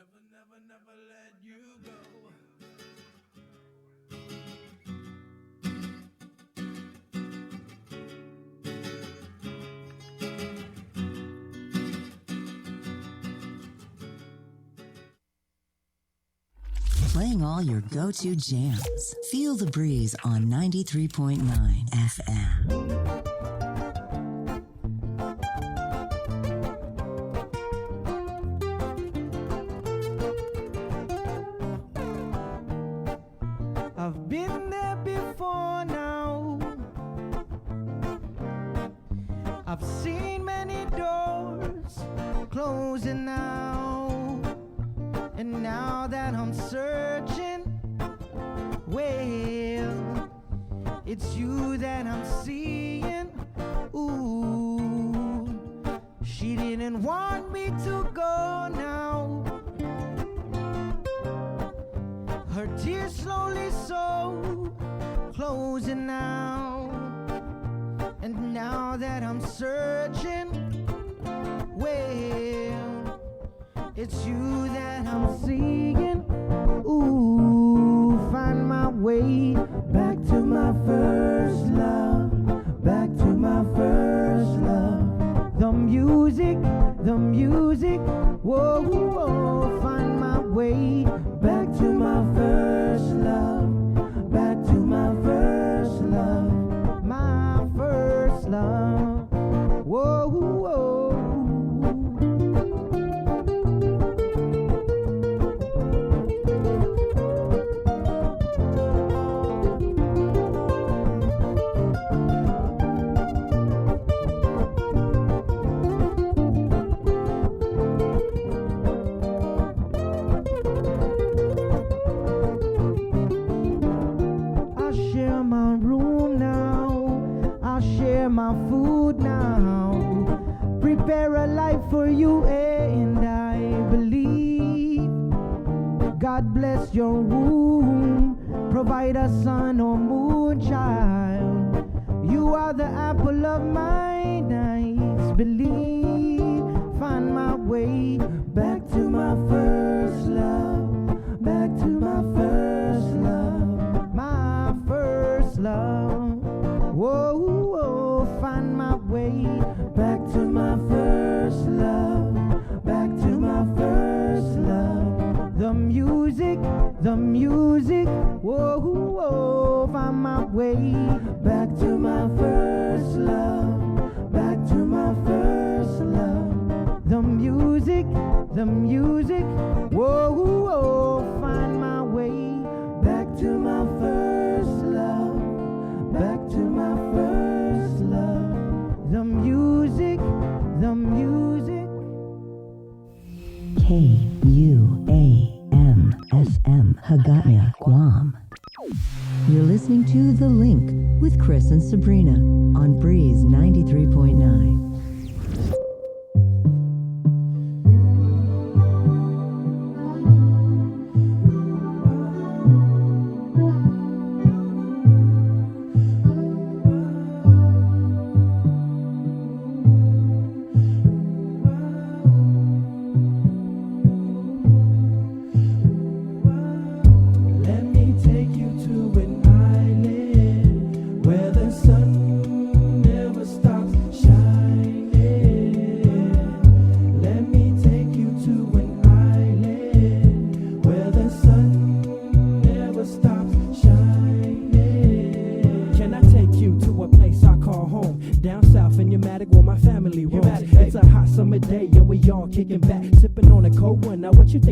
Never, never, never let you go. Playing all your go-to jams. Feel the breeze on 93.9 FM. I've been there before now. I've seen many doors closing now. And now that I'm searching, well, it's you that I'm seeing. Ooh, she didn't want me to go now. Her tears slowly so closing now. And now that I'm searching, well, it's you that I'm seeing. Ooh, find my way back to my first love. Back to my first love. The music, whoa, whoa. Find my way back to my first love. Back to my first love. My first love. Whoa, whoa. My food now, prepare a life for you, and I believe God bless your womb, provide a son or moon child. You are the apple of my eyes. Believe, find my way back to my first love, back to my first love, my first love. Whoa, whoa, find my way back to my first love, back to my first love. The music, whoa, whoa, find my way back to my first love, back to my first love. The music, whoa, whoa, find my way back to my first love, back to my first love. The music, KUAM-FM Hagatmia, Guam. You're listening to The Link with Chris and Sabrina on Breeze 93.9.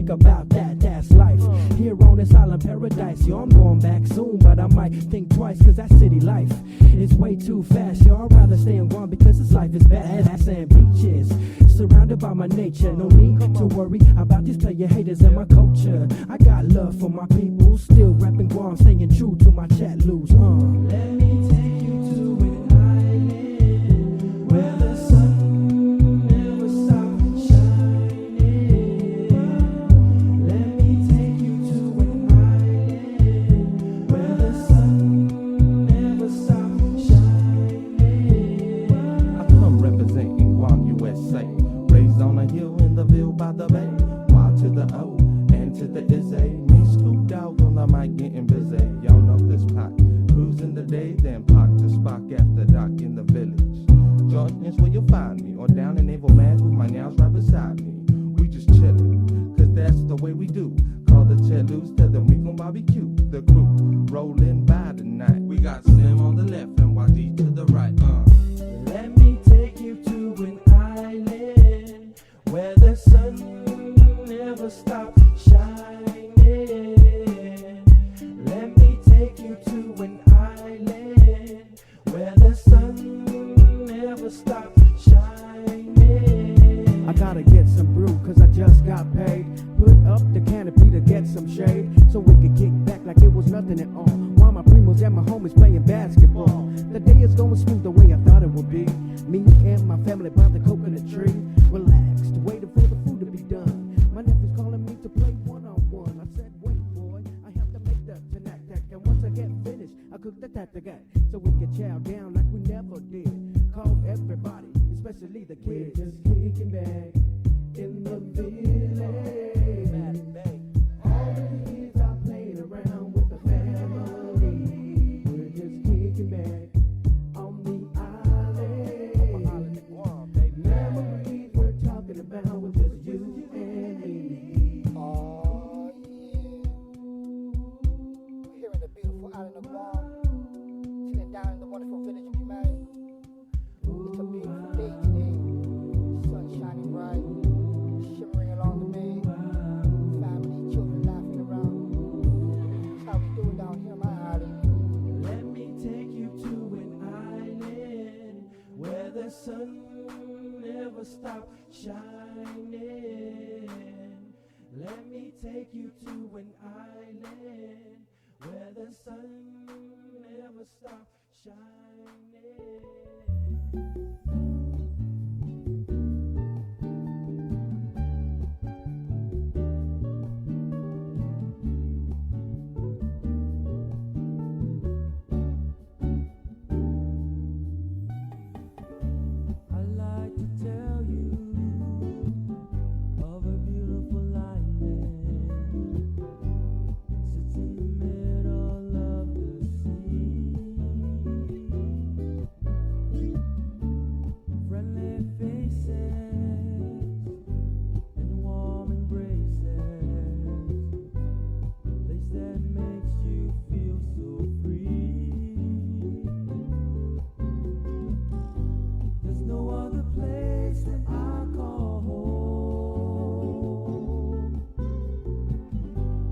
About that's life. Here on this island paradise, yo, I'm going back soon, but I might think twice, cause that city life is way too fast, yo. I'd rather stay in Guam because this life is bad. Ass and beaches, surrounded by my nature. No need to worry about these player haters and my culture. I got love for my people, still rapping Guam, staying true to my chat loose. Let me take you to an island where the sun never stops shining. Let me take you to an island where the sun never stops shining. I come representing Guam, USA, raised on a hill in the Ville by the bay. Y to the O. shade so we could kick back like it was nothing at all. While my primos and my homies playing basketball. The day is going smooth the way I thought it would be. Me and my family by the coconut tree, relaxed, waiting for the food to be done. My nephew's calling me to play one-on-one. I said, wait, boy, I have to make the tack. And once I get finished, I cook the tack so we can chow down like we never did. Call everybody, especially the kids. We're just kicking back in the village. All the kids are playing around with the family. We're just kicking back on the island. Memories we're talking about with just you and me. Oh, yeah. We're here in the beautiful island of Guam, sitting down in the wonderful village of Humane. It's a beautiful day today. Sun shining bright, shimmering along the bay. Family, children laughing around. That's how we do it down here on my island. Let me take you to an island where the sun never stops shining. Let me take you to an island where the sun never stops shining. I like to tell you of a beautiful island. Sits in the middle of the sea. Friendly faces and warm embraces. Place that makes you feel so free. There's no other place that I call home,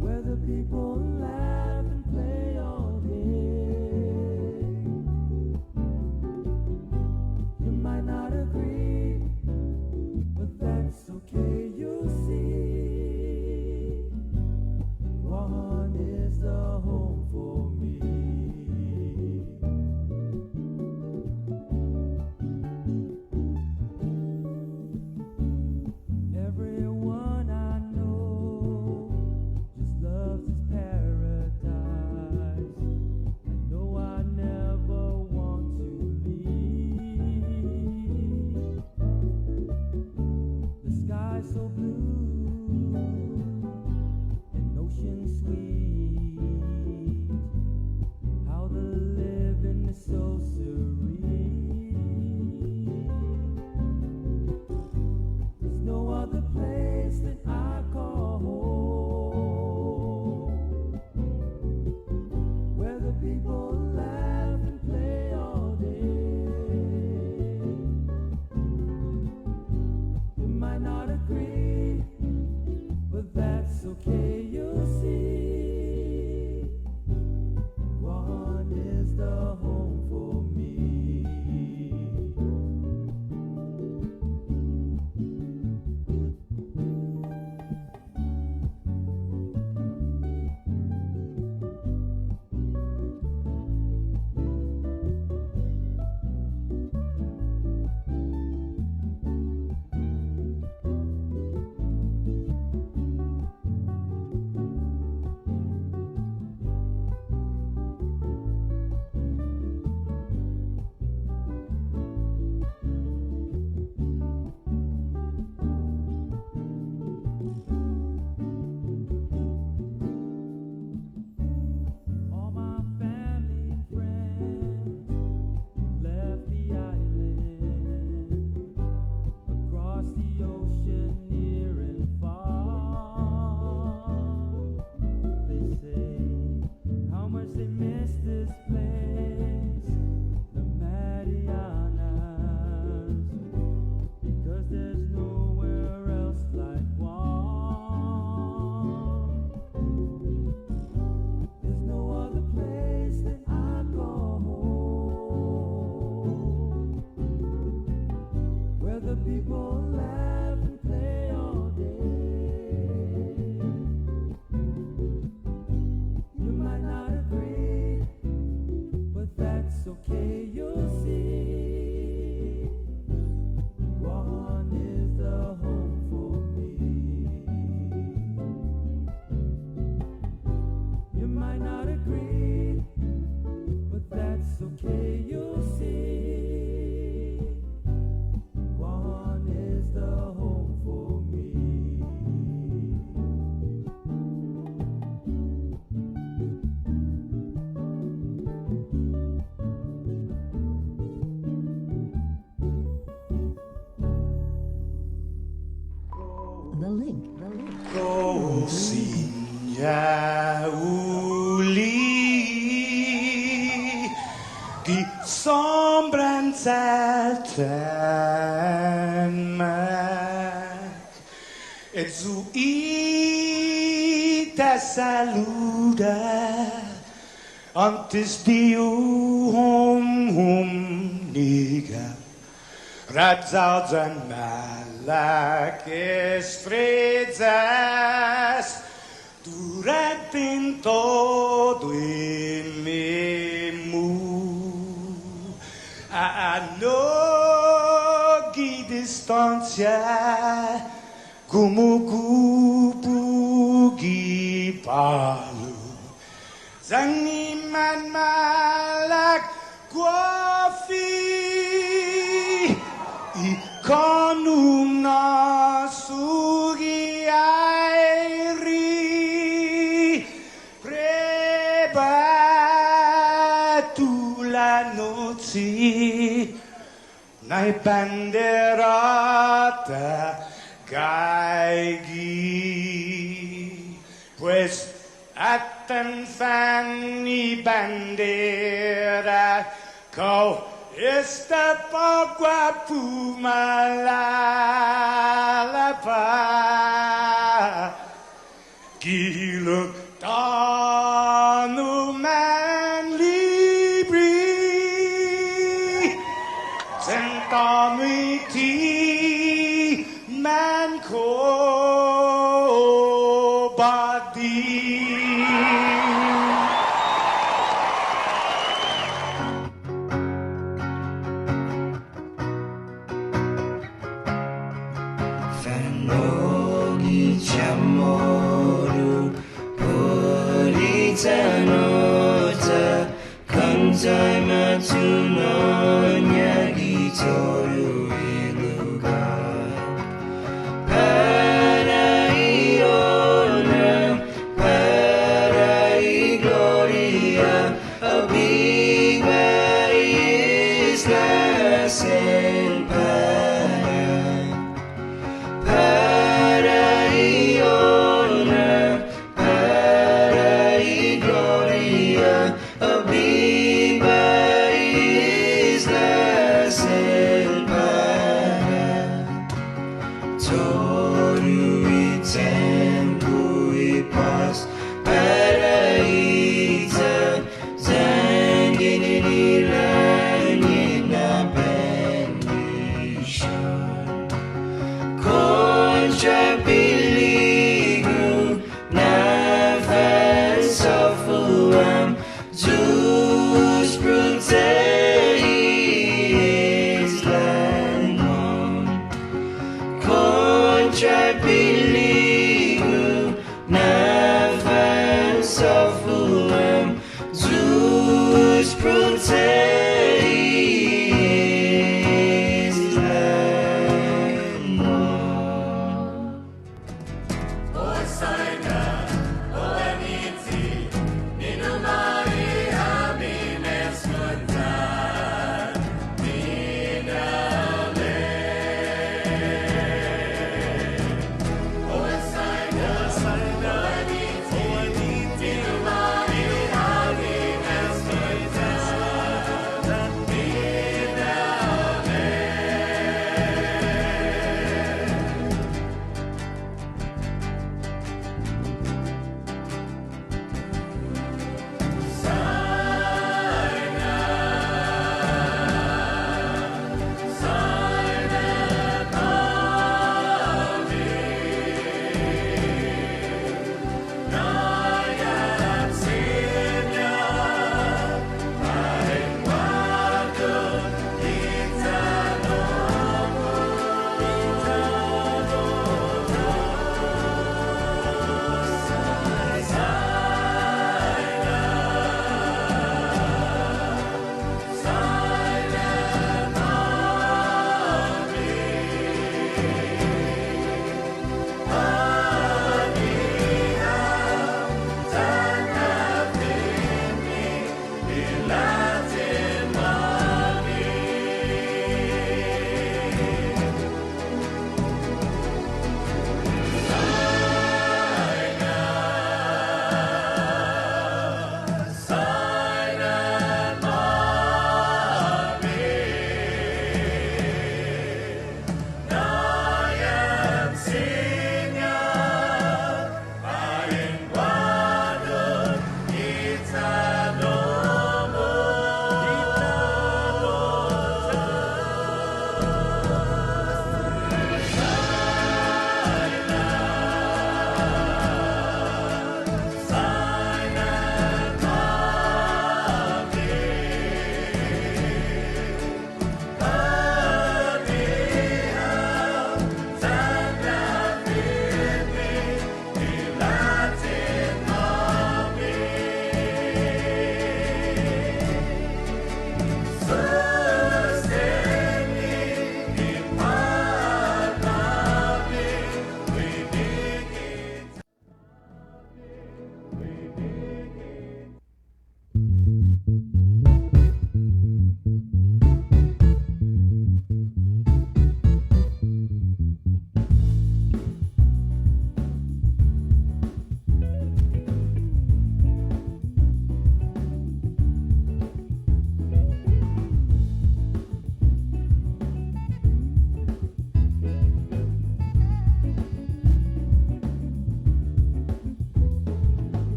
where the people laugh and play all day. You might not agree, but that's okay, you see. One is the home for me. Everyone I know just loves this paradise. I know I never want to leave. The sky's so blue and ocean sweet. How the living is so serene. There's no other place that I call home, where the people laugh and play all day. You might not agree, but that's okay, you see. One is the home for me. All my family and friends left the island, across the ocean near and far. They say how much they miss this place, the Marianas, because there's nowhere else like Guam. There's no other place that I call home, where the people laugh and play all day. okay, you'll see. One is the home for me. You might not agree, but that's okay, you'll see. One is the home for me. The link. Gosinja uli die sombren zelten meg et zu ite saluda antes diu hum niga Radzauds and Malak estrezas durante todo em memu a nogi distância como cupugi palu Zangiman Malak Guafi Ikonuna sugi airi preba tu la noci nai banderata gaigi pues atan fanni bandera kau Esta pagua pumalalapa Giluk tanu man libri Sentamiti man ko badi Fanogi chamoru Puritanota Kantai matuno Nyagi toru iluga Paraiona Parai gloria Abiba isla sen Paraiona, Parai gloria, Abiba isla selva.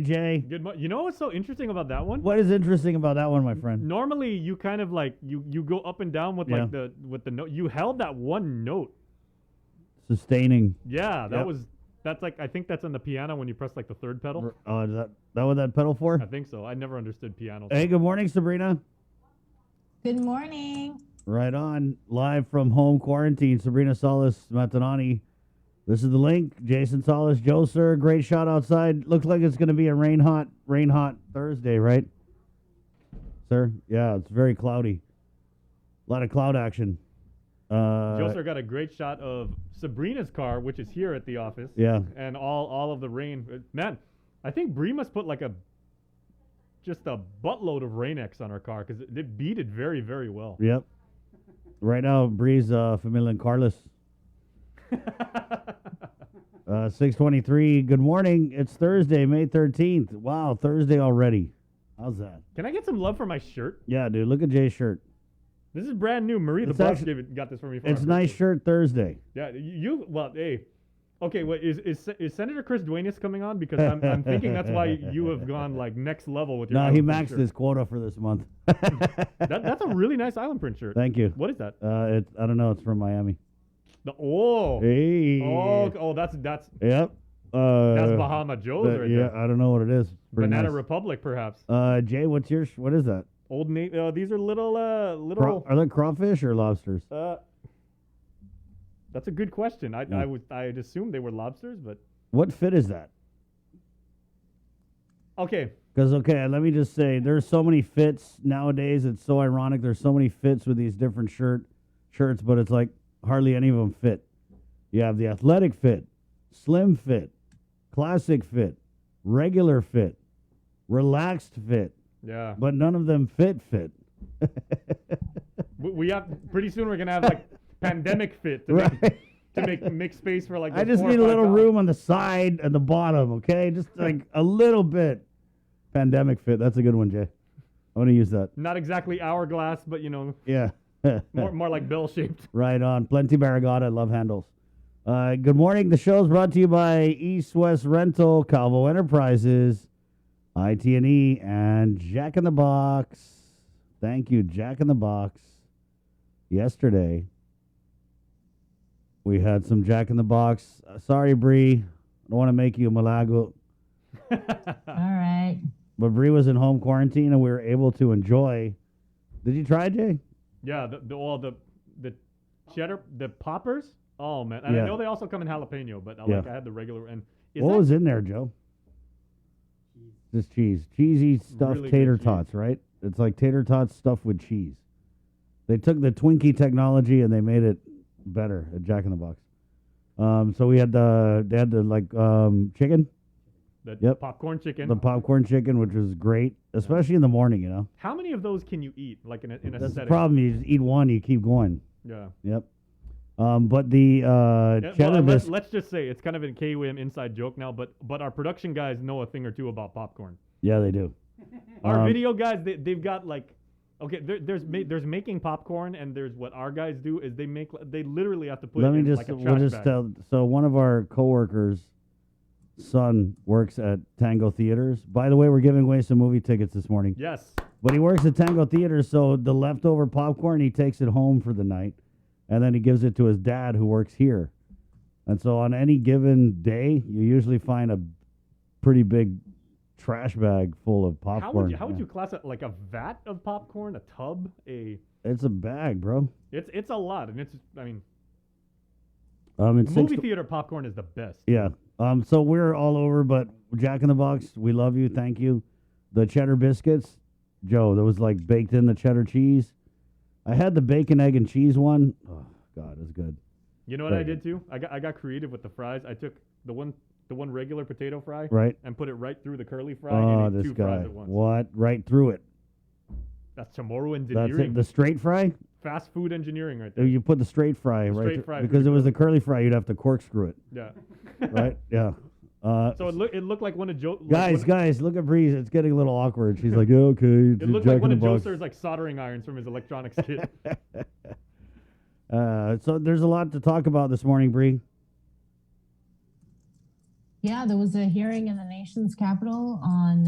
morning, Jay. Good You know what's so interesting about that one? What is interesting about that one, my friend? Normally, you kind of like you go up and down with like the note. You held that one note. Sustaining. Yeah, that's like I think that's on the piano when you press like the third pedal. Oh, is that what that pedal for? I think so. I never understood piano. Hey, good morning, Sabrina. Good morning. Right on, live from home quarantine. Sabrina Salas Matanani. This is the link. Jason Salas, Joe Sir, great shot outside. Looks like it's going to be a rain hot Thursday, right, sir? Yeah, it's very cloudy. A lot of cloud action. Joe Sir got a great shot of Sabrina's car, which is here at the office. Yeah. And all of the rain. Man, I think Bree must put like just a buttload of Rain-X on her car because it beat it very, very well. Yep. Right now, Bree's familiar in Carlos. 6:23. Good morning. It's Thursday, May 13th. Wow, Thursday already. How's that? Can I get some love for my shirt? Yeah, dude. Look at Jay's shirt. This is brand new. Marie, the It's boss, actually- got this for me. For It's our nice birthday. shirt Thursday. Yeah, well, hey. Okay, what is Senator Chris Duenas coming on? Because I'm thinking that's why you have gone like next level with your. No, he island print maxed shirt. his quota for this month. That's a really nice island print shirt. Thank you. What is that? I don't know. It's from Miami. Hey. That's Yep. that's Bahama Joe's right Yeah, there. I don't know what it is. Pretty Banana nice. Republic, perhaps. Jay, what is that? Old Nate. These are little. Are they crawfish or lobsters? That's a good question. I'd assume they were lobsters, but What fit is that? okay. Because, let me just say, there's so many fits nowadays. It's so ironic. There's so many fits with these different shirts, but it's like hardly any of them fit. You have the athletic fit, slim fit, classic fit, regular fit, relaxed fit, Yeah. but none of them fit. We have pretty soon. We're gonna have like pandemic fit to Right. make space for like. I the just 4 or need a 5 little pounds. room on the side and the bottom, okay? Just like a little bit. Pandemic fit. That's a good one, Jay. I'm going to use that. Not exactly hourglass, but Yeah. more like bell shaped. Right on. Plenty Barragata. Love handles. Good morning. The show is brought to you by East West Rental, Calvo Enterprises, IT&E, and Jack in the Box. Thank you, Jack in the Box. Yesterday, we had some Jack in the Box. Sorry, Bree. I don't want to make you a malago. All right. But Bree was in home quarantine, and we were able to enjoy. Did you try, Jay? Yeah, the cheddar, the poppers. Oh man, and Yeah. I know they also come in jalapeno, but I Yeah. had the regular. And What was in there, Joe? Just cheese. Cheesy stuffed Really good tater cheese. tots, right? It's like tater tots stuffed with cheese. They took the Twinkie technology and they made it better at Jack in the Box. So they had the chicken, the Yep. popcorn chicken? the popcorn chicken, which was great, especially in the morning. How many of those can you eat? Like in a That's the setting? problem. You just eat one, you keep going. Yeah. Yep. But the Yeah, cheddar well, biscuit. let's just say it's kind of a KWM inside joke now, but our production guys know a thing or two about popcorn. Yeah, they do. Our video guys, they've got like, okay, there's making popcorn, and there's what our guys do is they literally have to put Let it me in just like a we'll trash just bag. tell. So one of our coworkers' son works at Tango Theaters. By the way, we're giving away some movie tickets this morning. Yes. But he works at Tango Theaters, so the leftover popcorn he takes it home for the night, and then he gives it to his dad who works here. And so on any given day, you usually find a pretty big trash bag full of popcorn. How would you class it? Like a vat of popcorn, a tub, It's a bag, bro. It's a lot, and it's It's movie theater popcorn is the best. Yeah. So we're all over, but Jack in the Box, we love you. Thank you. The cheddar biscuits, Joe, that was like baked in the cheddar cheese. I had the bacon, egg, and cheese one. Oh, God, it was good. You know what I did too? I got creative with the fries. I took the one regular potato fry, Right. and put it right through the curly fry Oh, and ate this 2 guy. fries at once. What? Right through it. That's tomorrow That's engineering. it. The straight fry? Fast food engineering right there. You put the straight fry The right straight through- fry because through it was the the curly fry. You'd have to corkscrew it. Yeah. Right? Yeah. So it looked like one of Joe. Guys, look at Breeze. It's getting a little awkward. She's like, yeah, okay. It's It looked Jack like one in of the Joe Box. Sir's like soldering irons from his electronics kit. So there's a lot to talk about this morning, Bree. Yeah, there was a hearing in the nation's capital on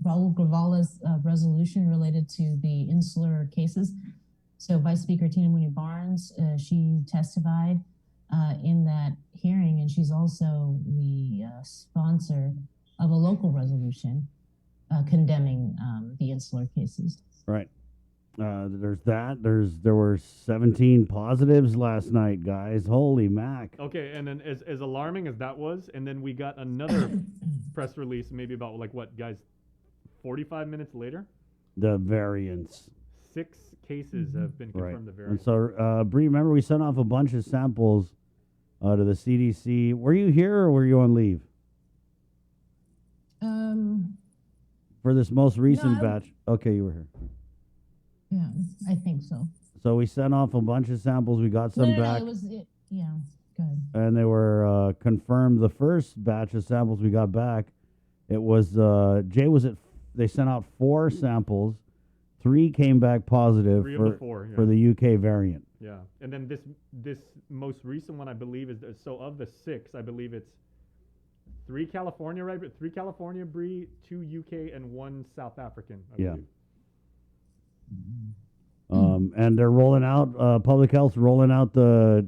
Raul Gravala's resolution related to the insular cases. So Vice Speaker Tina Mooney Barnes, she testified in that hearing, and she's also the sponsor of a local resolution condemning the insular cases. Right. There's that. There were 17 positives last night, guys. Holy mac. Okay, and then as alarming as that was, and then we got another press release, maybe about like what, guys, 45 minutes later, The variants. 6 cases have been Right. confirmed. The And variant. so, Bree, remember we sent off a bunch of samples to the CDC. Were you here or were you on leave for this most recent I- batch? Okay, you were here. Yeah, I think so. So we sent off a bunch of samples. We got some No, back. it was yeah, good. And they were confirmed. The first batch of samples we got back, it was Jay was at. They sent out 4 samples, 3 came back positive 3 of the 4, yeah. for the UK variant. Yeah, and then this most recent one, I believe, is so of the 6, I believe it's 3 California, right? But 3 California, Bree, 2 UK, and 1 South African. I Yeah. believe. And they're rolling out public health, rolling out the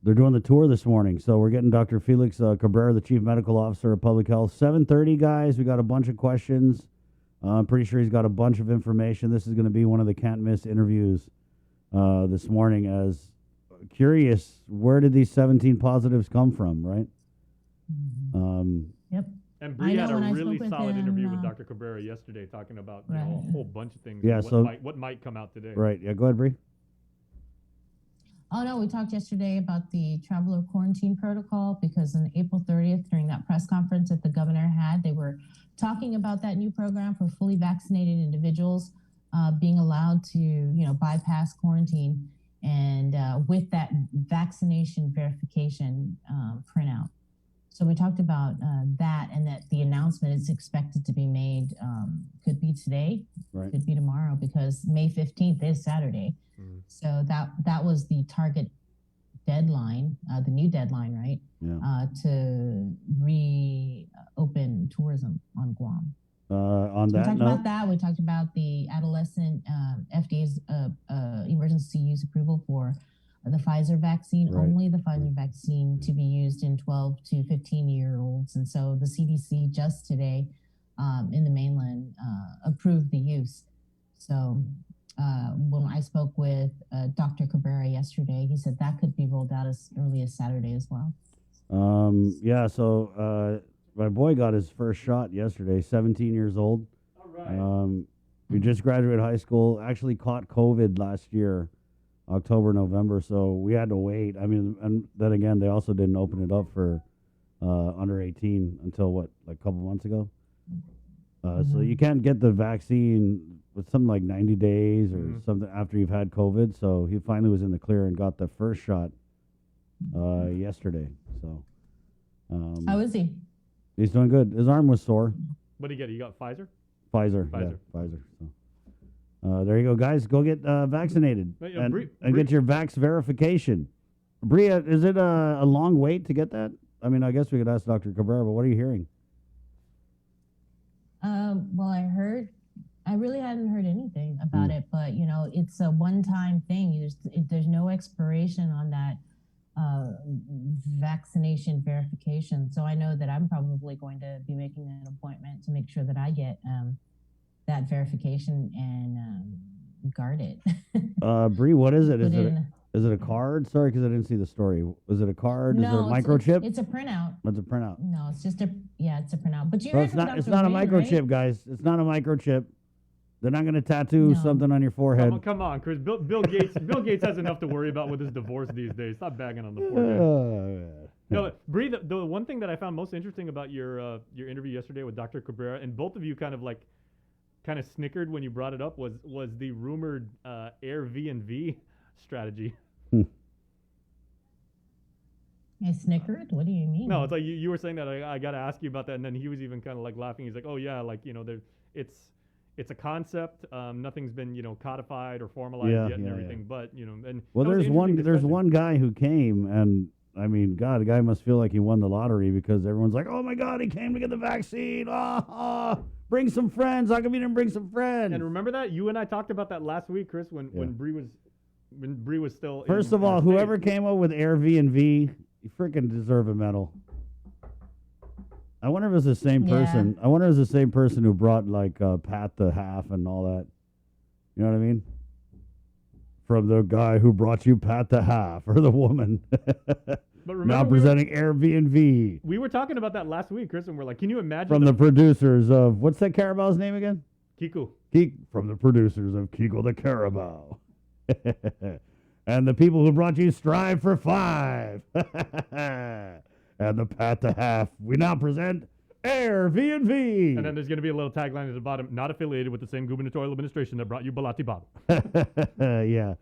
they're doing the tour this morning. So we're getting Dr. Felix Cabrera, the Chief Medical Officer of Public Health. 7:30, guys. We got a bunch of questions. I'm pretty sure he's got a bunch of information. This is going to be one of the can't miss interviews this morning. As curious, where did these 17 positives come from, right? Yep. And I Bree had know a when I really spoke with solid interview him, with Dr. Cabrera yesterday, talking about a Right. whole bunch of things. Yeah, and so- what might come out today. Right. Yeah. Go ahead, Bree. Oh no, we talked yesterday about the traveler quarantine protocol because on April 30th, during that press conference that the governor had, they were talking about that new program for fully vaccinated individuals being allowed to, bypass quarantine and with that vaccination verification printout. So we talked about that, and that the announcement is expected to be made, could be today, Right. could be tomorrow, because May 15th is Saturday. So that was the target deadline, the new deadline, right? Yeah. To reopen tourism on Guam. On So we that talked note, about that. We talked about the adolescent FDA's emergency use approval for the Pfizer vaccine, Right. only the Pfizer vaccine to be used in 12 to 15-year-olds. And so the CDC just today in the mainland approved the use. So when I spoke with Dr. Cabrera yesterday, he said that could be rolled out as early as Saturday as well. yeah. So my boy got his first shot yesterday. 17 years old. All right. We just graduated high school. Actually caught COVID last year, October, November. So we had to wait. I mean, and then again, they also didn't open it up for under 18 until what, like a couple months ago. So you can't get the vaccine with something like 90 days or something after you've had COVID. So he finally was in the clear and got the first shot yesterday. So How is he? he's doing good. His arm was sore. What did he get? You got Pfizer? Pfizer. Pfizer. Yeah, Pfizer. So there you go, guys. Go get vaccinated But, yeah, and, Bree- and get your vax verification. Bria, is it a long wait to get that? I mean, I guess we could ask Dr. Cabrera, but what are you hearing? Well, I really hadn't heard anything about it, but it's a one-time thing. There's no expiration on that vaccination verification. So I know that I'm probably going to be making an appointment to make sure that I get that verification and guard it. Bree, what is it? Put Is it a card? Sorry, because I didn't see the story. Was it a card? is it a No, microchip? It's a printout. What's a printout? No, it's just it's a printout. But you So heard it's from not. It's Dr. not a Green, microchip, right? guys. It's not a microchip. They're not going to tattoo No. something on your forehead. Come on, Chris. Bill Gates. Bill Gates has enough to worry about with his divorce these days. Stop bagging on the forehead. No, Bree. The one thing that I found most interesting about your interview yesterday with Dr. Cabrera, and both of you kind of snickered when you brought it up, was the rumored Airbnb strategy. I snickered. What do you mean? No, it's like you were saying that I got to ask you about that, and then he was even kind of like laughing. He's like, "Oh yeah, like it's a concept. Nothing's been codified or formalized Yeah, yet, and yeah, everything. But and Well, that was there's an one. interesting There's discussion. one guy who came, and I mean, God, the guy must feel like he won the lottery because everyone's like, oh my God, he came to get the vaccine. Bring some friends. How come you didn't bring some friends? And remember that? You and I talked about that last week, Chris, when Bree was still First in, of all, States. whoever came up with Airbnb, you freaking deserve a medal. I wonder if it's the same person. I wonder if it's the same person who brought like Pat the Half and all that. You know what I mean? From the guy who brought you Pat the Half, or the woman. But remember, now presenting Airbnb. We were talking about that last week, Chris, and we're like, can you imagine From the producers of, what's that Carabao's name again? Kiku. From the producers of Kiko the Carabao. And the people who brought you Strive for 5. And the Pat the Half. We now present Airbnb. And then there's going to be a little tagline at the bottom, not affiliated with the same gubernatorial administration that brought you Balati Bob. Yeah.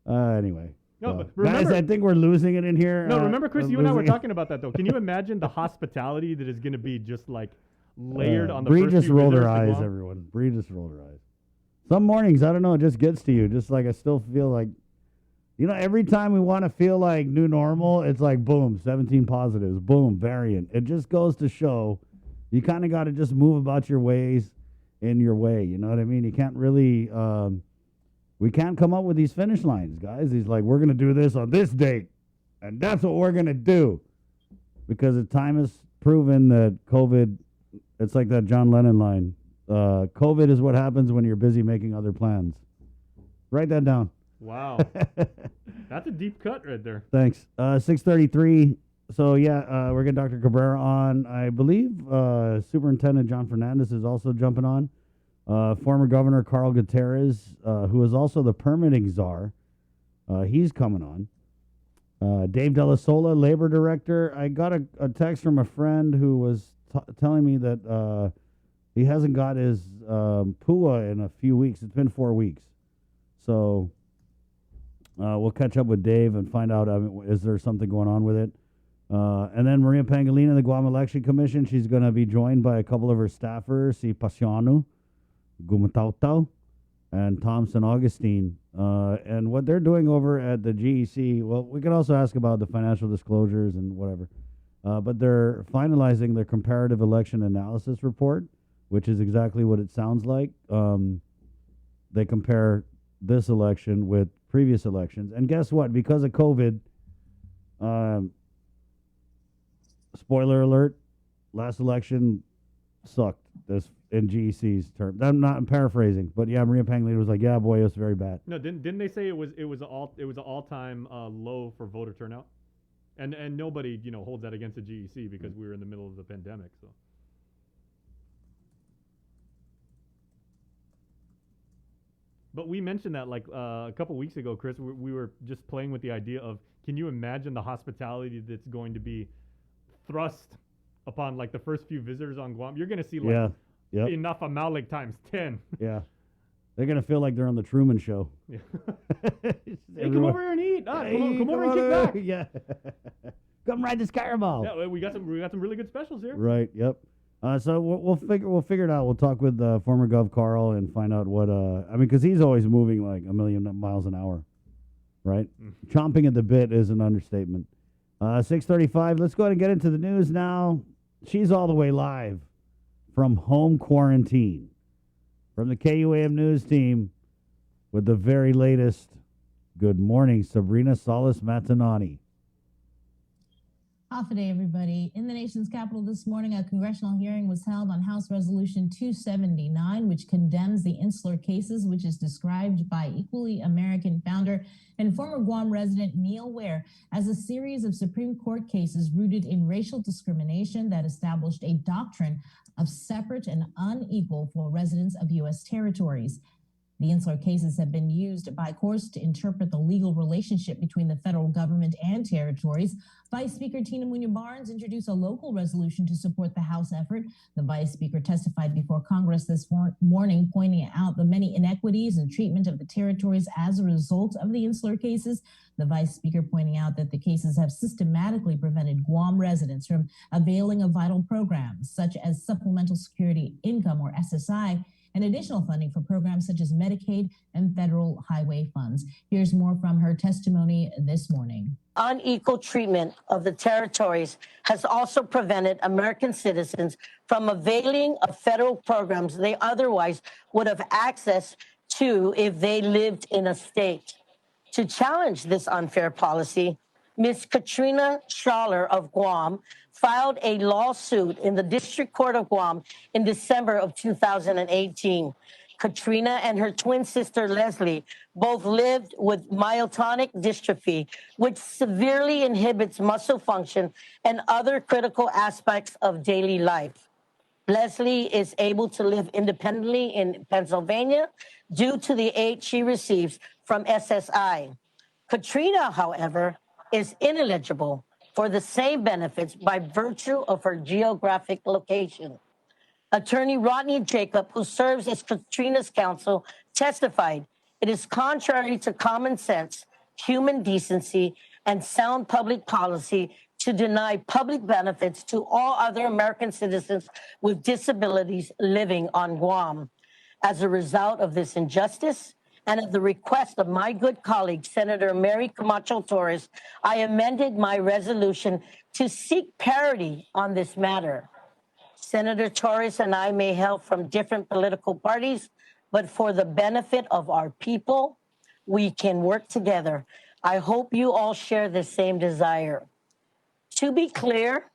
Anyway. No, but remember, guys, I think we're losing it in here. No, remember, Chris, you and I were talking about that, though. Can you imagine the hospitality that is going to be just like layered on the Bree first just few rolled her visitors to eyes, Guam? everyone. Bree just rolled her eyes. Some mornings, I don't know, it just gets to you. Just like I still feel like, you know, every time we want to feel like new normal, it's like, boom, 17 positives, boom, variant. It just goes to show you kind of got to just move about your ways in your way. You know what I mean? You can't really, we can't come up with these finish lines, guys. He's like, we're going to do this on this date, and that's what we're going to do. Because the time has proven that COVID, it's like that John Lennon line, COVID is what happens when you're busy making other plans. Write that down. Wow. That's a deep cut right there. Thanks. 6:33. So, yeah, we're getting Dr. Cabrera on. I believe Superintendent John Fernandez is also jumping on. Former Governor Carl Gutierrez, who is also the permitting czar, he's coming on. Dave Della Sola, Labor Director. I got a text from a friend who was telling me that he hasn't got his PUA in a few weeks. It's been 4 weeks. So we'll catch up with Dave and find out, is there something going on with it? And then Maria Pangolina, the Guam Election Commission, she's going to be joined by a couple of her staffers, Si Pasiano, Gumatautau, and Thompson Augustine. And what they're doing over at the GEC, well, we can also ask about the financial disclosures and whatever. But they're finalizing their comparative election analysis report, which is exactly what it sounds like. They compare this election with previous elections. And guess what? Because of COVID, spoiler alert, last election sucked this in GEC's term. I'm not paraphrasing, but yeah, Maria Pangolina was like, yeah, boy, it was very bad. No, didn't they say it was an all-time low for voter turnout? And nobody, holds that against the GEC because we were in the middle of the pandemic, so. But we mentioned that like a couple weeks ago, Chris. We were just playing with the idea of, can you imagine the hospitality that's going to be thrust upon like the first few visitors on Guam? You're going to see like Inafa Malik times 10. Yeah. They're going to feel like they're on the Truman Show. Yeah. Hey, come over here and eat. Come over and kick back. Yeah. Come ride this Carabao. Yeah, we got some really good specials here. Right. Yep. So we'll figure it out. We'll talk with former Gov Carl and find out what because he's always moving like 1,000,000 miles an hour, right? Chomping at the bit is an understatement. 6:35. Let's go ahead and get into the news now. She's all the way live from home quarantine, from the KUAM news team, with the very latest. Good morning, Sabrina Salas Matanani. Off a day, everybody. In the nation's capital this morning, a congressional hearing was held on House Resolution 279, which condemns the insular cases, which is described by Equally American founder and former Guam resident Neil Ware as a series of Supreme Court cases rooted in racial discrimination that established a doctrine of separate and unequal for residents of U.S. territories. The insular cases have been used by courts to interpret the legal relationship between the federal government and territories. Vice Speaker Tina Munoz-Barnes introduced a local resolution to support the House effort. The Vice Speaker testified before Congress this morning, pointing out the many inequities in treatment of the territories as a result of the insular cases. The Vice Speaker pointing out that the cases have systematically prevented Guam residents from availing of vital programs such as Supplemental Security Income, or SSI, and additional funding for programs such as Medicaid and federal highway funds. Here's more from her testimony this morning. Unequal treatment of the territories has also prevented American citizens from availing of federal programs they otherwise would have access to if they lived in a state. To challenge this unfair policy, Ms. Katrina Schaller of Guam filed a lawsuit in the District Court of Guam in December of 2018. Katrina and her twin sister Leslie both lived with myotonic dystrophy, which severely inhibits muscle function and other critical aspects of daily life. Leslie is able to live independently in Pennsylvania due to the aid she receives from SSI. Katrina, however, is ineligible for the same benefits by virtue of her geographic location. Attorney Rodney Jacob, who serves as Katrina's counsel, testified it is contrary to common sense, human decency, and sound public policy to deny public benefits to all other American citizens with disabilities living on Guam. As a result of this injustice, and at the request of my good colleague, Senator Mary Camacho Torres, I amended my resolution to seek parity on this matter. Senator Torres and I may hail from different political parties, but for the benefit of our people, we can work together. I hope you all share the same desire. To be clear,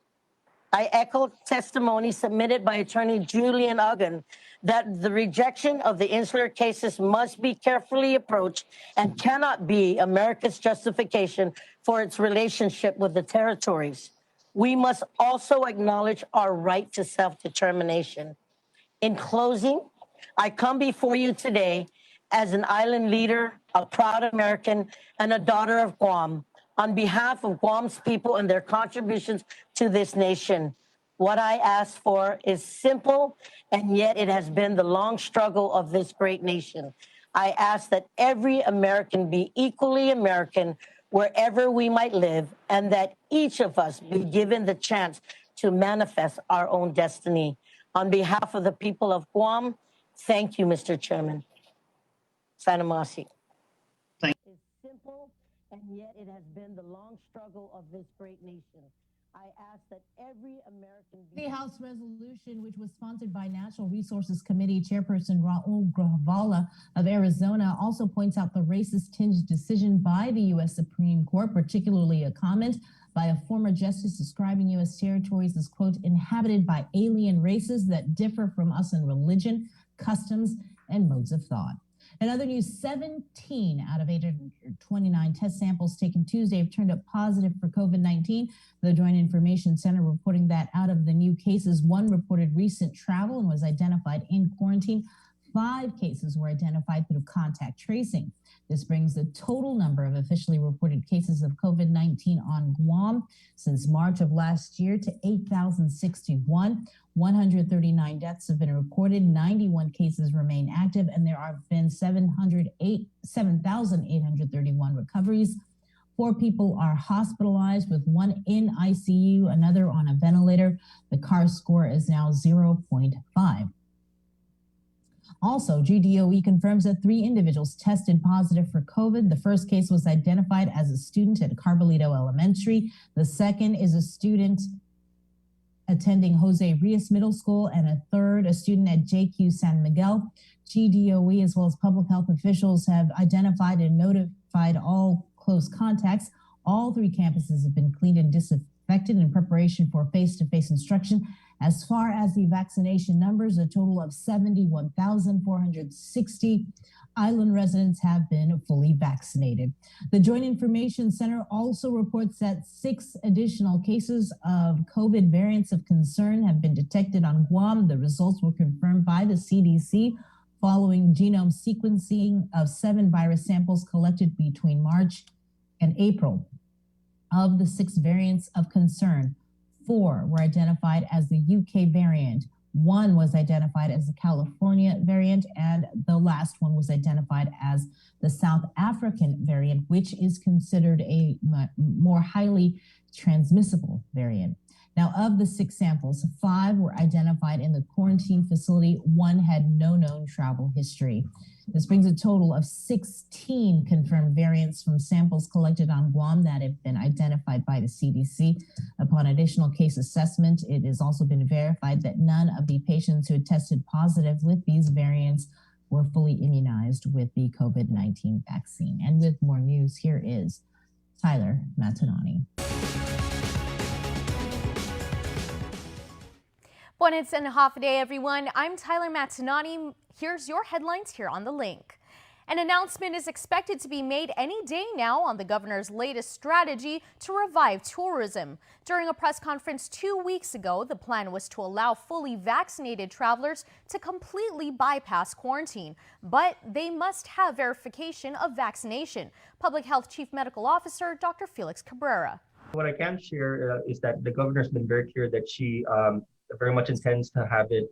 I echo testimony submitted by Attorney Julian Uggan that the rejection of the insular cases must be carefully approached and cannot be America's justification for its relationship with the territories. We must also acknowledge our right to self-determination. In closing, I come before you today as an island leader, a proud American, and a daughter of Guam, on behalf of Guam's people and their contributions to this nation. What I ask for is simple, and yet it has been the long struggle of this great nation. I ask that every American be equally American wherever we might live, and that each of us be given the chance to manifest our own destiny. On behalf of the people of Guam, thank you, Mr. Chairman. Sana Masi. It's simple, and yet it has been the long struggle of this great nation. I ask that every American The House resolution, which was sponsored by Natural Resources Committee Chairperson Raul Gravala of Arizona, also points out the racist tinged decision by the U.S. Supreme Court, particularly a comment by a former justice describing U.S. territories as, quote, inhabited by alien races that differ from us in religion, customs, and modes of thought. In other news, 17 out of 829 test samples taken Tuesday have turned up positive for COVID-19. The Joint Information Center reporting that out of the new cases, 1 reported recent travel and was identified in quarantine. 5 cases were identified through contact tracing. This brings the total number of officially reported cases of COVID-19 on Guam since March of last year to 8,061. 139 deaths have been reported, 91 cases remain active, and there have been 7,831 recoveries. 4 people are hospitalized, with 1 in ICU, another on a ventilator. The CAR score is now 0.5. Also, GDOE confirms that 3 individuals tested positive for COVID. The first case was identified as a student at Carbolito Elementary. The second is a student attending Jose Rios Middle School, and a third, a student at JQ San Miguel. GDOE, as well as public health officials, have identified and notified all close contacts. All 3 campuses have been cleaned and disinfected in preparation for face-to-face instruction. As far as the vaccination numbers, a total of 71,460 island residents have been fully vaccinated. The Joint Information Center also reports that 6 additional cases of COVID variants of concern have been detected on Guam. The results were confirmed by the CDC following genome sequencing of 7 virus samples collected between March and April. Of the 6 variants of concern, 4 were identified as the UK variant, 1 was identified as the California variant, and the last one was identified as the South African variant, which is considered a more highly transmissible variant. Now, of the 6 samples, 5 were identified in the quarantine facility. 1 had no known travel history. This brings a total of 16 confirmed variants from samples collected on Guam that have been identified by the CDC. Upon additional case assessment, it has also been verified that none of the patients who had tested positive with these variants were fully immunized with the COVID-19 vaccine. And with more news, here is Tyler Matanani. Buenas and Hafa-day, everyone. I'm Tyler Matanani. Here's your headlines here on The Link. An announcement is expected to be made any day now on the governor's latest strategy to revive tourism. During a press conference 2 weeks ago, the plan was to allow fully vaccinated travelers to completely bypass quarantine, but they must have verification of vaccination. Public Health Chief Medical Officer Dr. Felix Cabrera. What I can share is that the governor's been very clear that she very much intends to have it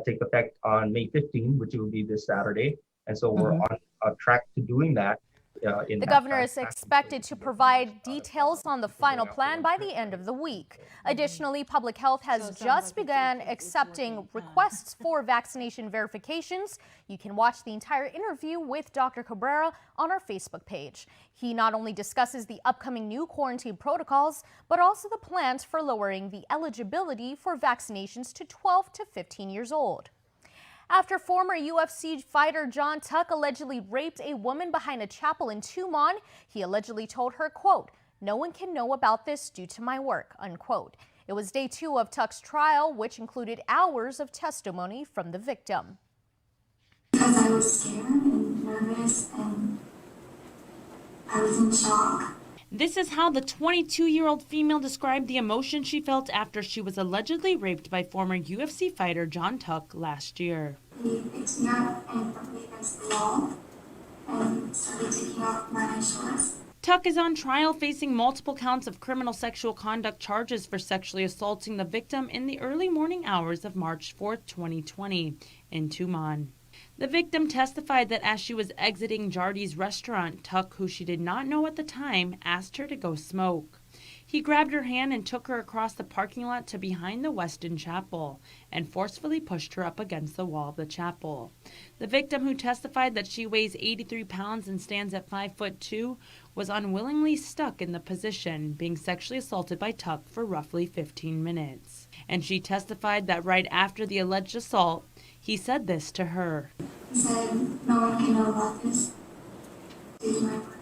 take effect on May 15, which will be this Saturday. And so we're on track to doing that. The governor is expected to provide details on the final plan by the end of the week. Additionally, Public Health has just begun accepting requests for vaccination verifications. You can watch the entire interview with Dr. Cabrera on our Facebook page. He not only discusses the upcoming new quarantine protocols, but also the plans for lowering the eligibility for vaccinations to 12 to 15 years old. After former UFC fighter John Tuck allegedly raped a woman behind a chapel in Tumon, he allegedly told her, quote, "No one can know about this due to my work," unquote. It was day 2 of Tuck's trial, which included hours of testimony from the victim. Because I was scared and nervous and I was in shock. This is how the 22-year-old female described the emotion she felt after she was allegedly raped by former UFC fighter John Tuck last year. He picked me up and put me against the wall and started taking off my shorts. Tuck is on trial facing multiple counts of criminal sexual conduct charges for sexually assaulting the victim in the early morning hours of March 4, 2020 in Tumon. The victim testified that as she was exiting Jardy's restaurant, Tuck, who she did not know at the time, asked her to go smoke. He grabbed her hand and took her across the parking lot to behind the Weston Chapel and forcefully pushed her up against the wall of the chapel. The victim, who testified that she weighs 83 pounds and stands at 5'2", was unwillingly stuck in the position, being sexually assaulted by Tuck for roughly 15 minutes. And she testified that right after the alleged assault, he said this to her. He said, "No one can know about this due to my work."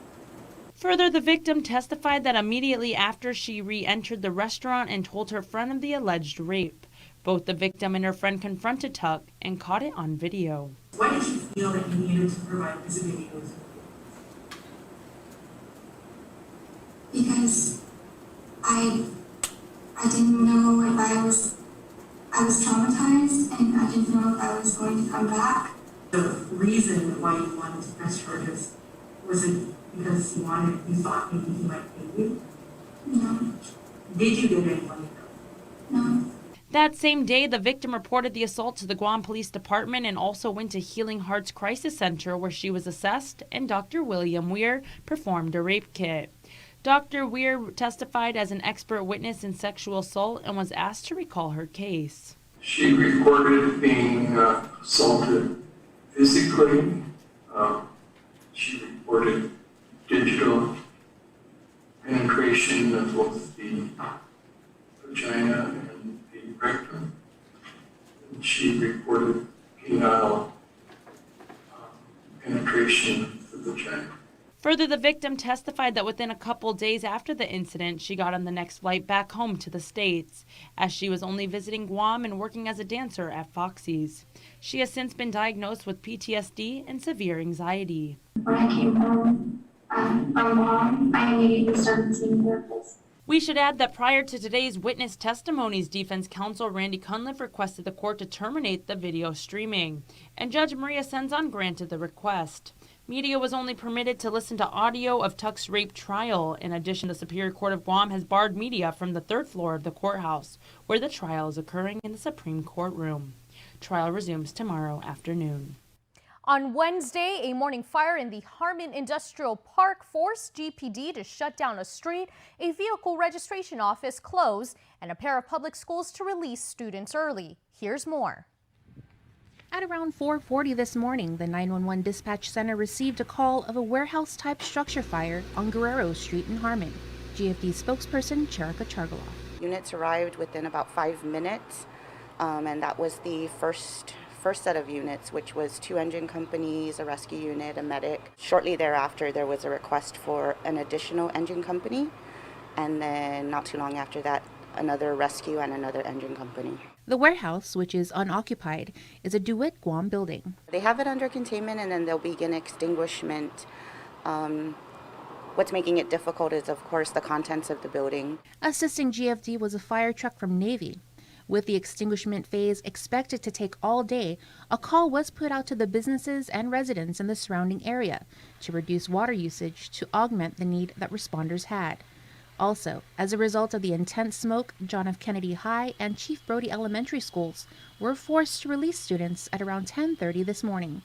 Further, the victim testified that immediately after she re-entered the restaurant and told her friend of the alleged rape. Both the victim and her friend confronted Tuck and caught it on video. Why did you feel that you needed to provide this video? Because I didn't know if I was traumatized and I didn't know if I was going to come back. The reason why you wanted to press charges, was it because you thought maybe he might pay you? No. Did you get any money? No. That same day, the victim reported the assault to the Guam Police Department and also went to Healing Hearts Crisis Center, where she was assessed, and Dr. William Weir performed a rape kit. Dr. Weir testified as an expert witness in sexual assault and was asked to recall her case. She reported being assaulted physically. She reported digital penetration of both the vagina and the rectum. And she reported penile penetration of the vagina. Further, the victim testified that within a couple days after the incident, she got on the next flight back home to the States, as she was only visiting Guam and working as a dancer at Foxy's. She has since been diagnosed with PTSD and severe anxiety. When I came home from Guam, I immediately started seeing therapists. We should add that prior to today's witness testimonies, defense counsel Randy Cunliffe requested the court to terminate the video streaming, and Judge Maria Senzon granted the request. Media was only permitted to listen to audio of Tuck's rape trial. In addition, the Superior Court of Guam has barred media from the 3rd floor of the courthouse, where the trial is occurring in the Supreme Court room. Trial resumes tomorrow afternoon. On Wednesday, a morning fire in the Harmon Industrial Park forced GPD to shut down a street, a vehicle registration office closed, and a pair of public schools to release students early. Here's more. At around 4:40 this morning, the 911 dispatch center received a call of a warehouse-type structure fire on Guerrero Street in Harmon. GFD spokesperson Cherika Chargaloff. Units arrived within about 5 minutes, and that was the first set of units, which was 2 engine companies, a rescue unit, a medic. Shortly thereafter, there was a request for an additional engine company, and then not too long after that, another rescue and another engine company. The warehouse, which is unoccupied, is a DeWitt Guam building. They have it under containment, and then they'll begin extinguishment. What's making it difficult is, of course, the contents of the building. Assisting GFD was a fire truck from Navy. With the extinguishment phase expected to take all day, a call was put out to the businesses and residents in the surrounding area to reduce water usage to augment the need that responders had. Also, as a result of the intense smoke, John F. Kennedy High and Chief Brody Elementary Schools were forced to release students at around 10:30 this morning.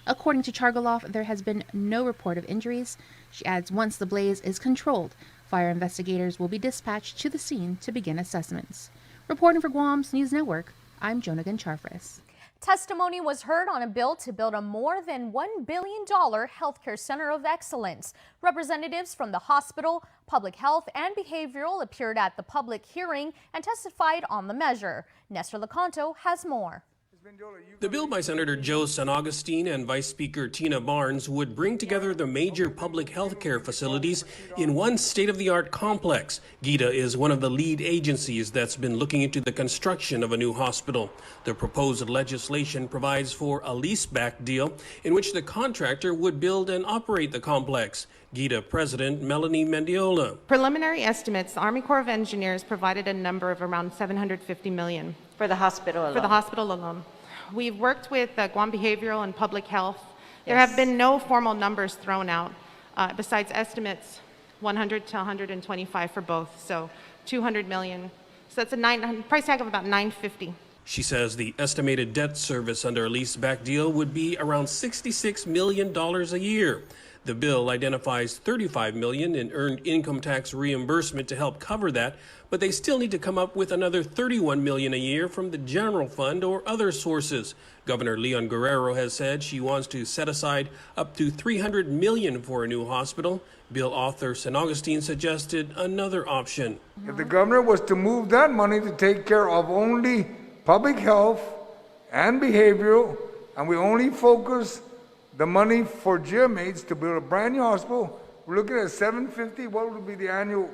According to Chargaloff, there has been no report of injuries. She adds once the blaze is controlled, fire investigators will be dispatched to the scene to begin assessments. Reporting for Guam's News Network, I'm Jonagan Charfris. Testimony was heard on a bill to build a more than $1 billion healthcare center of excellence. Representatives from the hospital, public health, and behavioral appeared at the public hearing and testified on the measure. Nestor Lecanto has more. The bill by Senator Joe San Augustine and Vice Speaker Tina Barnes would bring together the major public health care facilities in one state-of-the-art complex. GITA is one of the lead agencies that's been looking into the construction of a new hospital. The proposed legislation provides for a leaseback deal in which the contractor would build and operate the complex. GITA President Melanie Mendiola. Preliminary estimates, the Army Corps of Engineers provided a number of around $750 million. For the hospital alone? For the hospital alone. We've worked with Guam Behavioral and Public Health. There have been no formal numbers thrown out, besides estimates 100 to 125 for both, so 200 million. So that's a price tag of about $950. She says the estimated debt service under a leaseback deal would be around $66 million a year. The bill identifies $35 million in earned income tax reimbursement to help cover that, but they still need to come up with another $31 million a year from the general fund or other sources. Governor Leon Guerrero has said she wants to set aside up to $300 million for a new hospital. Bill author San Augustine suggested another option. If the governor was to move that money to take care of only public health and behavioral, and we only focus the money for GMAs to build a brand new hospital, we're looking at $750. What would be the annual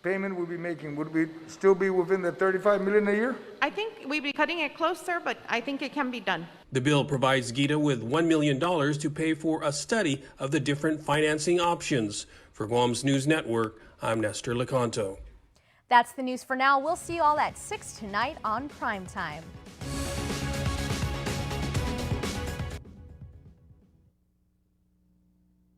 payment we'd be making? Would we still be within the $35 million a year? I think we'd be cutting it closer, but I think it can be done. The bill provides GITA with $1 million to pay for a study of the different financing options. For Guam's News Network, I'm Nestor Lecanto. That's the news for now. We'll see you all at 6 tonight on Primetime.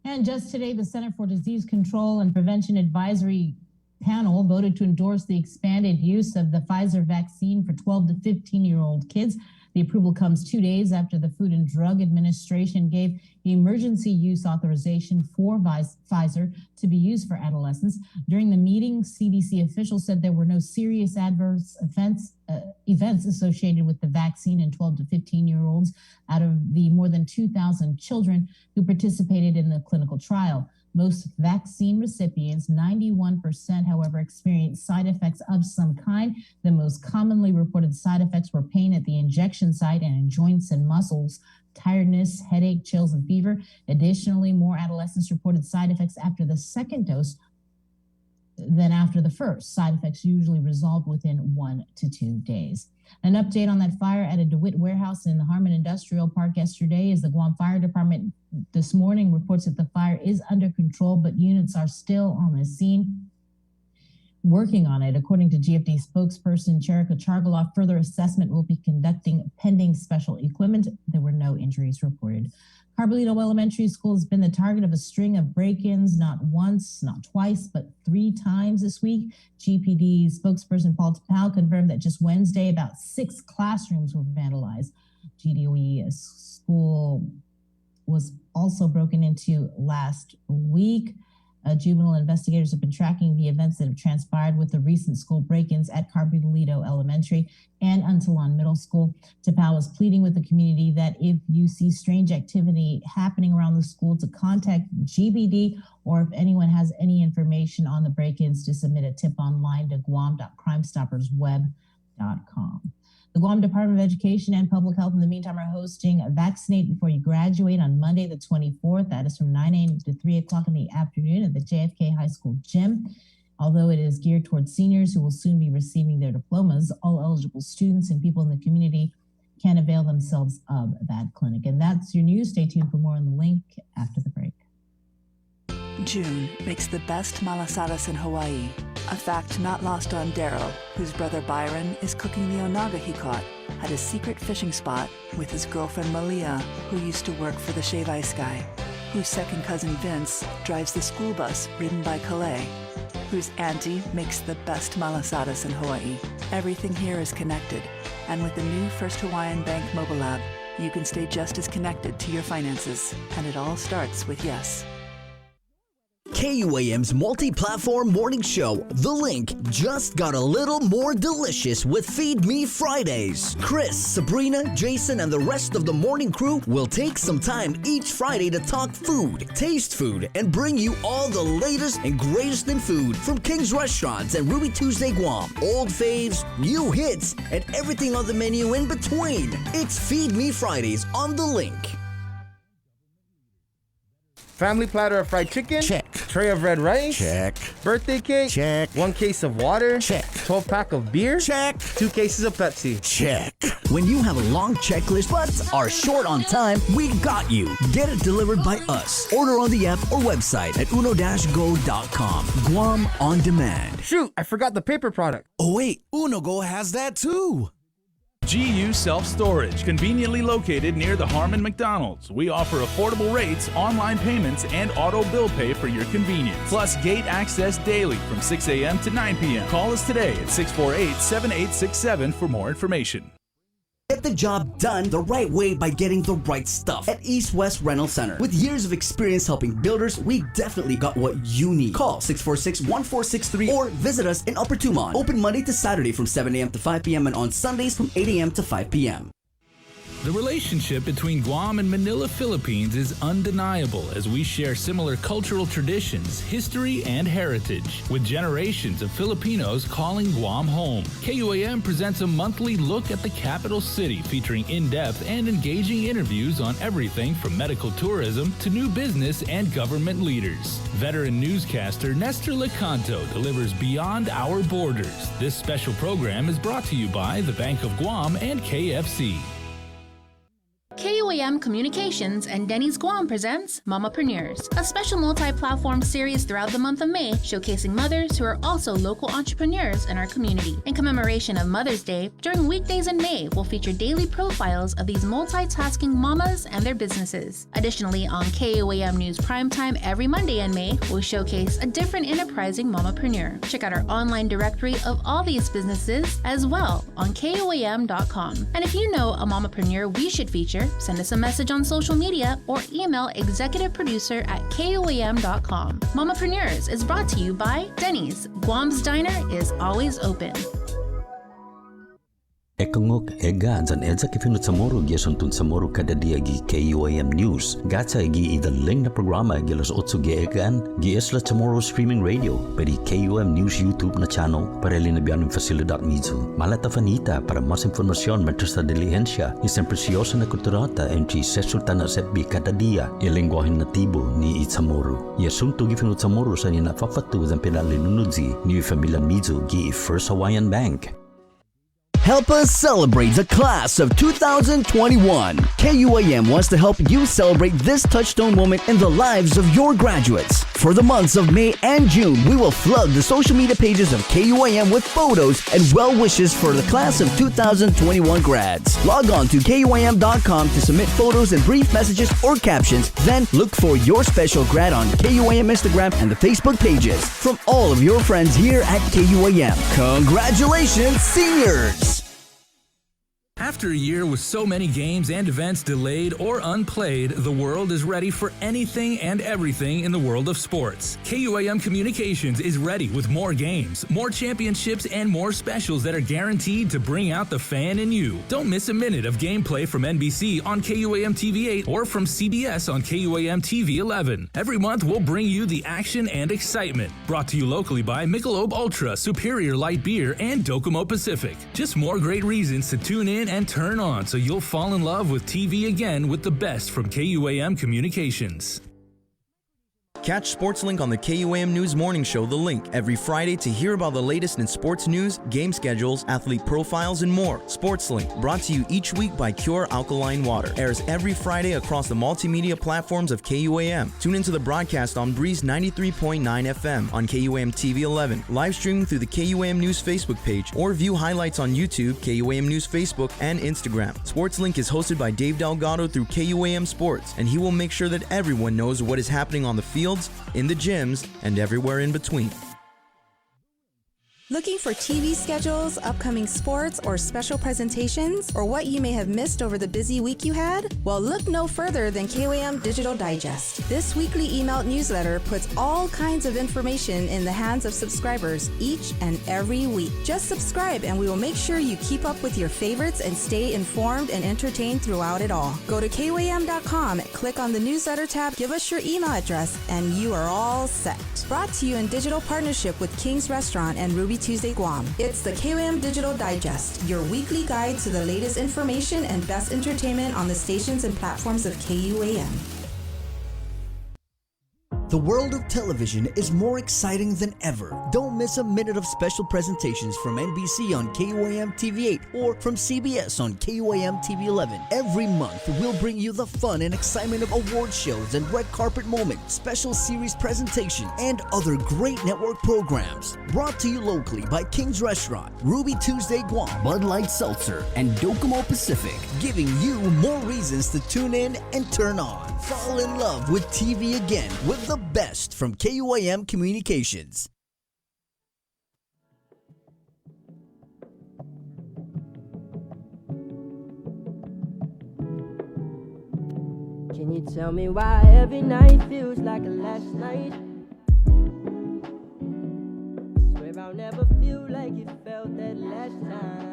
And just today, the Center for Disease Control and Prevention Advisory Panel voted to endorse the expanded use of the Pfizer vaccine for 12 to 15-year-old kids. The approval comes 2 days after the Food and Drug Administration gave emergency use authorization for Pfizer to be used for adolescents. During the meeting, CDC officials said there were no serious adverse events associated with the vaccine in 12 to 15-year-olds out of the more than 2,000 children who participated in the clinical trial. Most vaccine recipients, 91%, however, experienced side effects of some kind. The most commonly reported side effects were pain at the injection site and in joints and muscles, tiredness, headache, chills, and fever. Additionally, more adolescents reported side effects after the second dose than after the first. Side effects usually resolved within 1 to 2 days. An update on that fire at a DeWitt warehouse in the Harmon Industrial Park yesterday is the Guam Fire Department this morning reports that the fire is under control, but units are still on the scene working on it. According to GFD spokesperson Cherika Chargaloff, further assessment will be conducting pending special equipment. There were no injuries reported. Carbolito Elementary School has been the target of a string of break-ins, not once, not twice, but 3 times this week. GPD spokesperson Paul Tapal confirmed that just Wednesday, about 6 classrooms were vandalized. GDOE school was also broken into last week. Juvenile investigators have been tracking the events that have transpired with the recent school break-ins at Carbolito Elementary and Untalon Middle School. Tapal was pleading with the community that if you see strange activity happening around the school, to contact GBD, or if anyone has any information on the break-ins, to submit a tip online to guam.crimestoppersweb.com. The Guam Department of Education and Public Health, in the meantime, are hosting Vaccinate Before You Graduate on Monday, the 24th. That is from 9 a.m. to 3 o'clock in the afternoon at the JFK High School gym. Although it is geared towards seniors who will soon be receiving their diplomas, all eligible students and people in the community can avail themselves of that clinic. And that's your news. Stay tuned for more on the link after the break. June makes the best malasadas in Hawaii, a fact not lost on Daryl, whose brother Byron is cooking the onaga he caught at his secret fishing spot with his girlfriend Malia, who used to work for the Shave Ice Guy, whose second cousin Vince drives the school bus ridden by Calais, whose auntie makes the best malasadas in Hawaii. Everything here is connected, and with the new First Hawaiian Bank mobile app, you can stay just as connected to your finances, and it all starts with yes. KUAM's multi-platform morning show, The Link, just got a little more delicious with Feed Me Fridays. Chris, Sabrina, Jason, and the rest of the morning crew will take some time each Friday to talk food, taste food, and bring you all the latest and greatest in food from King's Restaurants and Ruby Tuesday Guam, old faves, new hits, and everything on the menu in between. It's Feed Me Fridays on The Link. Family platter of fried chicken? Check. Tray of red rice? Check. Birthday cake? Check. 1 case of water? Check. 12-pack of beer? Check. 2 cases of Pepsi? Check. When you have a long checklist but are short on time, we got you. Get it delivered by us. Order on the app or website at uno-go.com. Guam On Demand. Shoot, I forgot the paper product. Oh wait, UnoGo has that too. GU Self-Storage, conveniently located near the Harmon McDonald's. We offer affordable rates, online payments, and auto bill pay for your convenience. Plus gate access daily from 6 a.m. to 9 p.m. Call us today at 648-7867 for more information. Get the job done the right way by getting the right stuff at East West Rental Center. With years of experience helping builders, we definitely got what you need. Call 646-1463 or visit us in Upper Tumon. Open Monday to Saturday from 7 a.m. to 5 p.m. and on Sundays from 8 a.m. to 5 p.m. The relationship between Guam and Manila, Philippines is undeniable as we share similar cultural traditions, history, and heritage, with generations of Filipinos calling Guam home. KUAM presents a monthly look at the capital city featuring in-depth and engaging interviews on everything from medical tourism to new business and government leaders. Veteran newscaster Nestor Lecanto delivers Beyond Our Borders. This special program is brought to you by the Bank of Guam and KFC. KUAM Communications and Denny's Guam presents Mamapreneurs, a special multi-platform series throughout the month of May showcasing mothers who are also local entrepreneurs in our community. In commemoration of Mother's Day, during weekdays in May, we'll feature daily profiles of these multitasking mamas and their businesses. Additionally, on KUAM News Primetime every Monday in May, we'll showcase a different enterprising mamapreneur. Check out our online directory of all these businesses as well on KUAM.com. And if you know a mamapreneur we should feature, send us a message on social media or email executiveproducer@kuam.com. Mamapreneurs is brought to you by Denny's. Guam's Diner is always open. Ekangok ega jan edza kifinut samoro giasuntun samoro kada dia gi KUAM News. Gatsa gi idaling na programa gi alas 8 gi egan gi esla tomorrow streaming radio pedi KUAM News YouTube na channel para linabian fasilidad mizu. Malata fanita para mas informasyon mentres sa diligencia isang presyosa na kulturata entry sesultan na sepbi kada dia ilengguahe natibo ni Itzamoro. Iasunto gi finut samoro sa nina fafatu dan pedalinunudzi ni familian mizu gi First Hawaiian Bank. Help us celebrate the class of 2021. KUAM wants to help you celebrate this touchstone moment in the lives of your graduates. For the months of May and June, we will flood the social media pages of KUAM with photos and well wishes for the class of 2021 grads. Log on to KUAM.com to submit photos and brief messages or captions. Then look for your special grad on KUAM Instagram and the Facebook pages. From all of your friends here at KUAM, congratulations, seniors! After a year with so many games and events delayed or unplayed, the world is ready for anything and everything in the world of sports. KUAM Communications is ready with more games, more championships, and more specials that are guaranteed to bring out the fan in you. Don't miss a minute of gameplay from NBC on KUAM TV 8 or from CBS on KUAM TV 11. Every month, we'll bring you the action and excitement. Brought to you locally by Michelob Ultra, Superior Light Beer, and Docomo Pacific. Just more great reasons to tune in and turn on so you'll fall in love with TV again with the best from KUAM Communications. Catch SportsLink on the KUAM News Morning Show, The Link, every Friday to hear about the latest in sports news, game schedules, athlete profiles, and more. SportsLink, brought to you each week by Cure Alkaline Water, airs every Friday across the multimedia platforms of KUAM. Tune into the broadcast on Breeze 93.9 FM on KUAM TV 11, live streaming through the KUAM News Facebook page, or view highlights on YouTube, KUAM News Facebook, and Instagram. SportsLink is hosted by Dave Delgado through KUAM Sports, and he will make sure that everyone knows what is happening on the field, in the gyms, and everywhere in between. Looking for TV schedules, upcoming sports, or special presentations, or what you may have missed over the busy week you had? Well, look no further than KUAM Digital Digest. This weekly emailed newsletter puts all kinds of information in the hands of subscribers each and every week. Just subscribe and we will make sure you keep up with your favorites and stay informed and entertained throughout it all. Go to KUAM.com, click on the newsletter tab, give us your email address, and you are all set. Brought to you in digital partnership with King's Restaurant and Ruby Tuesday Guam. It's the KUAM Digital Digest, your weekly guide to the latest information and best entertainment on the stations and platforms of KUAM. The world of television is more exciting than ever. Don't miss a minute of special presentations from NBC on KUAM TV 8 or from CBS on KUAM TV 11. Every month, we'll bring you the fun and excitement of award shows and red carpet moments, special series presentation, and other great network programs. Brought to you locally by King's Restaurant, Ruby Tuesday Guam, Bud Light Seltzer, and Docomo Pacific, giving you more reasons to tune in and turn on. Fall in love with TV again with the best from KUAM Communications. Can you tell me why every night feels like a last night? I swear I'll never feel like it felt that last time.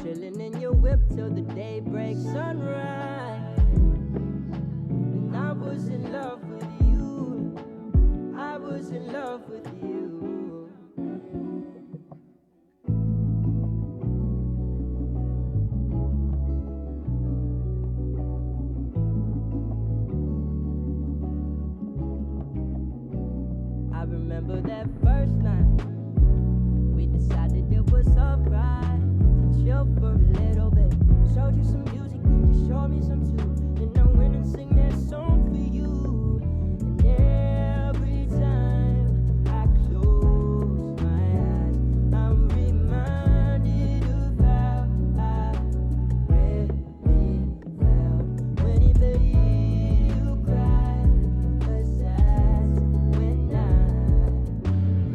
Chilling in your whip till the day breaks sunrise. And I was in love with you. I was in love with you. I remember that first night. We decided it was alright to chill for a little bit. Showed you some music, then you showed me some too. And I went and sing that song for you. And every time I close my eyes, I'm reminded of how I really felt when it made you cry. 'Cause that's when I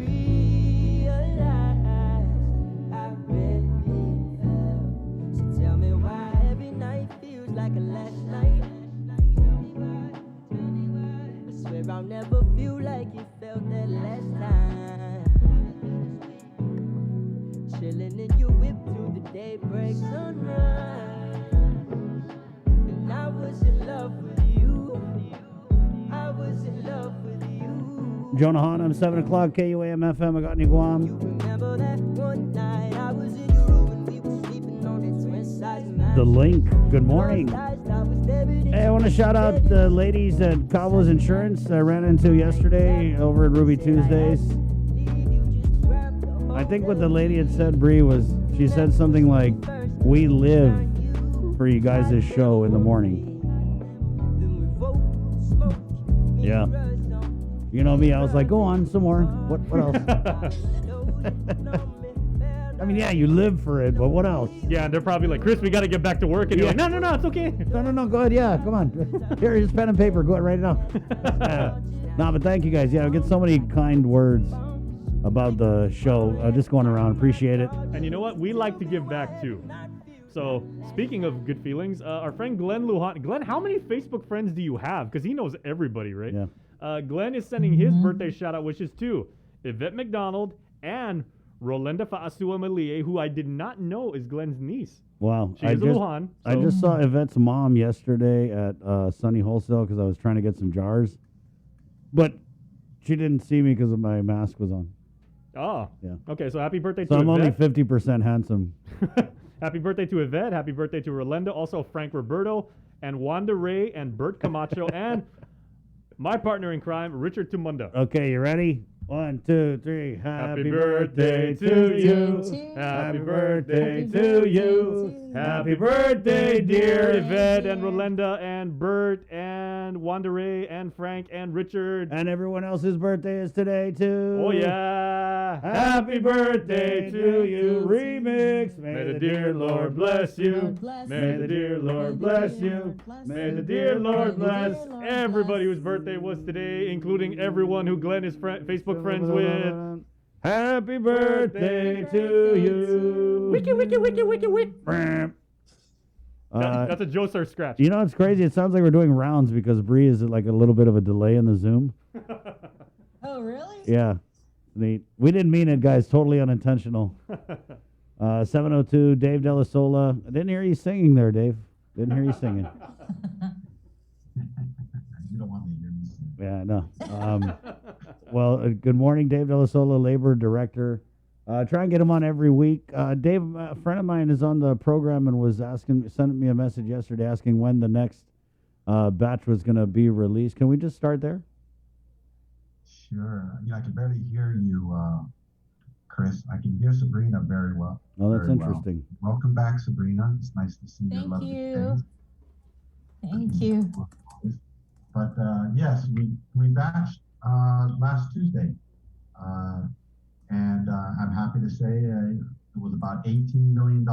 realized I really felt. So tell me why every night feels like a last night. I swear I'll never feel like it felt that last time. Chilling in your whip through the daybreak sunrise. And I was in love with you. I was in love with you. Jonah Hanum, 7 o'clock, KUAM FM, Agotni, Guam. Remember that one night I was in your room and we were sleeping on that twin size mattress. The Link, good morning. Hey, I want to shout out the ladies at Cowboys Insurance I ran into yesterday over at Ruby Tuesdays. I think what the lady had said, Bree, was she said something like, "We live for you guys' show in the morning." Yeah. You know me, I was like, go on, some more. What else? I mean, yeah, you live for it, but what else? Yeah, and they're probably like, Chris, we got to get back to work. And you're like, no, it's okay. No, go ahead. Yeah, come on. Here's pen and paper. Go ahead, write it down. No, but thank you guys. Yeah, I get so many kind words about the show. Just going around. Appreciate it. And you know what? We like to give back, too. So, speaking of good feelings, our friend Glenn Lujan. Glenn, how many Facebook friends do you have? Because he knows everybody, right? Yeah. Glenn is sending his birthday shout-out wishes to Yvette McDonald and Rolenda Faasua Malie, who I did not know is Glenn's niece. Wow. She is a Lujan. I just saw Yvette's mom yesterday at Sunny Wholesale because I was trying to get some jars. But she didn't see me because my mask was on. Oh. Yeah. Okay, so happy birthday So to I'm Yvette. only 50% handsome. Happy birthday to Yvette. Happy birthday to Rolenda. Also, Frank Roberto and Wanda Ray and Bert Camacho and my partner in crime, Richard Tumunda. Okay, you ready? 1, 2, 3. Happy birthday to you. Happy birthday to you. Happy birthday, dear Yvette and Rolenda and Bert and Wanda Ray and Frank and Richard. And everyone else's birthday is today, too. Oh, yeah. Happy birthday to you. Remix. May the dear Lord bless you. May the dear Lord bless you. May the dear Lord bless everybody whose birthday was today, including everyone who Glenn is Facebook friends with. Happy birthday to you. Wiki, wiki, wiki, wiki, wiki. That's a Joe Sir scratch. You know, it's crazy. It sounds like we're doing rounds because Bree is like a little bit of a delay in the Zoom. Oh, really? Yeah. Neat. We didn't mean it, guys. Totally unintentional. 702, Dave Delasola. I didn't hear you singing there, Dave. Didn't hear you singing. You don't want me to hear me sing. Yeah, no. Well, good morning, Dave Delasola, Labor Director. Try and get him on every week. Dave, a friend of mine is on the program and was sending me a message yesterday asking when the next batch was going to be released. Can we just start there? Sure. I can barely hear you, Chris. I can hear Sabrina very well. Oh, that's very interesting. Well. Welcome back, Sabrina. It's nice to see your Thank lovely you. face. Thank you. But yes, we batched last Tuesday. And I'm happy to say it was about $18 million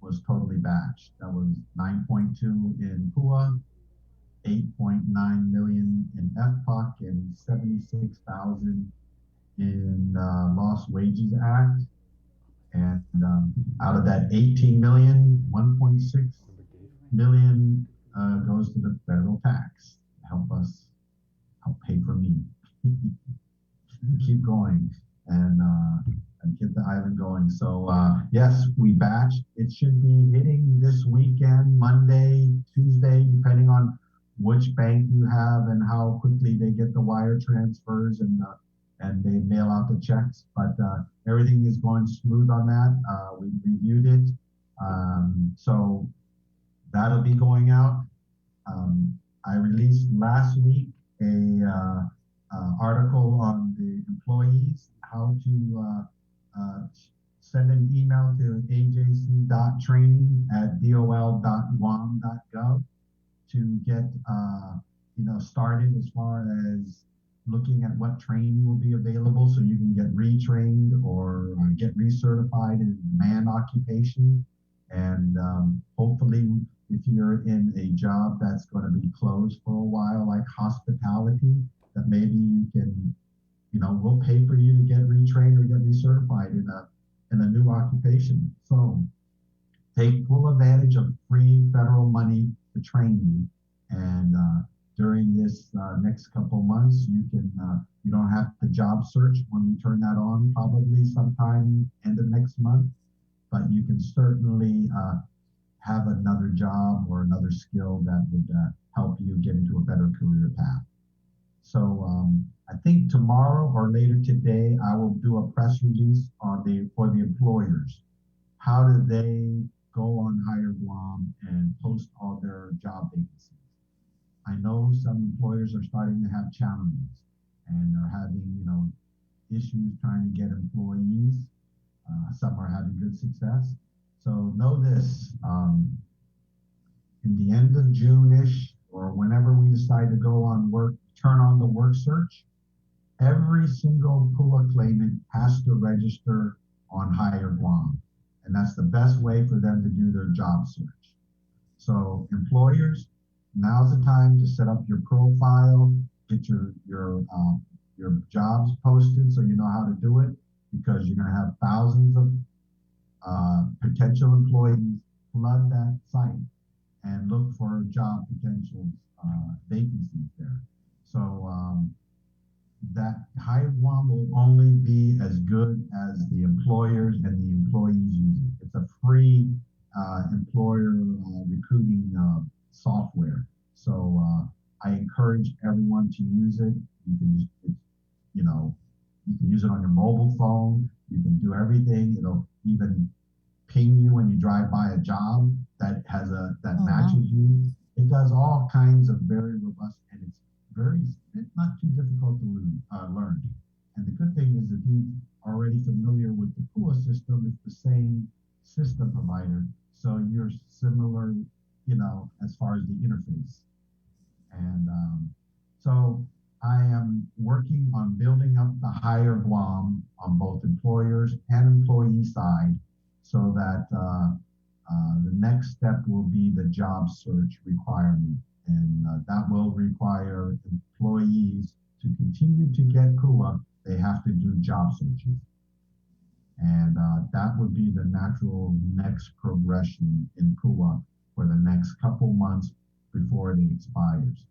was totally batched. That was 9.2 in PUA, 8.9 million in FPOC, and 76,000 in Lost Wages Act. And out of that 18 million, 1.6 million goes to the federal tax to help pay for me. Keep going and get the island going. So yes, we batched. It should be hitting this weekend, Monday, Tuesday, depending on which bank you have and how quickly they get the wire transfers and they mail out the checks. But everything is going smooth on that. We reviewed it. So that'll be going out. I released last week a article on the employees, how to send an email to ajc.training@dol.guam.gov to get started as far as looking at what training will be available so you can get retrained or get recertified in demand occupation. And hopefully, if you're in a job that's going to be closed for a while, like hospitality, that maybe you can, we'll pay for you to get retrained or get recertified in a new occupation. So take full advantage of free federal money to train you. And during this next couple months, you don't have to job search when we turn that on, probably sometime end of next month, but you can certainly have another job or another skill that would help you get into a better career path. So I think tomorrow or later today, I will do a press release for the employers. How do they go on Hire Guam and post all their job vacancies? I know some employers are starting to have challenges and are having, issues trying to get employees. Some are having good success. So know this, in the end of June-ish, or whenever we decide to go on work, turn on the work search, every single PUA claimant has to register on Hire Guam. And that's the best way for them to do their job search. So employers, now's the time to set up your profile, get your jobs posted so you know how to do it, because you're going to have thousands of potential employees flood that site and look for job potential vacancies there. So that Hire Guam will only be as good as the employers and the employees use it. It's a free employer recruiting software. So I encourage everyone to use it. You can just, you can use it on your mobile phone. You can do everything. It'll even ping you when you drive by a job that has that matches you. It does all kinds of very robust, and it's not too difficult to learn. And the good thing is, if you're already familiar with the PUA system, it's the same system provider. So you're similar, as far as the interface. And so I am working on building up the Hire Guam on both employers and employee side, so that the next step will be the job search requirement. And that will require employees to continue to get PUA. They have to do job searches. And that would be the natural next progression in PUA for the next couple months before it expires.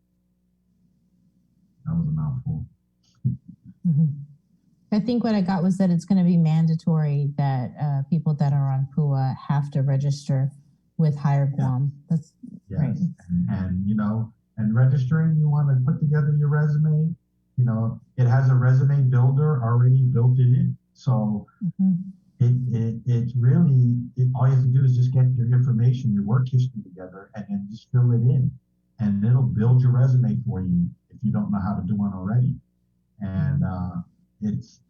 That was a mouthful. I think what I got was that it's going to be mandatory that people that are on PUA have to register with Hire Guam. That's right. And registering, you want to put together your resume. It has a resume builder already built in it. So it's really, all you have to do is just get your information, your work history together, and then just fill it in. And it'll build your resume for you if you don't know how to do one already. And it's,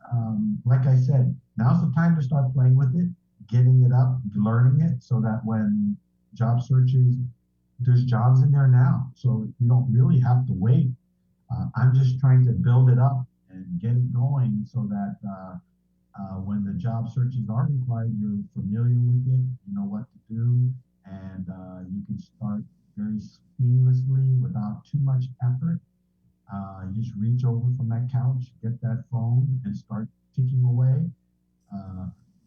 like I said, now's the time to start playing with it, getting it up, learning it, so that when job searches, there's jobs in there now. So you don't really have to wait. I'm just trying to build it up and get it going so that when the job searches are required, you're familiar with it, you know what to do, and you can start very seamlessly without too much effort. You just reach over from that couch, get that phone, and start ticking away,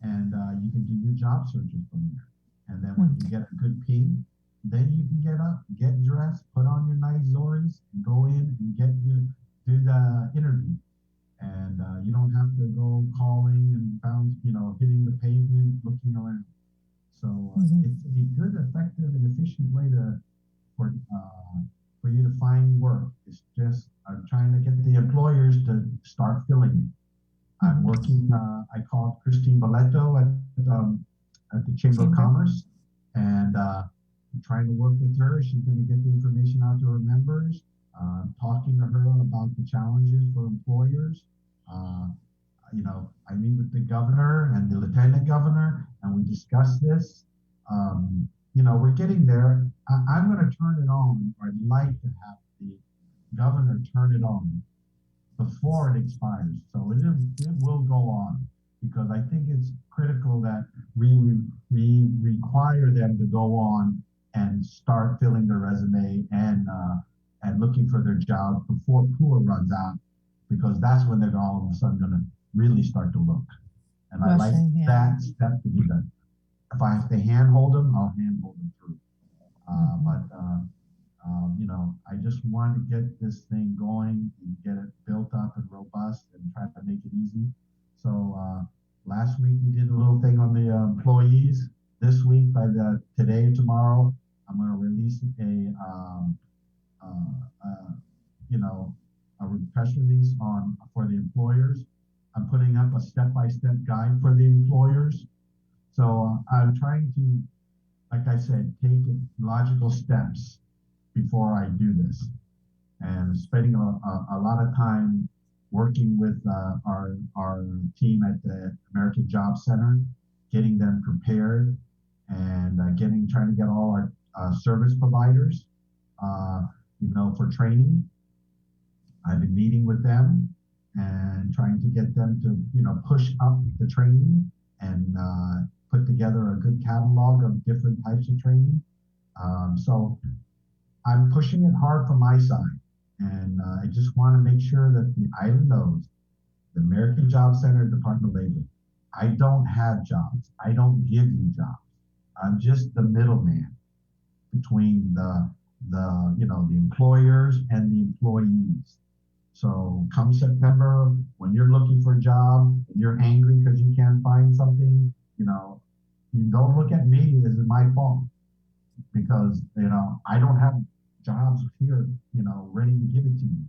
and you can do your job searches from there. And then when you get a good ping, then you can get up, get dressed, put on your nice Zoris, and go in and do the interview. And you don't have to go calling and hitting the pavement, looking around. So it's a good, effective, and efficient way for you to find work. It's just I'm trying to get the employers to start filling it. I'm working. I called Christine Boleto at the Chamber of Commerce, and I'm trying to work with her. She's going to get the information out to her members. Talking to her about the challenges for employers. I meet with the governor and the lieutenant governor, and we discuss this. We're getting there. I'm going to turn it on, or I'd like to have the governor turn it on before it expires. So it will go on, because I think it's critical that we require them to go on and start filling their resume and looking for their job before PUA runs out, because that's when they're all of a sudden going to really start to look. And I like that step to be done. If I have to handhold them, I'll handhold them through. I just want to get this thing going and get it built up and robust and try to make it easy. So last week we did a little thing on the employees. This week, today or tomorrow, I'm going to release a press release for the employers. I'm putting up a step-by-step guide for the employers. So I'm trying to, like I said, take logical steps before I do this. And spending a lot of time working with our team at the American Job Center, getting them prepared, and trying to get all our service providers, for training. I've been meeting with them and trying to get them to, push up the training and put together a good catalog of different types of training. So I'm pushing it hard from my side. And I just want to make sure that the island knows, the American Job Center, Department of Labor, I don't have jobs. I don't give you jobs. I'm just the middleman between the employers and the employees. So come September, when you're looking for a job, and you're angry because you can't find something, you don't look at me as my fault, because, I don't have jobs here, ready to give it to you.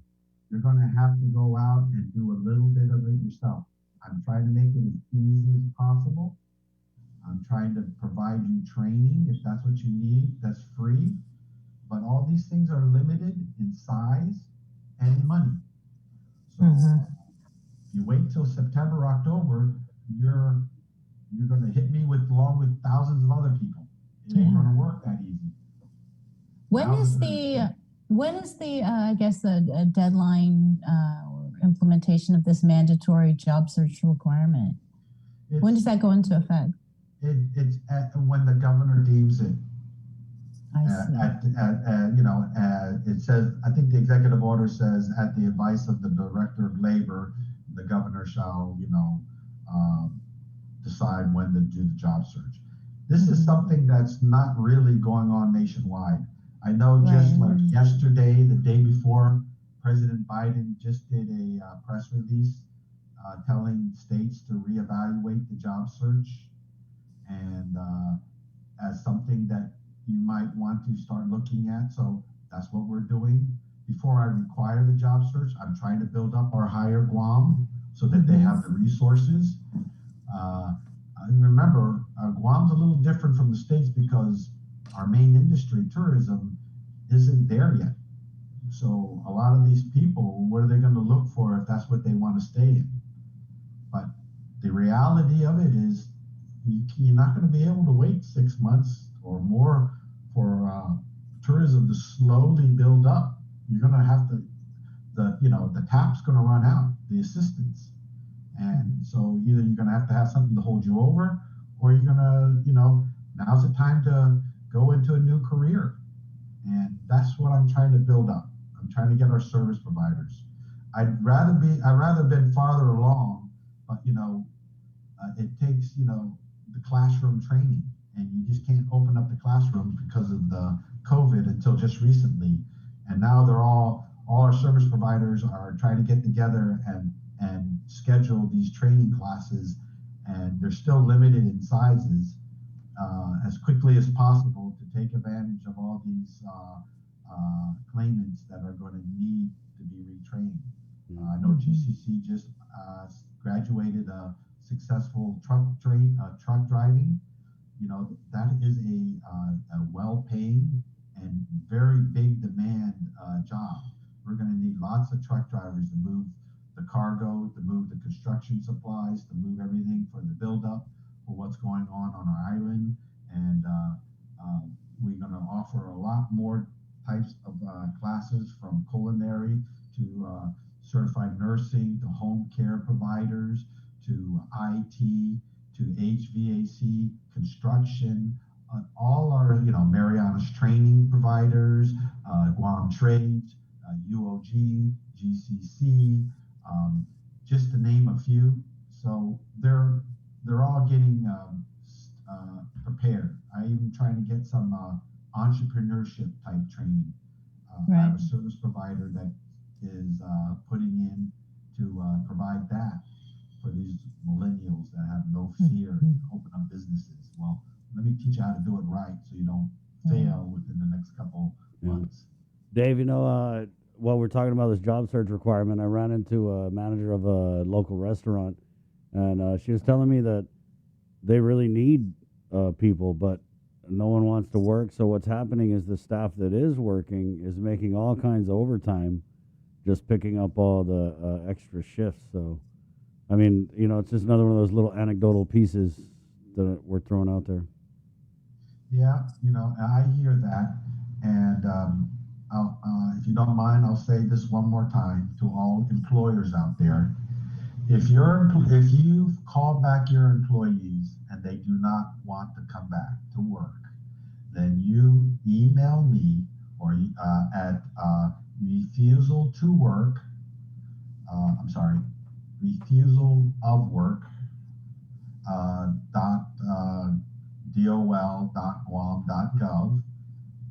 You're going to have to go out and do a little bit of it yourself. I'm trying to make it as easy as possible. I'm trying to provide you training if that's what you need. That's free. But all these things are limited in size and money. So if you wait till September, October, you're going to hit me along with thousands of other people. It ain't going to work that easy. When is the deadline or implementation of this mandatory job search requirement? When does that go into effect? It's when the governor deems it. It says, I think the executive order says, at the advice of the Director of Labor, the governor shall, decide when to do the job search. This is something that's not really going on nationwide. I know just like yesterday, the day before, President Biden just did a press release telling states to reevaluate the job search, and as something that you might want to start looking at. So that's what we're doing. Before I require the job search, I'm trying to build up our higher Guam so that they have the resources. Remember, Guam's a little different from the States because our main industry, tourism, isn't there yet. So a lot of these people, what are they going to look for if that's what they want to stay in? But the reality of it is you're not going to be able to wait 6 months or more for tourism to slowly build up. You're going to have to, the tap's going to run out, the assistance. And so either you're going to have something to hold you over, or you're going to, now's the time to go into a new career. And that's what I'm trying to build up. I'm trying to get our service providers. I'd rather been farther along, but it takes, the classroom training, and you just can't open up the classroom because of the COVID until just recently. And now all our service providers are trying to get together and schedule these training classes, and they're still limited in sizes, as quickly as possible to take advantage of all these claimants that are going to need to be retrained. I know GCC just graduated a successful truck driving. That is a well-paying and very big demand job. We're going to need lots of truck drivers to move the cargo, to move the construction supplies, to move everything for the buildup for what's going on our island. And we're going to offer a lot more types of classes, from culinary to certified nursing to home care providers to IT to HVAC, construction, all our, Marianas training providers, Guam Trades, UOG, GCC, just to name a few. So they're all getting prepared. I even trying to get some entrepreneurship type training. I have a service provider that is putting in to provide that for these millennials that have no fear to open up businesses. Well, let me teach you how to do it right so you don't fail within the next couple months. Dave, while we're talking about this job search requirement, I ran into a manager of a local restaurant, and she was telling me that they really need people, but no one wants to work. So what's happening is the staff that is working is making all kinds of overtime just picking up all the extra shifts. So, I mean, it's just another one of those little anecdotal pieces that we're throwing out there. Yeah, I hear that, and if you don't mind, I'll say this one more time to all employers out there. If you call back your employees and they do not want to come back to work, then you email me or at refusal of work dol.guam.gov,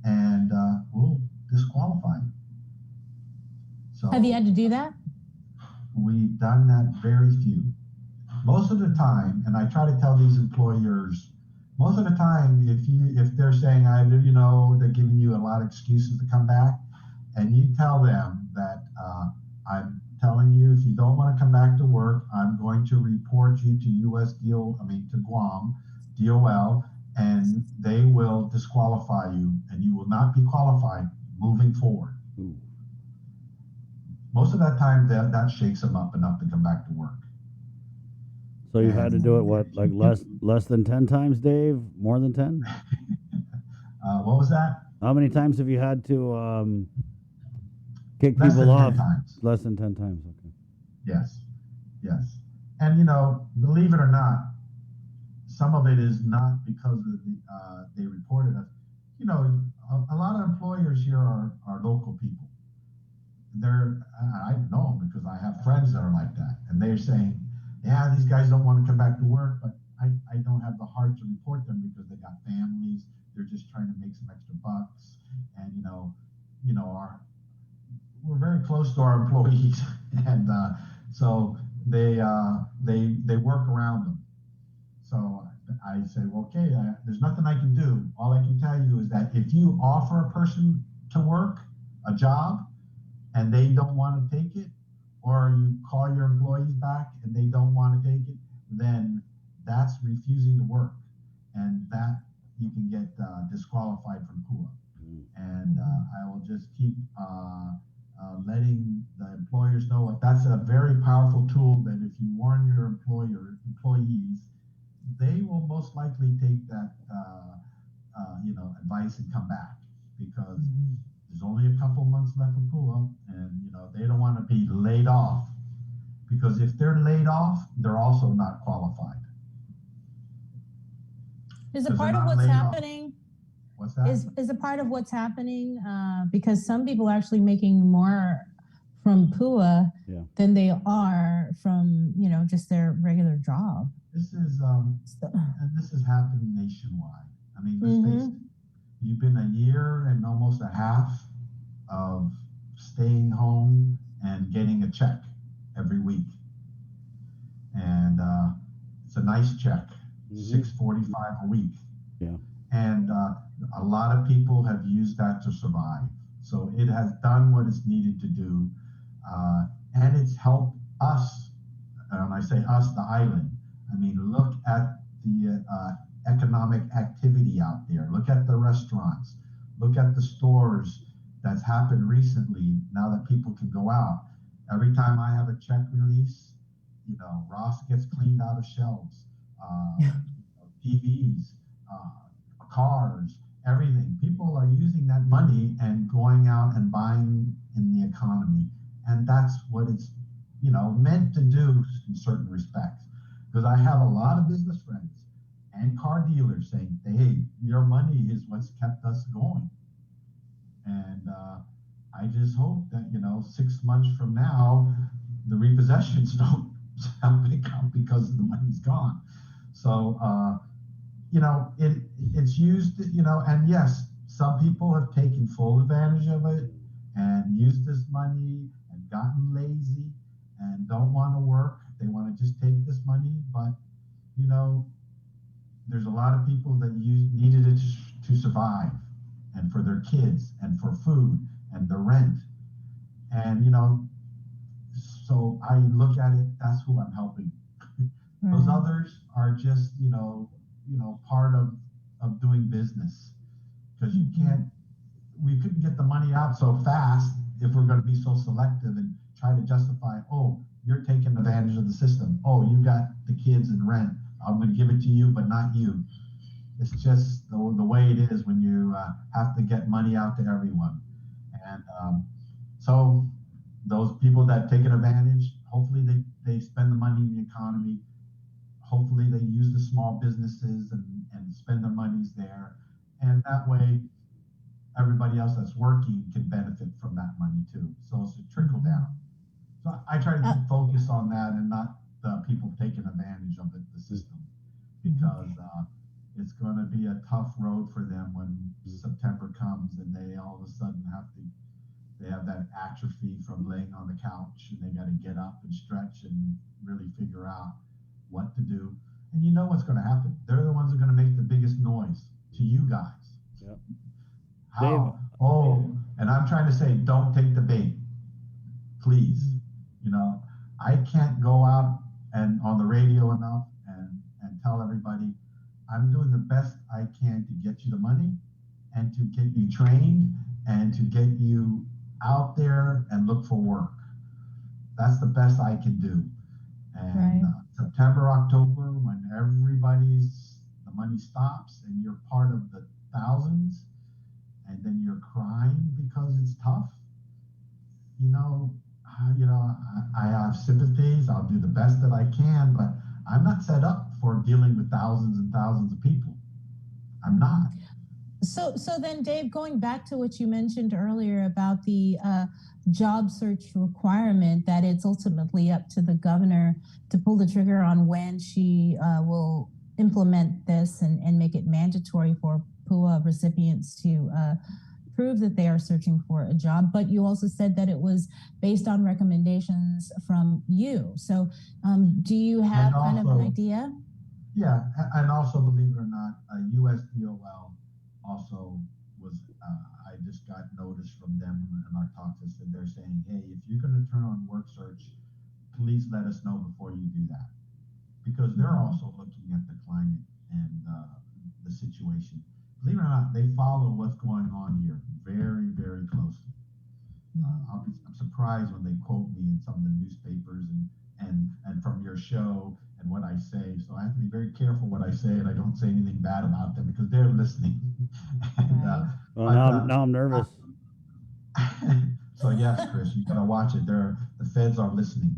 and we'll disqualify you. So have you had to do that? We've done that very few. Most of the time, and I try to tell these employers, most of the time, if they're saying, they're giving you a lot of excuses to come back, and you tell them that I'm telling you, if you don't want to come back to work, I'm going to report you to Guam, DOL, and they will disqualify you, and you will not be qualified moving forward. Most of that time, that shakes them up enough to come back to work. So you had to do it, like less than 10 times, Dave? More than 10? What was that? How many times have you had to kick Less people than off? 10 times. Less than 10 times, okay. Yes. And, believe it or not, some of it is not because of they reported us. A lot of employers here are local people. I know them because I have friends that are like that. And they're saying, yeah, these guys don't want to come back to work, but I don't have the heart to report them because they got families. They're just trying to make some extra bucks. And, we're very close to our employees. And so they work around them. So I say, well, okay, there's nothing I can do. All I can tell you is that if you offer a person to work, a job, and they don't want to take it, or you call your employees back and they don't want to take it, then that's refusing to work. And that you can get disqualified from PUA. And I will just keep letting the employers know that that's a very powerful tool that if you warn your employees, they will most likely take that advice and come back, because there's only a couple months left of PUA, and they don't want to be laid off, because if they're laid off, they're also not qualified. Is a part of what's happening? What's that? Is a part of what's happening because some people are actually making more from PUA than they are from just their regular job. This is happening nationwide. I mean, let's face it. You've been a year and almost a half of staying home and getting a check every week, and it's a nice check, $645 a week. Yeah. And a lot of people have used that to survive. So it has done what it's needed to do, and it's helped us. And when I say us, the island. I mean, look at the economic activity out there. Look at the restaurants. Look at the stores that's happened recently. Now that people can go out, every time I have a check release, Ross gets cleaned out of shelves, TVs, cars, everything. People are using that money and going out and buying in the economy, and that's what it's meant to do in certain respects. Because I have a lot of business friends and car dealers saying, hey, your money is what's kept us going. And I just hope that, 6 months from now, the repossessions don't pick up because the money's gone. So, it's used, and yes, some people have taken full advantage of it and used this money and gotten lazy and don't want to work. They want to just take this money, but, there's a lot of people that needed it to survive, and for their kids, and for food, and the rent. And, so I look at it, that's who I'm helping. Those others are just, part of doing business. Because we couldn't get the money out so fast if we're going to be so selective and try to justify, oh, you're taking advantage of the system. Oh, you got the kids in rent. I'm going to give it to you, but not you. It's just the way it is when you have to get money out to everyone. And so those people that take advantage, hopefully they spend the money in the economy. Hopefully they use the small businesses and spend their monies there. And that way, everybody else that's working can benefit from that money too. So it's a trickle down. So I try to keep focus on that and not the people taking advantage of the system, because it's going to be a tough road for them when September comes and they all of a sudden they have that atrophy from laying on the couch and they got to get up and stretch and really figure out what to do. And you know what's going to happen. They're the ones that are going to make the biggest noise to you guys. Yep. How? Oh, and I'm trying to say, don't take the bait, please. You know, I can't go out and on the radio enough and tell everybody, I'm doing the best I can to get you the money and to get you trained and to get you out there and look for work. That's the best I can do. And September, October, when the money stops and you're part of the thousands and then you're crying because it's tough, I have sympathies. I'll do the best that I can, but I'm not set up for dealing with thousands and thousands of people. I'm not. So then, Dave, going back to what you mentioned earlier about the job search requirement, that it's ultimately up to the governor to pull the trigger on when she will implement this and make it mandatory for PUA recipients to prove that they are searching for a job. But you also said that it was based on recommendations from you. So do you have kind of an idea? Yeah, and also, believe it or not, USDOL also was, I just got notice from them in our talks that they're saying, hey, if you're going to turn on work search, please let us know before you do that. Because they're also looking at the climate and the situation. Believe it or not, they follow what's going on here very, very closely. I'm surprised when they quote me in some of the newspapers and from your show and what I say. So I have to be very careful what I say, and I don't say anything bad about them because they're listening. Now I'm nervous. So yes, Chris, you gotta watch it. The feds are listening,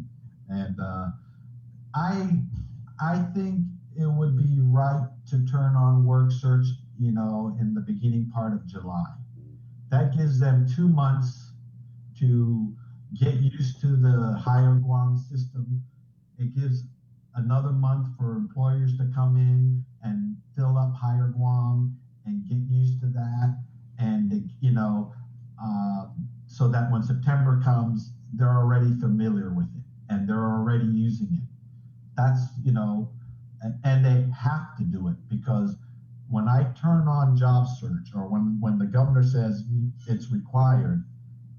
and I think it would be right to turn on work search, in the beginning part of July. That gives them 2 months to get used to the Hire Guam system. It gives another month for employers to come in and fill up Hire Guam and get used to that. And, so that when September comes, they're already familiar with it and they're already using it. That's, and they have to do it because when I turn on job search or when the governor says it's required,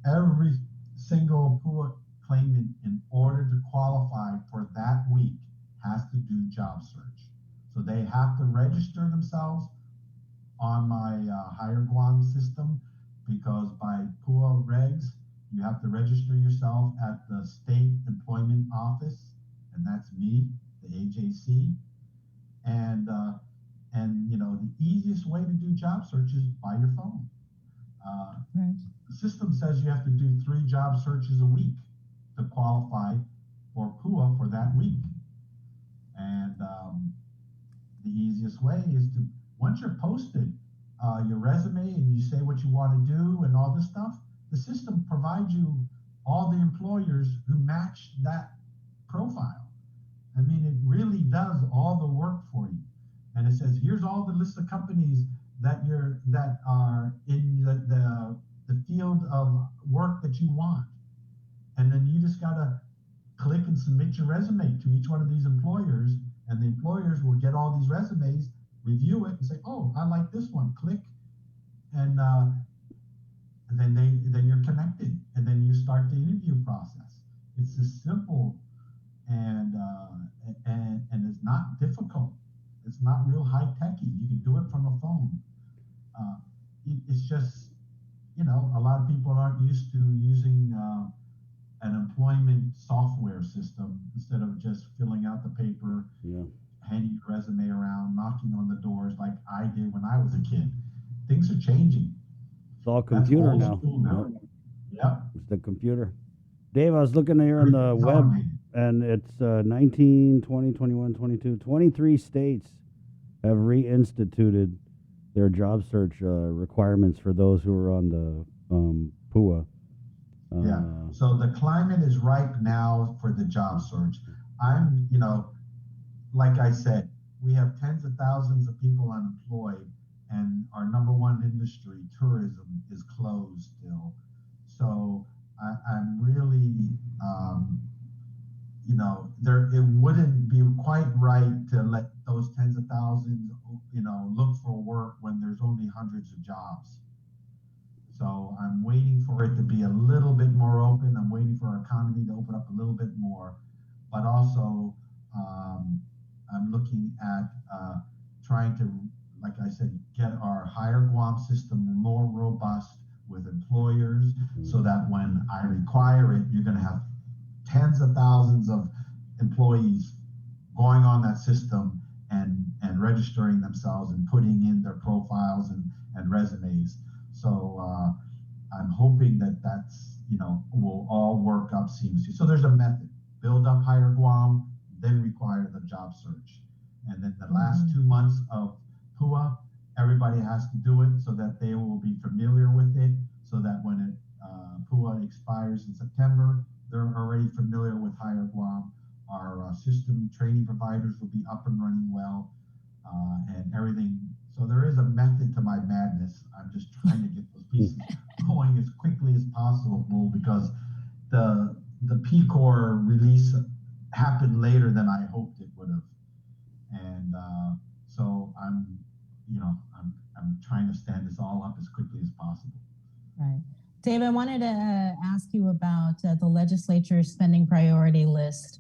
every single PUA claimant in order to qualify for that week has to do job search. So they have to register themselves on my Hire Guam system because by PUA regs, you have to register yourself at the state employment office, and that's me, the AJC. And the easiest way to do job search is by your phone. The system says you have to do 3 job searches a week to qualify for PUA for that week. And the easiest way is to, once you're posted your resume and you say what you want to do and all this stuff, the system provides you all the employers who match that profile. I mean, it really does all the work for you. And it says, here's all the list of companies that are in the field of work that you want. And then you just gotta click and submit your resume to each one of these employers, and the employers will get all these resumes, review it, and say, oh, I like this one, click, and then you're connected, and then you start the interview process. It's as simple and it's not difficult. It's not real high techy. You can do it from a phone. It's just, a lot of people aren't used to using an employment software system instead of just filling out the paper, handing your resume around, knocking on the doors like I did when I was a kid. Things are changing. It's all computer old now. school now. Yep. It's the computer. Dave, I was looking here on the web, and it's 19, 20, 21, 22, 23 states have reinstituted their job search requirements for those who are on the PUA. Yeah. So the climate is ripe now for the job search. I'm, like I said, we have tens of thousands of people unemployed, and our number one industry, tourism, is closed still. So I'm really, it wouldn't be quite right to let those tens of thousands, look for work when there's only hundreds of jobs. So I'm waiting for it to be a little bit more open. I'm waiting for our economy to open up a little bit more, but also I'm looking at trying to, like I said, get our Hire Guam system more robust with employers, so that when I require it, you're going to have tens of thousands of employees going on that system and registering themselves and putting in their profiles and resumes. So I'm hoping that that's, will all work up seamlessly. So there's a method: build up Hire Guam, then require the job search. And then the last 2 months of PUA, everybody has to do it so that they will be familiar with it, so that when PUA expires in September, they're already familiar with Hire Guam. Our system training providers will be up and running well, and everything. So there is a method to my madness. I'm just trying to get those pieces going as quickly as possible, because the P-Core release happened later than I hoped it would have. And so I'm trying to stand this all up as quickly as possible. Right. Dave, I wanted to ask you about the legislature's spending priority list.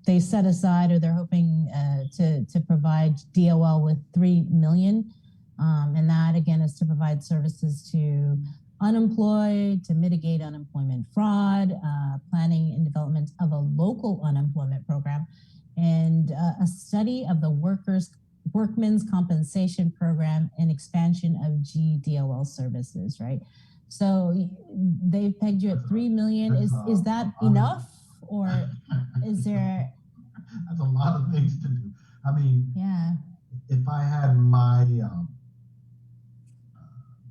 They set aside, or they're hoping to provide DOL with $3 million. And that, again, is to provide services to unemployed, to mitigate unemployment fraud, planning and development of a local unemployment program, and a study of the workmen's compensation program and expansion of GDOL services, right? So they've pegged you at $3 million. Is that enough, or is there? That's a lot of things to do. I mean, if I had my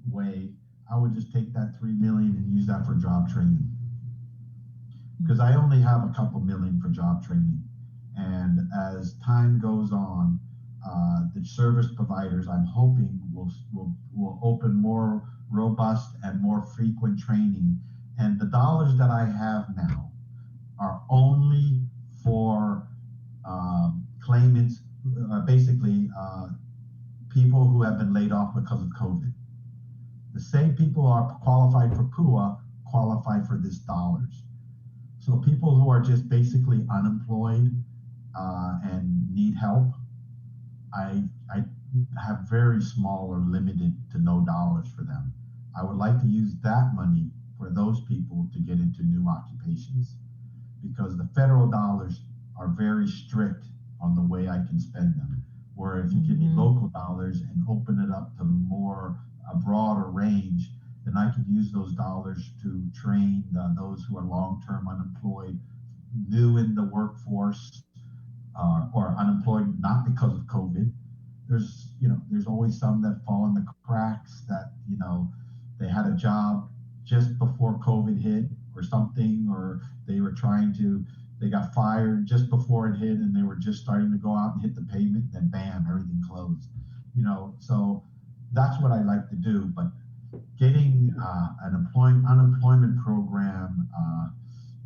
way, I would just take that $3 million and use that for job training, because I only have a couple million for job training. And as time goes on, the service providers, I'm hoping, will open more robust and more frequent training. And the dollars that I have now are only for claimants, basically people who have been laid off because of COVID. The same people who are qualified for PUA qualify for this dollars. So people who are just basically unemployed and need help, I have very small or limited to no dollars for them. I would like to use that money for those people to get into new occupations, because the federal dollars are very strict on the way I can spend them. Where if you give me local dollars and open it up to a broader range, then I could use those dollars to train those who are long-term unemployed, new in the workforce, or unemployed not because of COVID. There's always some that fall in the cracks that, they had a job just before COVID hit or something, or they got fired just before it hit and they were just starting to go out and hit the pavement, then bam, everything closed. So that's what I like to do. But getting an unemployment program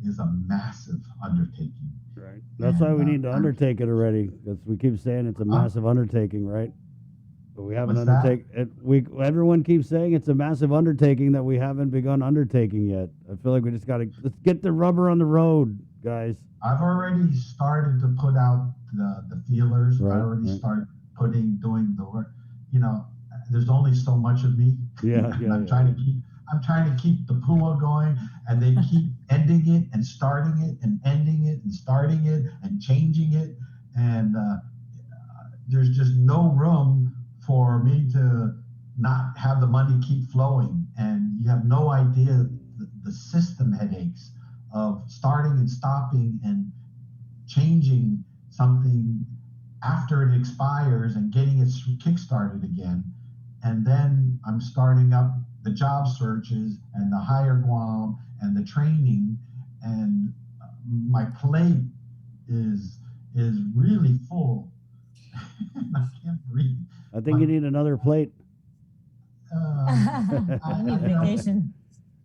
is a massive undertaking. Right. That's why we need to undertake it already, because we keep saying it's a massive undertaking, right? But we haven't undertaken it. Everyone keeps saying it's a massive undertaking that we haven't begun undertaking yet. I feel like we just let's get the rubber on the road, guys. I've already started to put out the feelers. Right, I already started doing the work. There's only so much of me. Yeah, I'm trying to keep. I'm trying to keep the PUA going, and they keep ending it and starting it and ending it and starting it and changing it, and there's just no room for me to not have the money keep flowing. And you have no idea the system headaches of starting and stopping and changing something after it expires and getting it kickstarted again. And then I'm starting up the job searches and the Hire Guam and the training, and my plate is really full. I can't breathe. I think you need another plate. I need vacation.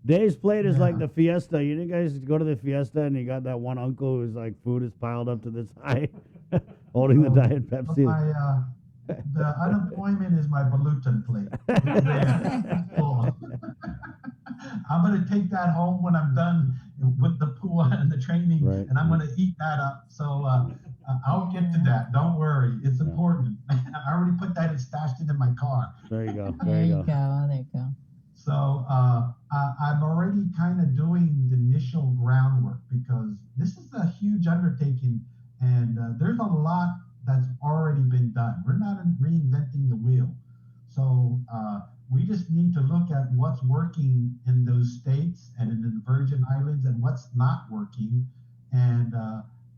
Dave's plate is like the Fiesta. You guys go to the Fiesta and you got that one uncle who's like food is piled up to this high, holding the Diet Pepsi. The unemployment is my Balutan plate. I'm going to take that home when I'm done with the PUA and the training, and I'm going to eat that up. So I'll get to that. Don't worry. It's important. I already put that and stashed it in my car. There you go. There you go. So I'm already kind of doing the initial groundwork, because this is a huge undertaking, and there's a lot that's already been done. We're not reinventing the wheel. So we just need to look at what's working in those states and in the Virgin Islands and what's not working. And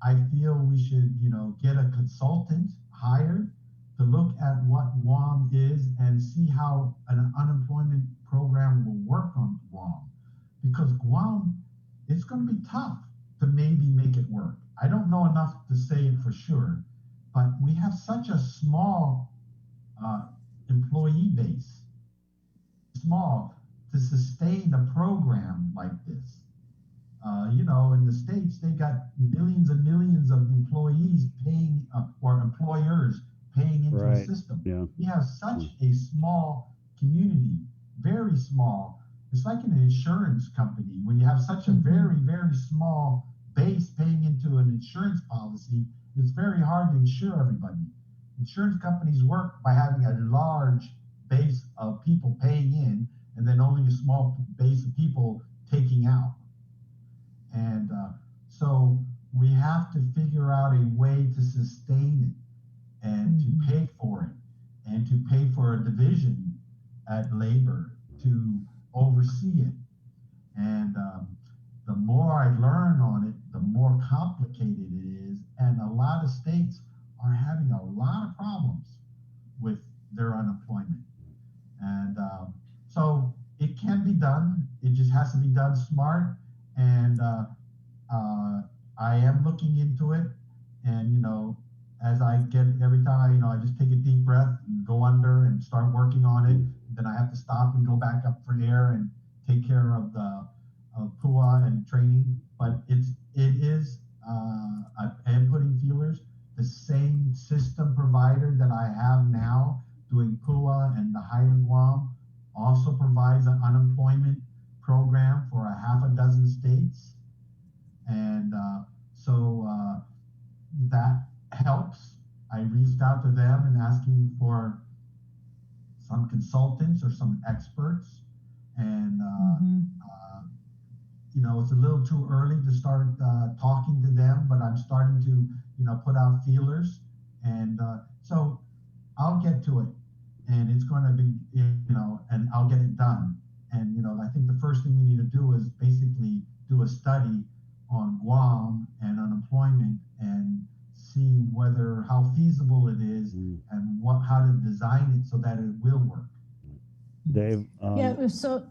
I feel we should, get a consultant hired to look at what Guam is and see how an unemployment program will work on Guam. Because Guam, it's going to be tough to maybe make it work. I don't know enough to say it for sure, but we have such a small employee base, small to sustain a program like this. In the States, they got millions and millions of employees paying, or employers paying into the system. Yeah. We have such a small community, very small. It's like an insurance company. When you have such a very, very small base paying into an insurance policy, it's very hard to insure everybody. Insurance companies work by having a large base of people paying in and then only a small base of people taking out. And so we have to figure out a way to sustain it and to pay for it and to pay for a division at labor to oversee it. And the more I learn on it, the more complicated it is. And a lot of states are having a lot of problems with their unemployment. And so it can be done. It just has to be done smart. And I am looking into it. And, as I get, every time, I just take a deep breath and go under and start working on it. Then I have to stop and go back up for air and take care of the PUA and training. But it is, I am putting feelers. The same system provider that I have now doing PUA and the Hire Guam also provides an unemployment program for a half a dozen states. And so that helps. I reached out to them and asking for some consultants or some experts. And, it's a little too early to start talking to them, but I'm starting to, put out feelers. And so I'll get to it, and it's going to be, and I'll get it done. And, I think the first thing we need to do is basically do a study on Guam and unemployment and see how feasible it is and how to design it so that it will work. Dave. So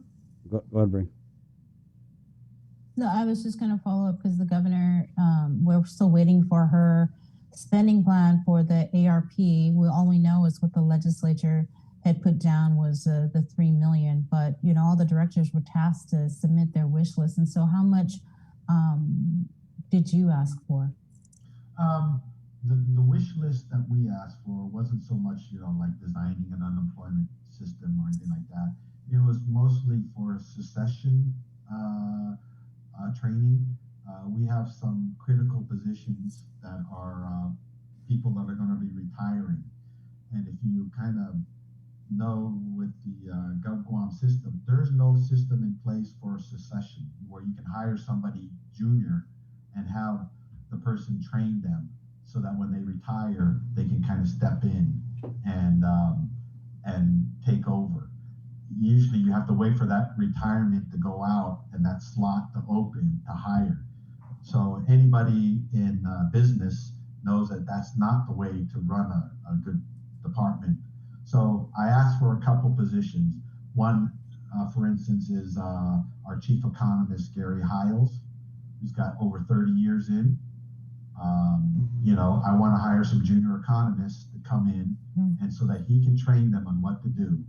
Go ahead, Bree. no, I was just going to follow up because the governor, we're still waiting for her spending plan for the ARP. All we know is what the legislature had put down was the $3 million, but all the directors were tasked to submit their wish list. And so how much did you ask for? The wish list that we asked for wasn't so much, like designing an unemployment system or anything like that. It was mostly for succession training. We have some critical positions that are people that are going to be retiring. And if you kind of know with the GovGuam system, there's no system in place for succession where you can hire somebody junior and have the person train them so that when they retire, they can kind of step in and take over. Usually you have to wait for that retirement to go out and that slot to open to hire. So anybody in business knows that that's not the way to run a good department. So I asked for a couple positions. One, for instance, is our chief economist, Gary Hiles, who's got over 30 years in. I want to hire some junior economists to come in and so that he can train them on what to do.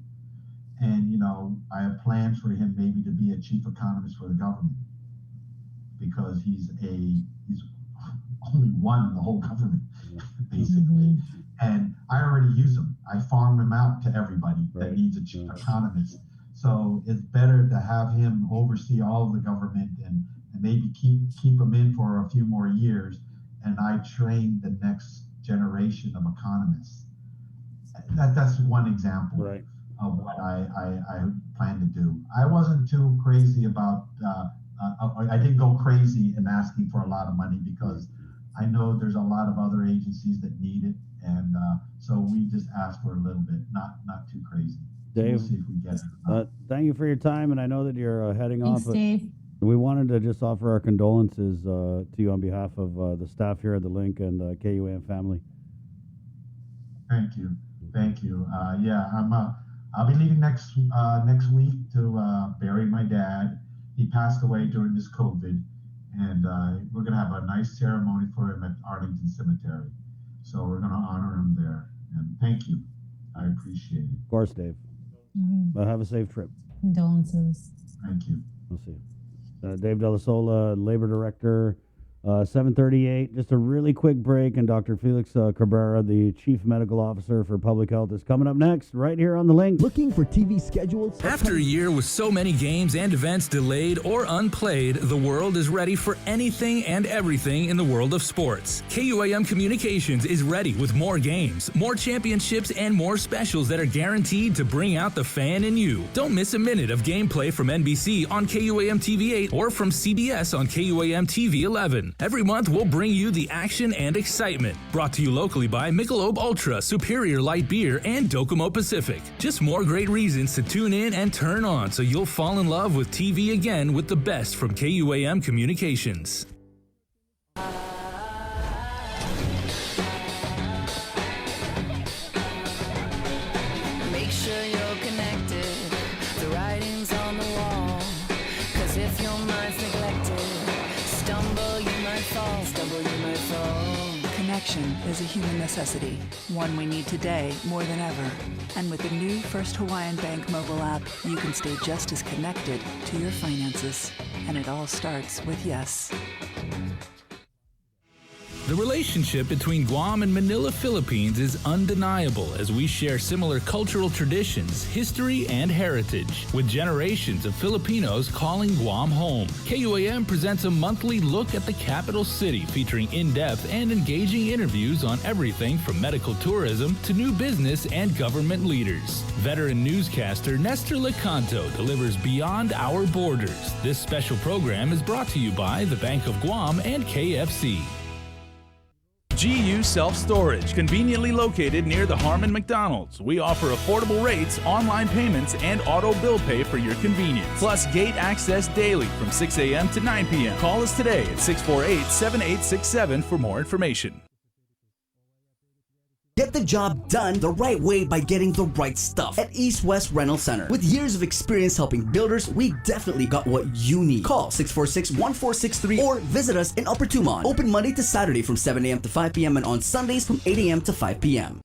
And, I have plans for him maybe to be a chief economist for the government because he's only one in the whole government, basically. And I already use him. I farm him out to everybody that needs a chief economist. So it's better to have him oversee all of the government and maybe keep him in for a few more years. And I train the next generation of economists. That's one example of what I plan to do. I wasn't too crazy about, I didn't go crazy in asking for a lot of money because I know there's a lot of other agencies that need it. And so we just asked for a little bit, not too crazy. Dave, we'll see if we get it. Thank you for your time, and I know that you're heading Thanks, off. Dave. We wanted to just offer our condolences to you on behalf of the staff here at the Link and the KUAM family. Thank you. I'll be leaving next week to bury my dad. He passed away during this COVID, and we're gonna have a nice ceremony for him at Arlington Cemetery. So we're gonna honor him there. And thank you. I appreciate it. Of course, Dave. Have a safe trip. Condolences. Thank you. We'll see you. Dave De La Sola, Labor Director, 7:38. Just a really quick break, and Dr. Felix Cabrera, the Chief Medical Officer for Public Health, is coming up next, right here on the Link. Looking for TV schedules? After a year with so many games and events delayed or unplayed, the world is ready for anything and everything in the world of sports. KUAM Communications is ready with more games, more championships, and more specials that are guaranteed to bring out the fan in you. Don't miss a minute of gameplay from NBC on KUAM TV 8 or from CBS on KUAM TV 11. Every month, we'll bring you the action and excitement. Brought to you locally by Michelob Ultra, Superior Light Beer, and Docomo Pacific. Just more great reasons to tune in and turn on so you'll fall in love with TV again with the best from KUAM Communications. Make sure you're connected. The writing's on the wall. 'Cause if your mind's neglected, stumble you might fall. Connection is a human necessity, one we need today more than ever. And with the new First Hawaiian Bank mobile app, you can stay just as connected to your finances. And it all starts with yes. The relationship between Guam and Manila, Philippines is undeniable as we share similar cultural traditions, history, and heritage, with generations of Filipinos calling Guam home. KUAM presents a monthly look at the capital city featuring in-depth and engaging interviews on everything from medical tourism to new business and government leaders. Veteran newscaster Nestor Lecanto delivers Beyond Our Borders. This special program is brought to you by the Bank of Guam and KFC. GU Self-Storage, conveniently located near the Harmon McDonald's. We offer affordable rates, online payments, and auto bill pay for your convenience. Plus gate access daily from 6 a.m. to 9 p.m. Call us today at 648-7867 for more information. Get the job done the right way by getting the right stuff at East West Rental Center. With years of experience helping builders, we definitely got what you need. Call 646-1463 or visit us in Upper Tumon. Open Monday to Saturday from 7 a.m. to 5 p.m. and on Sundays from 8 a.m. to 5 p.m.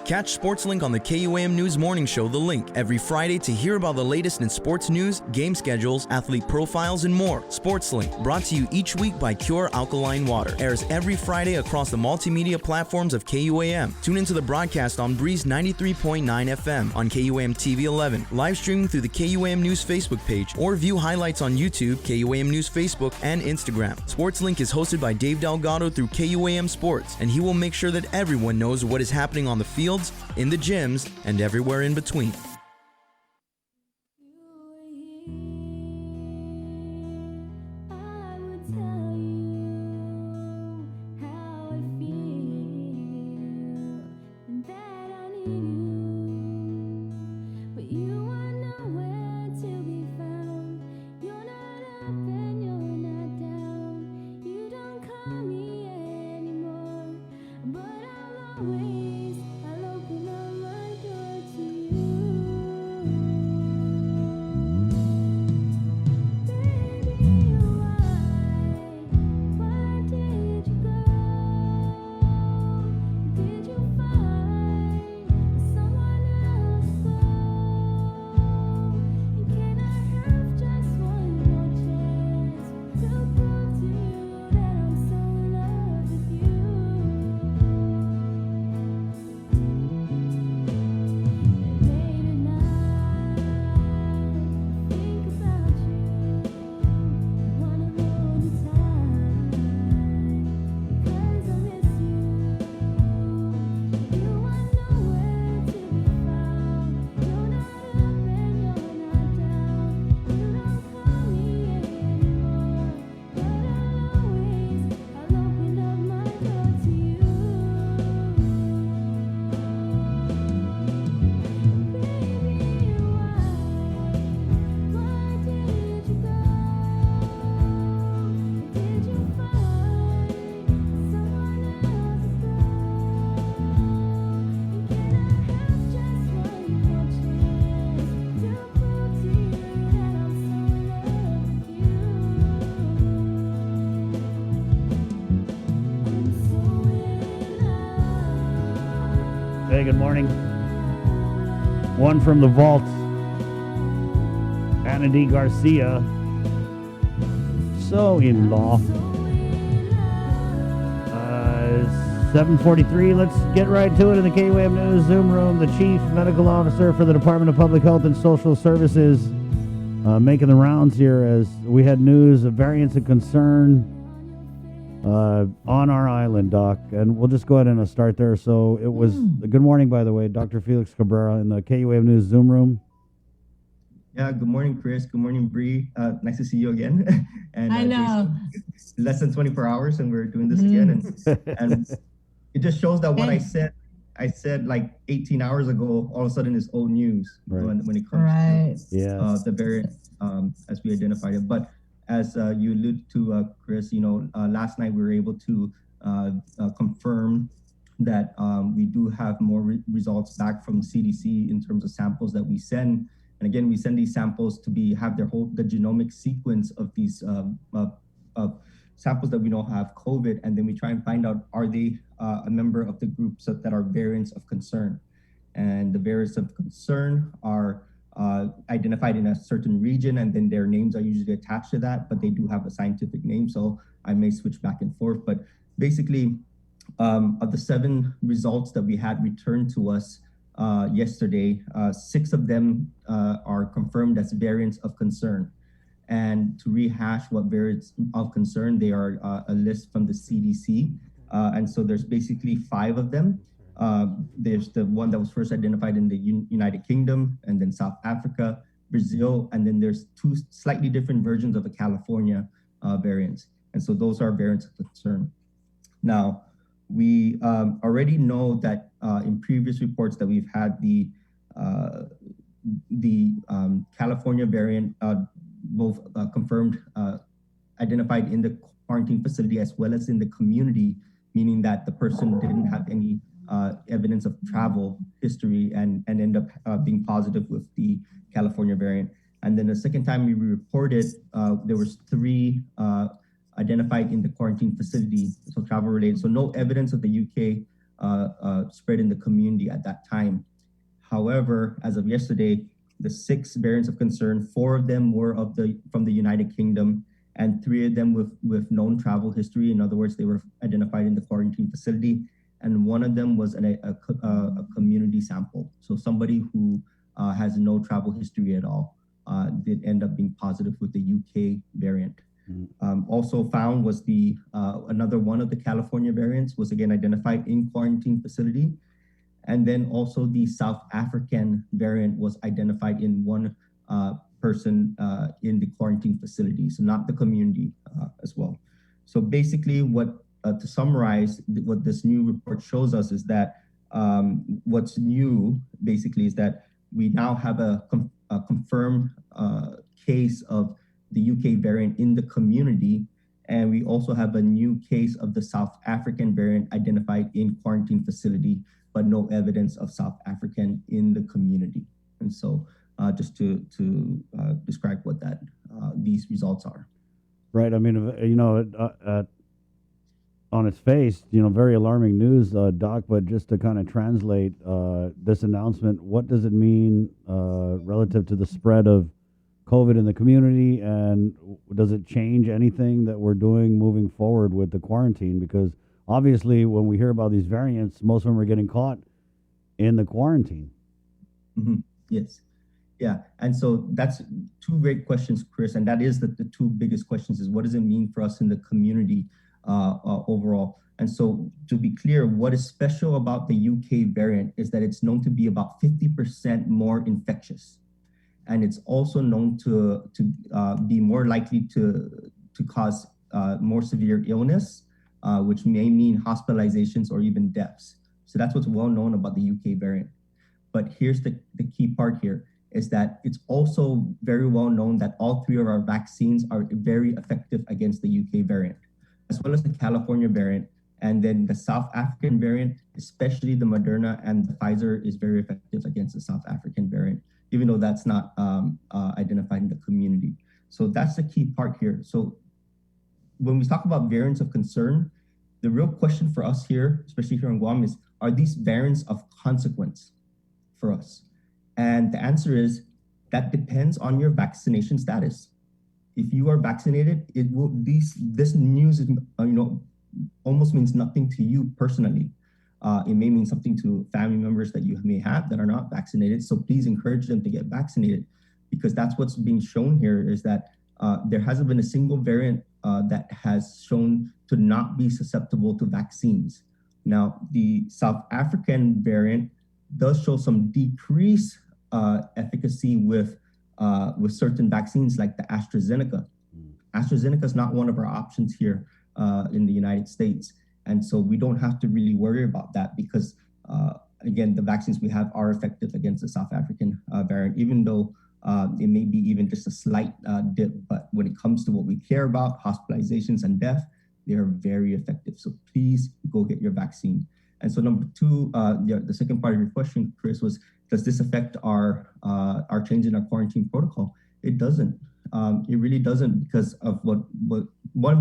Catch SportsLink on the KUAM News Morning Show, The Link, every Friday to hear about the latest in sports news, game schedules, athlete profiles, and more. SportsLink, brought to you each week by Cure Alkaline Water, airs every Friday across the multimedia platforms of KUAM. Tune into the broadcast on Breeze 93.9 FM, on KUAM TV 11, live streaming through the KUAM News Facebook page, or view highlights on YouTube, KUAM News Facebook, and Instagram. SportsLink is hosted by Dave Delgado through KUAM Sports, and he will make sure that everyone knows what is happening on the field fields, in the gyms, and everywhere in between. Hey, good morning. One from the vault. Ana D. Garcia. So in law. 7:43. Let's get right to it in the KUAM News Zoom room. The Chief Medical Officer for the Department of Public Health and Social Services making the rounds here as we had news of variants of concern on our island, Doc. And we'll just go ahead and start there. So it was, good morning, by the way, Dr. Felix Cabrera in the KUAM News Zoom room. Yeah, good morning, Chris. Good morning, Bree. Nice to see you again. And I know. Jason, less than 24 hours and we're doing this again. And it just shows that what I said like 18 hours ago, all of a sudden is old news when it comes to the variant as we identified it. But as you alluded to, Chris, last night we were able to confirm that we do have more results back from CDC in terms of samples that we send. And again, we send these samples to have the genomic sequence of these samples that we know have COVID, and then we try and find out, are they a member of the groups that are variants of concern? And the variants of concern are identified in a certain region, and then their names are usually attached to that, but they do have a scientific name, so I may switch back and forth. But basically, of the 7 results that we had returned to us yesterday, 6 of them are confirmed as variants of concern. And to rehash what variants of concern, they are a list from the CDC. And so there's basically 5 of them. There's the one that was first identified in the United Kingdom, and then South Africa, Brazil, and then there's 2 slightly different versions of the California variants. And so those are variants of concern. Now, we already know that in previous reports that we've had the California variant both confirmed, identified in the quarantine facility as well as in the community, meaning that the person didn't have any evidence of travel history and end up being positive with the California variant. And then the second time we reported, there was 3 identified in the quarantine facility, so travel related. So no evidence of the UK spread in the community at that time. However, as of yesterday, the 6 variants of concern, 4 of them were from the United Kingdom, and 3 of them with known travel history. In other words, they were identified in the quarantine facility, and 1 of them was a community sample. So somebody who has no travel history at all did end up being positive with the UK variant. Also found was another one of the California variants was again identified in quarantine facility. And then also the South African variant was identified in one person in the quarantine facility, so not the community as well. So basically to summarize, what this new report shows us is that what's new basically is that we now have a confirmed case of the UK variant in the community, and we also have a new case of the South African variant identified in quarantine facility, but no evidence of South African in the community. And so just to describe what these results are. Right. I mean, on its face, very alarming news, Doc, but just to kind of translate this announcement, what does it mean relative to the spread of COVID in the community, and does it change anything that we're doing moving forward with the quarantine? Because obviously when we hear about these variants, most of them are getting caught in the quarantine. Mm-hmm. Yes. Yeah. And so that's two great questions, Chris. And that is the two biggest questions is what does it mean for us in the community overall? And so to be clear, what is special about the UK variant is that it's known to be about 50% more infectious. And it's also known to be more likely to cause more severe illness, which may mean hospitalizations or even deaths. So that's what's well known about the UK variant. But here's the key part here is that it's also very well known that all three of our vaccines are very effective against the UK variant, as well as the California variant. And then the South African variant, especially the Moderna and the Pfizer, is very effective against the South African variant, even though that's not identified in the community. So that's the key part here. So when we talk about variants of concern, the real question for us here, especially here in Guam, is are these variants of consequence for us? And the answer is that depends on your vaccination status. If you are vaccinated, it will this news is almost means nothing to you personally. It may mean something to family members that you may have that are not vaccinated. So please encourage them to get vaccinated, because that's what's being shown here is that there hasn't been a single variant that has shown to not be susceptible to vaccines. Now, the South African variant does show some decreased efficacy with certain vaccines like the AstraZeneca. AstraZeneca is not one of our options here in the United States. And so we don't have to really worry about that because, again, the vaccines we have are effective against the South African variant, even though it may be even just a slight dip. But when it comes to what we care about, hospitalizations and death, they are very effective. So please go get your vaccine. And so number two, the second part of your question, Chris, was, does this affect our change in our quarantine protocol? It doesn't. It really doesn't because of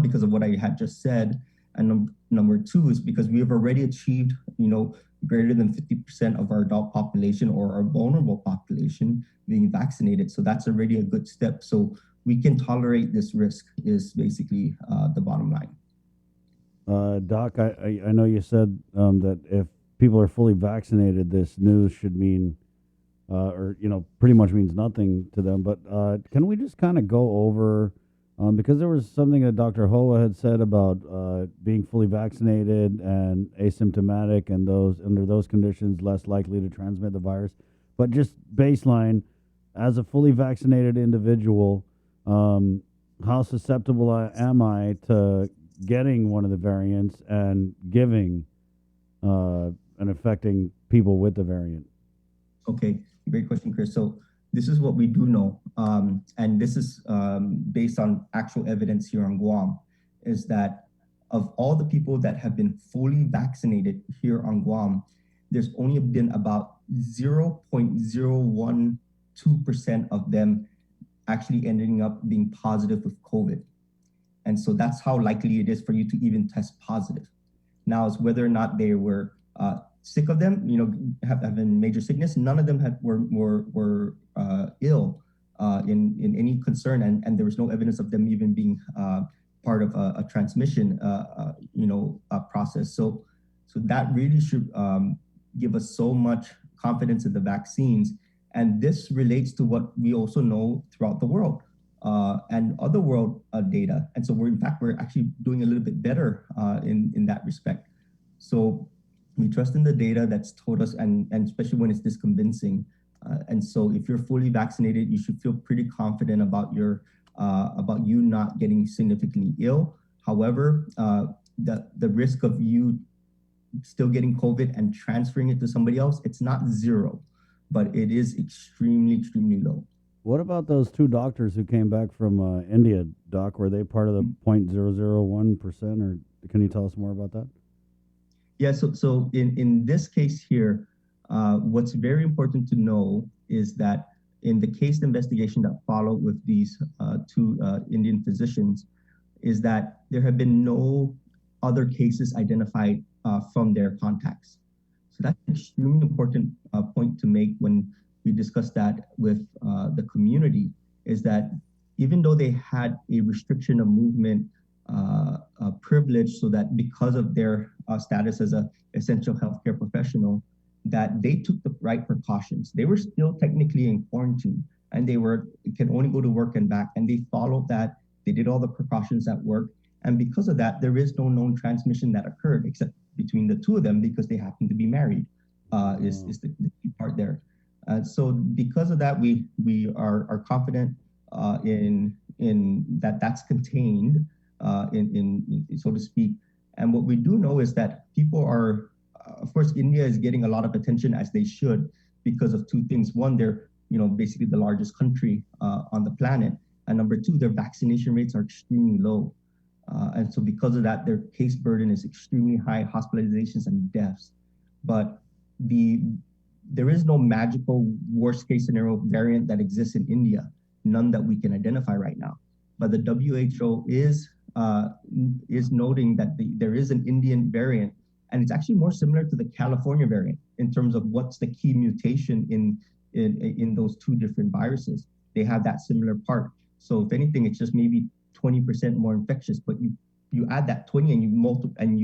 because of what I had just said. And number two is because we have already achieved, greater than 50% of our adult population or our vulnerable population being vaccinated. So that's already a good step. So we can tolerate this risk is basically the bottom line. Doc, I know you said that if people are fully vaccinated, this news should mean, pretty much means nothing to them. But can we just kind of go over, because there was something that Dr. Hoa had said about being fully vaccinated and asymptomatic and under those conditions less likely to transmit the virus. But just baseline, as a fully vaccinated individual, how susceptible am I to getting one of the variants and giving and affecting people with the variant? Okay, great question, Chris. So this is what we do know, and this is based on actual evidence here on Guam, is that of all the people that have been fully vaccinated here on Guam, there's only been about 0.012% of them actually ending up being positive with COVID. And so that's how likely it is for you to even test positive. Now, as whether or not they were sick of them, having major sickness, none of them were ill in any concern, and there was no evidence of them even being part of a transmission, process. So that really should give us so much confidence in the vaccines, and this relates to what we also know throughout the world. And other world data. And so we're actually doing a little bit better in that respect. So We trust in the data that's told us, and especially when it's this convincing. And so if you're fully vaccinated, you should feel pretty confident about you not getting significantly ill. However, the risk of you still getting COVID and transferring it to somebody else, it's not zero, but it is extremely, extremely low. What about those two doctors who came back from India, Doc? Were they part of the 0.001%, or can you tell us more about that? Yeah, so in this case here, what's very important to know is that in the case investigation that followed with these two Indian physicians, is that there have been no other cases identified from their contacts. So that's an extremely important point to make when we discuss that with the community, is that even though they had a restriction of movement privilege, so that because of their status as an essential healthcare professional, that they took the right precautions. They were still technically in quarantine, and they can only go to work and back, and they followed that. They did all the precautions at work, and because of that, there is no known transmission that occurred except between the two of them, because they happen to be married. Is the key part there. So because of that, we are confident in that's contained in so to speak. And what we do know is that people are, of course, India is getting a lot of attention, as they should, because of two things. One, they're basically the largest country on the planet, and number two, their vaccination rates are extremely low. And so because of that, their case burden is extremely high, hospitalizations and deaths. But there is no magical worst case scenario variant that exists in India, none that we can identify right now. But the WHO is noting that there is an Indian variant, and it's actually more similar to the California variant in terms of what's the key mutation in those two different viruses. They have that similar part. So if anything, it's just maybe 20% more infectious, but you add that 20 and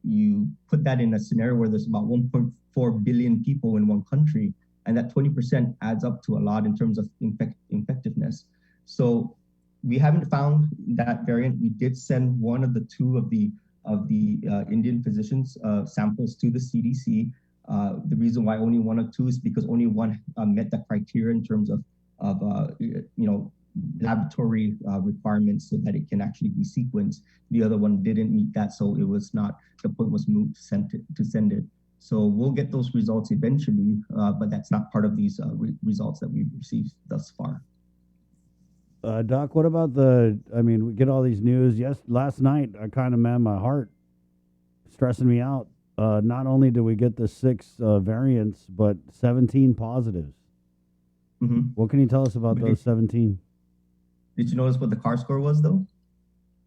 you put that in a scenario where there's about 1.4 billion people in one country, and that 20% adds up to a lot in terms of infectiveness. So we haven't found that variant. We did send one of the two of the Indian physicians samples to the CDC. The reason why only one or two is because only one met the criteria in terms of laboratory requirements so that it can actually be sequenced. The other one didn't meet that, so it was not, the point was moved to send it. So we'll get those results eventually, but that's not part of these results that we've received thus far. Doc, what about we get all these news. Yes, last night, I kind of, my heart stressing me out. Not only do we get the 6 variants, but 17 positives. Mm-hmm. What can you tell us about those 17? Did you notice what the CAR score was, though?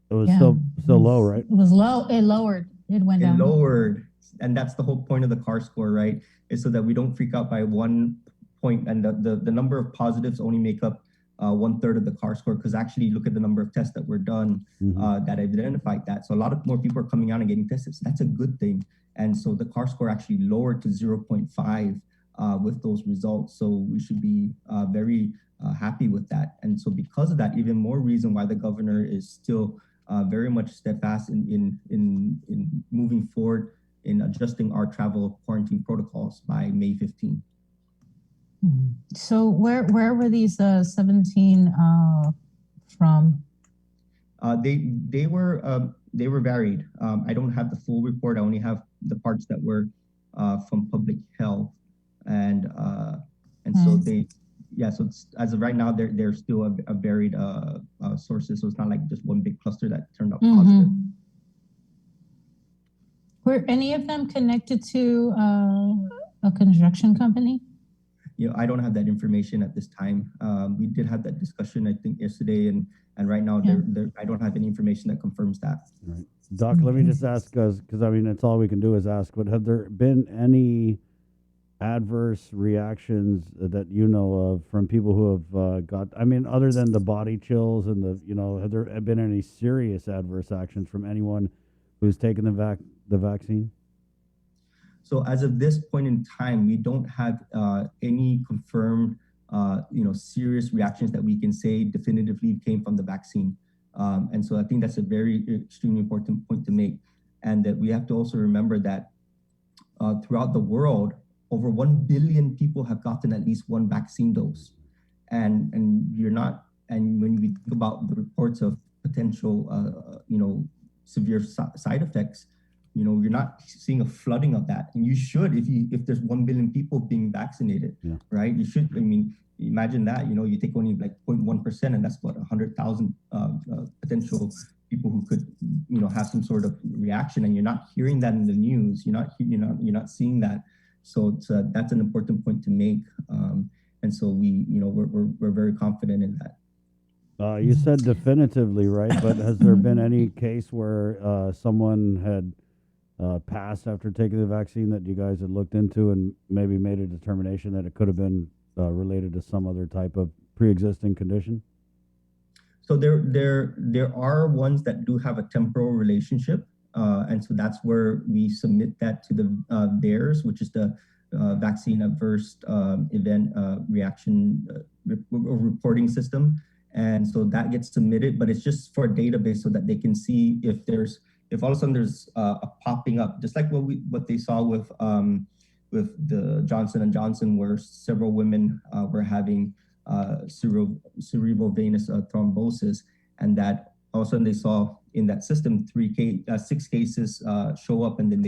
It was so low, right? It was low. It lowered. It went down. It lowered. And that's the whole point of the CAR score, right? Is so that we don't freak out by 1 point. And the number of positives only make up 1/3 of the CAR score, because actually look at the number of tests that were done that identified that. So a lot of more people are coming out and getting tested. So that's a good thing. And so the CAR score actually lowered to 0.5 with those results. So we should be very happy with that. And so because of that, even more reason why the governor is still very much steadfast in moving forward in adjusting our travel quarantine protocols by May 15. So where were these 17 from? They were varied. I don't have the full report. I only have the parts that were from public health, and so they. Yeah, so it's, as of right now, they're still a varied sources. So it's not like just one big cluster that turned out positive. Were any of them connected to a construction company? I don't have that information at this time. We did have that discussion, I think, yesterday, and right now, I don't have any information that confirms that. Right. Doc, let me just ask, because that's all we can do is ask, but have there been any adverse reactions that you know of from people who have got, other than the body chills and have there been any serious adverse actions from anyone who's taken the vaccine? So as of this point in time, we don't have any confirmed, serious reactions that we can say definitively came from the vaccine. And so I think that's a very extremely important point to make. And that we have to also remember that throughout the world, over 1 billion people have gotten at least one vaccine dose. And when we think about the reports of potential, severe side effects, you're not seeing a flooding of that. And you should, if there's 1 billion people being vaccinated, right? You should, imagine that, you take only like 0.1%, and that's what, 100,000 potential people who could, have some sort of reaction, and you're not hearing that in the news. You're not seeing that. So that's an important point to make. And so we're very confident in that. You said definitively, right? But has there been any case where someone had passed after taking the vaccine that you guys had looked into and maybe made a determination that it could have been related to some other type of pre-existing condition? So there are ones that do have a temporal relationship, and so that's where we submit that to the VAERS, which is the Vaccine Adverse Event Reaction Reporting System. And so that gets submitted, but it's just for a database so that they can see if all of a sudden there's a popping up, just like what they saw with the Johnson & Johnson, where several women were having cerebral venous thrombosis, and that all of a sudden they saw in that system 6 cases show up, and then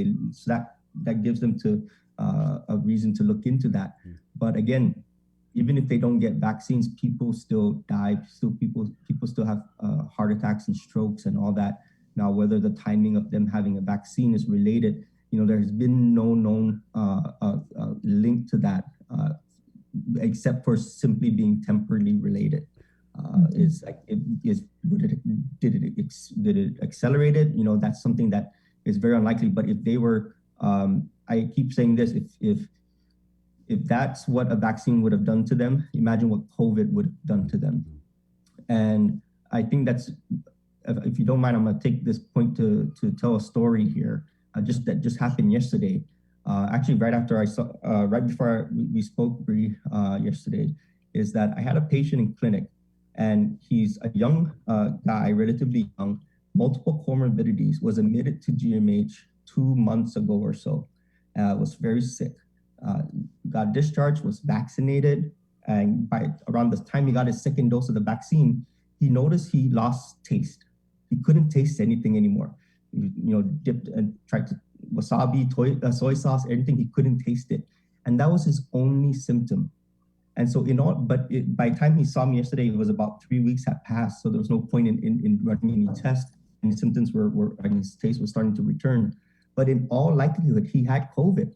that gives them to a reason to look into that. But again, even if they don't get vaccines, people still die. People still have heart attacks and strokes and all that. Now, whether the timing of them having a vaccine is related, there has been no known link to that, except for simply being temporally related. Did it accelerate it? That's something that is very unlikely. But if they were, I keep saying this, if that's what a vaccine would have done to them, imagine what COVID would have done to them. And I think that's, if you don't mind, I'm going to take this point to tell a story here. That just happened yesterday. Actually, right before we spoke, Bree, yesterday, is that I had a patient in clinic, and he's a young guy, relatively young, multiple comorbidities, was admitted to GMH 2 months ago or so, was very sick. Got discharged, was vaccinated, and by around the time he got his second dose of the vaccine, he noticed he lost taste. He couldn't taste anything anymore. Dipped and tried to wasabi, soy sauce, everything, he couldn't taste it. And that was his only symptom. And so by the time he saw me yesterday, it was about 3 weeks had passed. So there was no point in running any tests, and his symptoms and his taste was starting to return. But in all likelihood, he had COVID.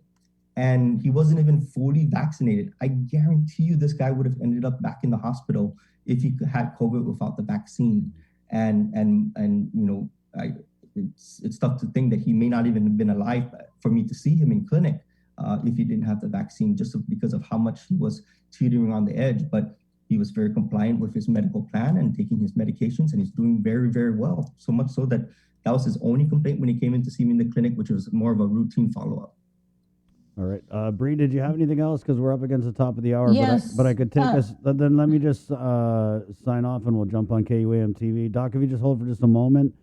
And he wasn't even fully vaccinated. I guarantee you this guy would have ended up back in the hospital if he had COVID without the vaccine. And it's tough to think that he may not even have been alive for me to see him in clinic if he didn't have the vaccine, just because of how much he was teetering on the edge. But he was very compliant with his medical plan and taking his medications, and he's doing very, very well. So much so that was his only complaint when he came in to see me in the clinic, which was more of a routine follow-up. All right. Bree, did you have anything else? Because we're up against the top of the hour. Yes. But I could take us. Then let me just sign off, and we'll jump on KUAM TV. Doc, if you just hold for just a moment.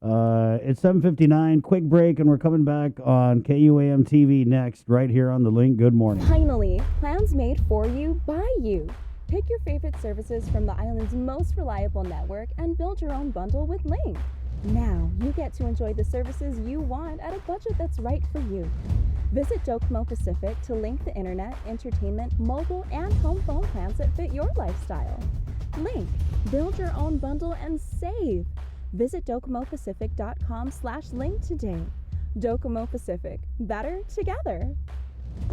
It's 7:59. Quick break, and we're coming back on KUAM TV next, right here on The Link. Good morning. Finally, plans made for you by you. Pick your favorite services from the island's most reliable network and build your own bundle with Link. Now you get to enjoy the services you want at a budget that's right for you. Visit Docomo Pacific to link the internet, entertainment, mobile, and home phone plans that fit your lifestyle. Link, build your own bundle and save. Visit DocomoPacific.com/link today. Docomo Pacific, better together.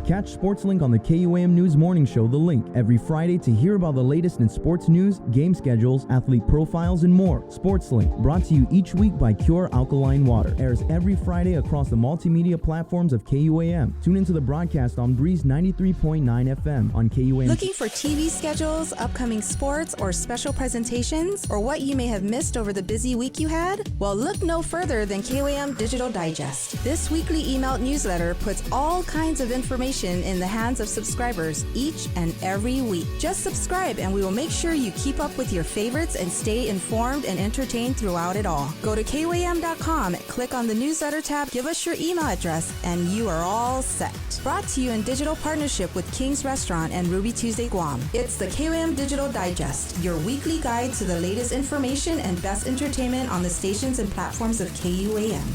Catch SportsLink on the KUAM News Morning Show, The Link, every Friday to hear about the latest in sports news, game schedules, athlete profiles, and more. SportsLink, brought to you each week by Cure Alkaline Water, airs every Friday across the multimedia platforms of KUAM. Tune into the broadcast on Breeze 93.9 FM on KUAM. Looking for TV schedules, upcoming sports, or special presentations, or what you may have missed over the busy week you had? Well, look no further than KUAM Digital Digest. This weekly emailed newsletter puts all kinds of information information in the hands of subscribers each and every week. Just subscribe and we will make sure you keep up with your favorites and stay informed and entertained throughout it all. Go to KOAM.com, click on the newsletter tab, give us your email address, and you are all set. Brought to you in digital partnership with King's Restaurant and Ruby Tuesday Guam. It's the KOAM Digital Digest, your weekly guide to the latest information and best entertainment on the stations and platforms of KUAM.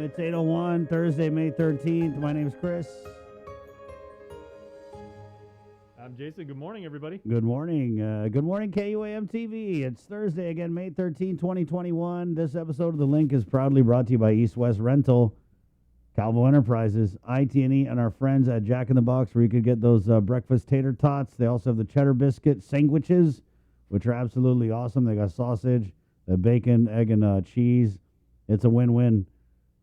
It's 8:01, Thursday, May 13th. My name is Chris. I'm Jason. Good morning, everybody. Good morning. Good morning, KUAM TV. It's Thursday again, May 13th, 2021. This episode of The Link is proudly brought to you by East West Rental, Calvo Enterprises, IT&E, and our friends at Jack in the Box, where you could get those breakfast tater tots. They also have the cheddar biscuit sandwiches, which are absolutely awesome. They got sausage, bacon, egg, and cheese. It's a win-win.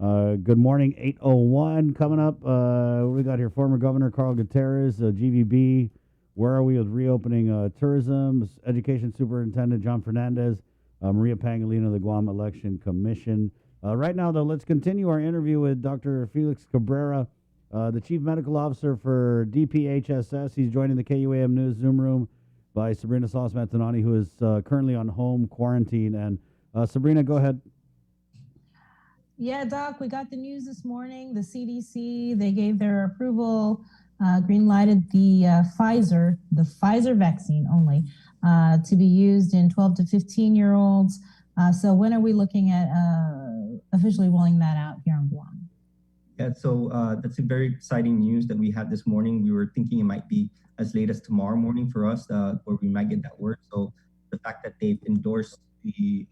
Good morning, 8:01 coming up. What do we got here? Former Governor Carl Gutierrez, GVB. Where are we with reopening tourism? Education Superintendent John Fernandez, Maria Pangolino, the Guam Election Commission. Right now, though, let's continue our interview with Dr. Felix Cabrera, the Chief Medical Officer for DPHSS. He's joining the KUAM News Zoom room by Sabrina Salas-Mantanani, who is currently on home quarantine. And Sabrina, go ahead. Yeah, Doc, we got the news this morning. The CDC, they gave their approval, green lighted the Pfizer vaccine only, to be used in 12 to 15-year-olds. So when are we looking at officially rolling that out here in Guam? Yeah, so that's a very exciting news that we had this morning. We were thinking it might be as late as tomorrow morning for us, where we might get that word. So the fact that they've endorsed the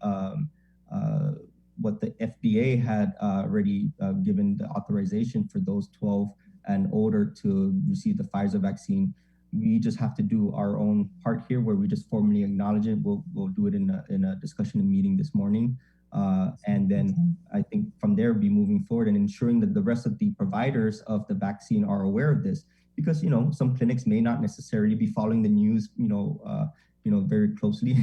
what the FDA had already given the authorization for those 12 and older to receive the Pfizer vaccine. We just have to do our own part here, where we just formally acknowledge it. We'll do it in a discussion and meeting this morning, and then I think from there be moving forward and ensuring that the rest of the providers of the vaccine are aware of this, because some clinics may not necessarily be following the news, very closely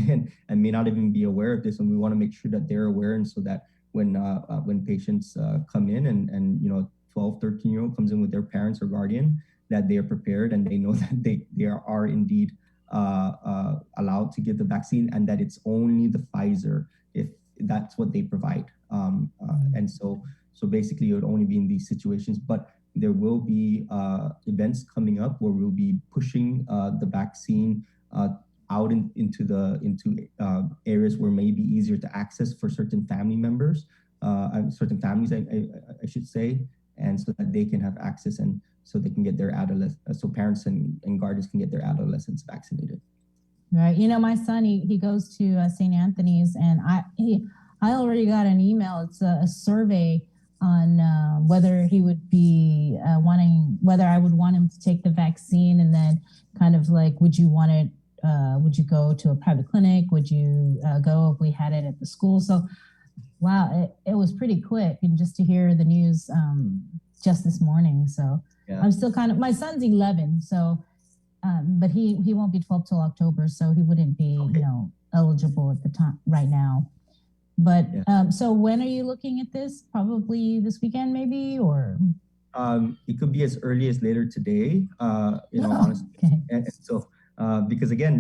and may not even be aware of this. And we want to make sure that they're aware. And so that when patients come in and 12, 13-year-old comes in with their parents or guardian, that they are prepared and they know that they are indeed allowed to give the vaccine, and that it's only the Pfizer if that's what they provide. And so basically it would only be in these situations, but there will be events coming up where we'll be pushing the vaccine out into areas where it may be easier to access for certain family members, certain families, I should say, and so that they can have access and so they can get their so parents and guardians can get their adolescents vaccinated. Right. My son, he goes to St. Anthony's, and I already got an email. It's a survey on whether he would be whether I would want him to take the vaccine, and then kind of like, would you want it? Would you go to a private clinic? Would you go if we had it at the school? So, wow, it was pretty quick, and just to hear the news just this morning. So yeah. I'm still my son's 11, so, but he won't be 12 till October, so he wouldn't be, eligible at the time right now. But so when are you looking at this? Probably this weekend, maybe, or? It could be as early as later today. Honestly, okay. And so. Because again,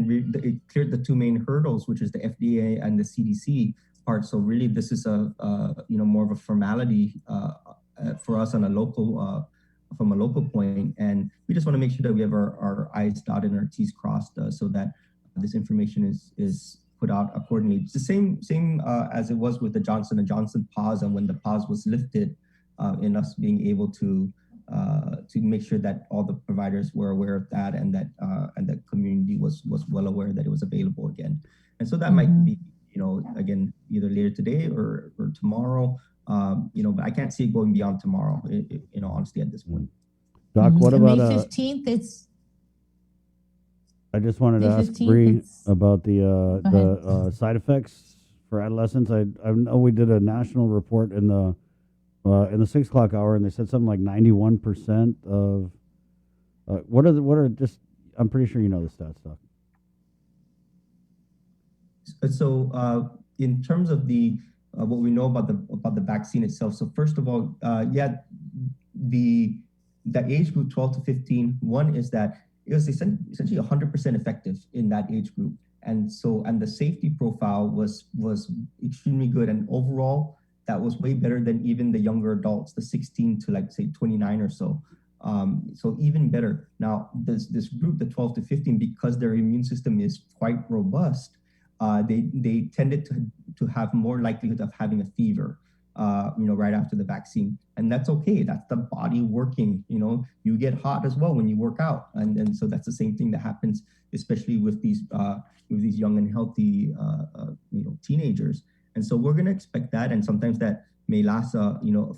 it cleared the two main hurdles, which is the FDA and the CDC part. So really, this is more of a formality for us on a local, from a local point, and we just want to make sure that we have our I's dotted and our T's crossed, so that this information is put out accordingly. It's the same as it was with the Johnson & Johnson pause, and when the pause was lifted, in us being able to make sure that all the providers were aware of that, and that the community was well aware that it was available again. And so that might be, again, either later today or tomorrow, but I can't see it going beyond tomorrow, honestly, at this point. Doc, what about May 15th? I just wanted to May ask 15th, Bree it's- about ahead. the side effects for adolescents. I know we did a national report in the 6 o'clock hour, and they said something like 91% of what are just. I'm pretty sure you know the stats stuff. So in terms of the what we know about the vaccine itself. So first of all, the age group 12 to 15. One is that it was essentially 100% effective in that age group, and the safety profile was extremely good, and overall that was way better than even the younger adults, the 16 to like say 29 or so. So even better. Now this group, the 12 to 15, because their immune system is quite robust, they tended to have more likelihood of having a fever, right after the vaccine, and that's okay. That's the body working. You get hot as well when you work out, and so that's the same thing that happens, especially with these young and healthy teenagers. And so we're going to expect that, and sometimes that may last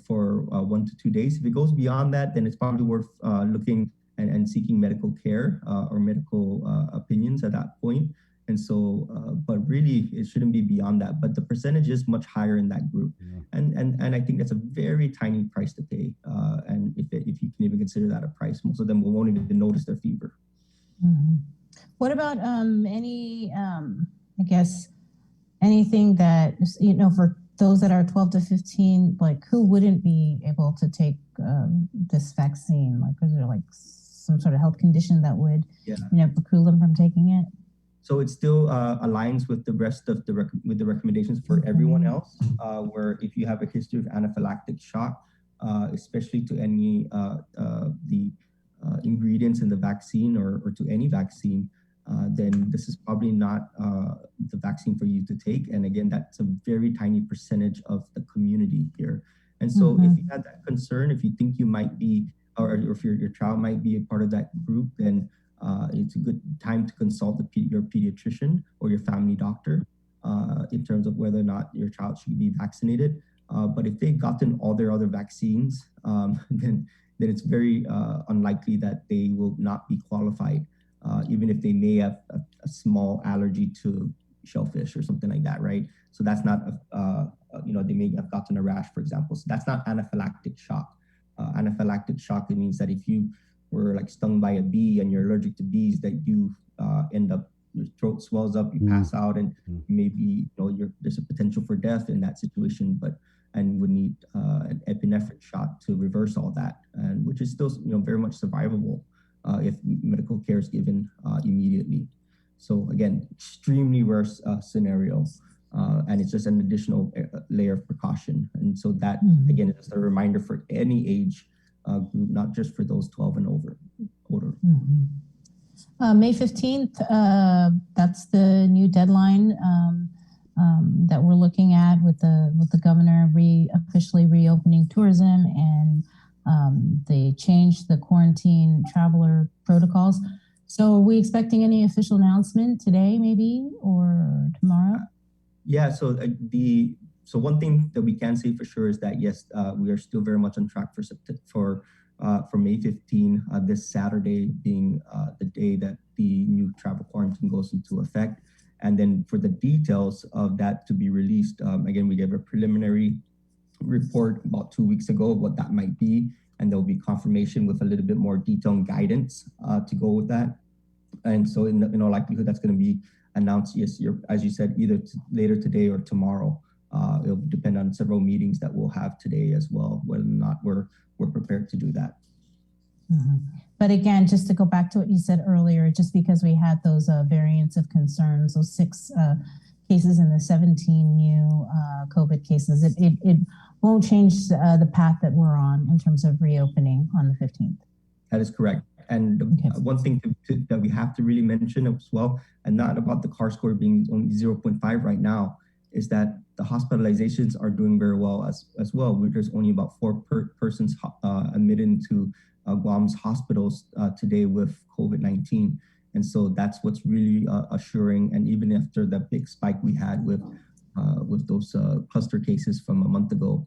for 1 to 2 days. If it goes beyond that, then it's probably worth looking and seeking medical care or medical opinions at that point. And so, but really, it shouldn't be beyond that. But the percentage is much higher in that group, and I think that's a very tiny price to pay. And if you can even consider that a price, most of them won't even notice their fever. Mm-hmm. What about any, I guess, anything that for those that are 12 to 15, like who wouldn't be able to take this vaccine? Like, is there like some sort of health condition that would, preclude them from taking it? So it still aligns with the rest of the recommendations for everyone else, where if you have a history of anaphylactic shock, especially to any the ingredients in the vaccine or to any vaccine, then this is probably not the vaccine for you to take. And again, that's a very tiny percentage of the community here. And so if you had that concern, if you think you might be, or if your child might be a part of that group, then it's a good time to consult your pediatrician or your family doctor in terms of whether or not your child should be vaccinated. But if they've gotten all their other vaccines, then it's very unlikely that they will not be qualified, even if they may have a small allergy to shellfish or something like that, right? So that's not, they may have gotten a rash, for example. So that's not anaphylactic shock. Anaphylactic shock, it means that if you were like stung by a bee and you're allergic to bees, that you end up, your throat swells up, you pass out, and maybe there's a potential for death in that situation, and would need an epinephrine shot to reverse all that, and which is still very much survivable if medical care is given immediately. So again, extremely worse scenario, and it's just an additional layer of precaution. And so that again is a reminder for any age group, not just for those 12 and older. May 15th, that's the new deadline that we're looking at with the governor officially reopening tourism, and they changed the quarantine traveler protocols. So are we expecting any official announcement today maybe or tomorrow? Yeah, so one thing that we can say for sure is that yes, we are still very much on track for May 15, this Saturday being the day that the new travel quarantine goes into effect. And then for the details of that to be released, again, we gave a preliminary report about 2 weeks ago of what that might be, and there'll be confirmation with a little bit more detail and guidance to go with that. And so in all likelihood, that's going to be announced, yes, as you said, either later today or tomorrow. It'll depend on several meetings that we'll have today as well, whether or not we're prepared to do that. But again, just to go back to what you said earlier, just because we had those variants of concerns, those 6 cases and the 17 new COVID cases, it won't change the path that we're on in terms of reopening on the 15th. That is correct. And one thing that we have to really mention as well, and not about the CAR score being only 0.5 right now, is that the hospitalizations are doing very well as well. There's only about 4 persons admitted into Guam's hospitals today with COVID-19. And so that's what's really assuring. And even after the big spike we had with those cluster cases from a month ago,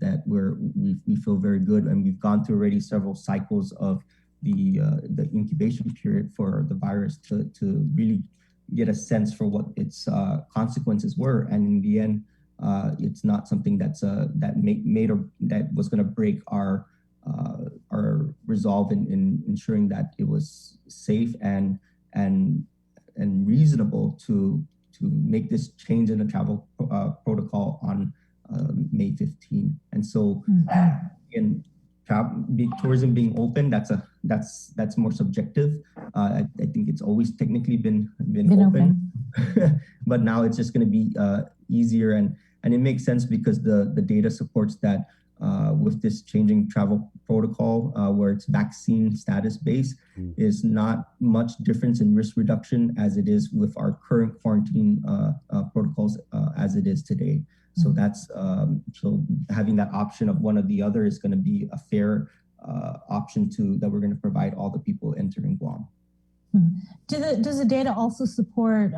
that we feel very good. And we've gone through already several cycles of the incubation period for the virus to really get a sense for what its consequences were. And in the end, it's not something that was going to break our resolve in ensuring that it was safe and reasonable to make this change in the travel protocol on May 15. And so, in tourism being open, that's more subjective. I think it's always technically been open, but now it's just going to be easier, and it makes sense because the data supports that with this changing travel protocol, where it's vaccine status based, is not much difference in risk reduction as it is with our current quarantine protocols as it is today. So that's so having that option of one or the other is going to be a fair option that we're going to provide all the people entering Guam. Does the data also support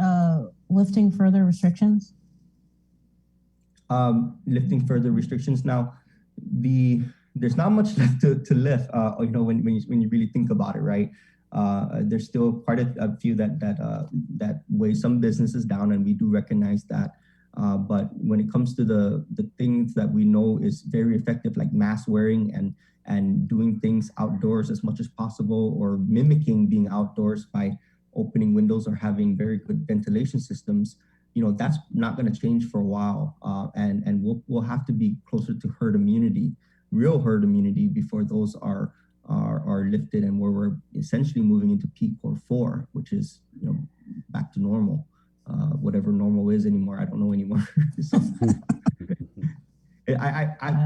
lifting further restrictions? Lifting further restrictions now, there's not much left to lift. When you really think about it, right? There's still quite a few that weigh some businesses down, and we do recognize that. But when it comes to the things that we know is very effective, like mask wearing and doing things outdoors as much as possible, or mimicking being outdoors by opening windows or having very good ventilation systems, that's not going to change for a while. And we'll have to be closer to herd immunity, real herd immunity, before those are lifted, and where we're essentially moving into peak or 4, which is back to normal. Whatever normal is anymore, I don't know anymore.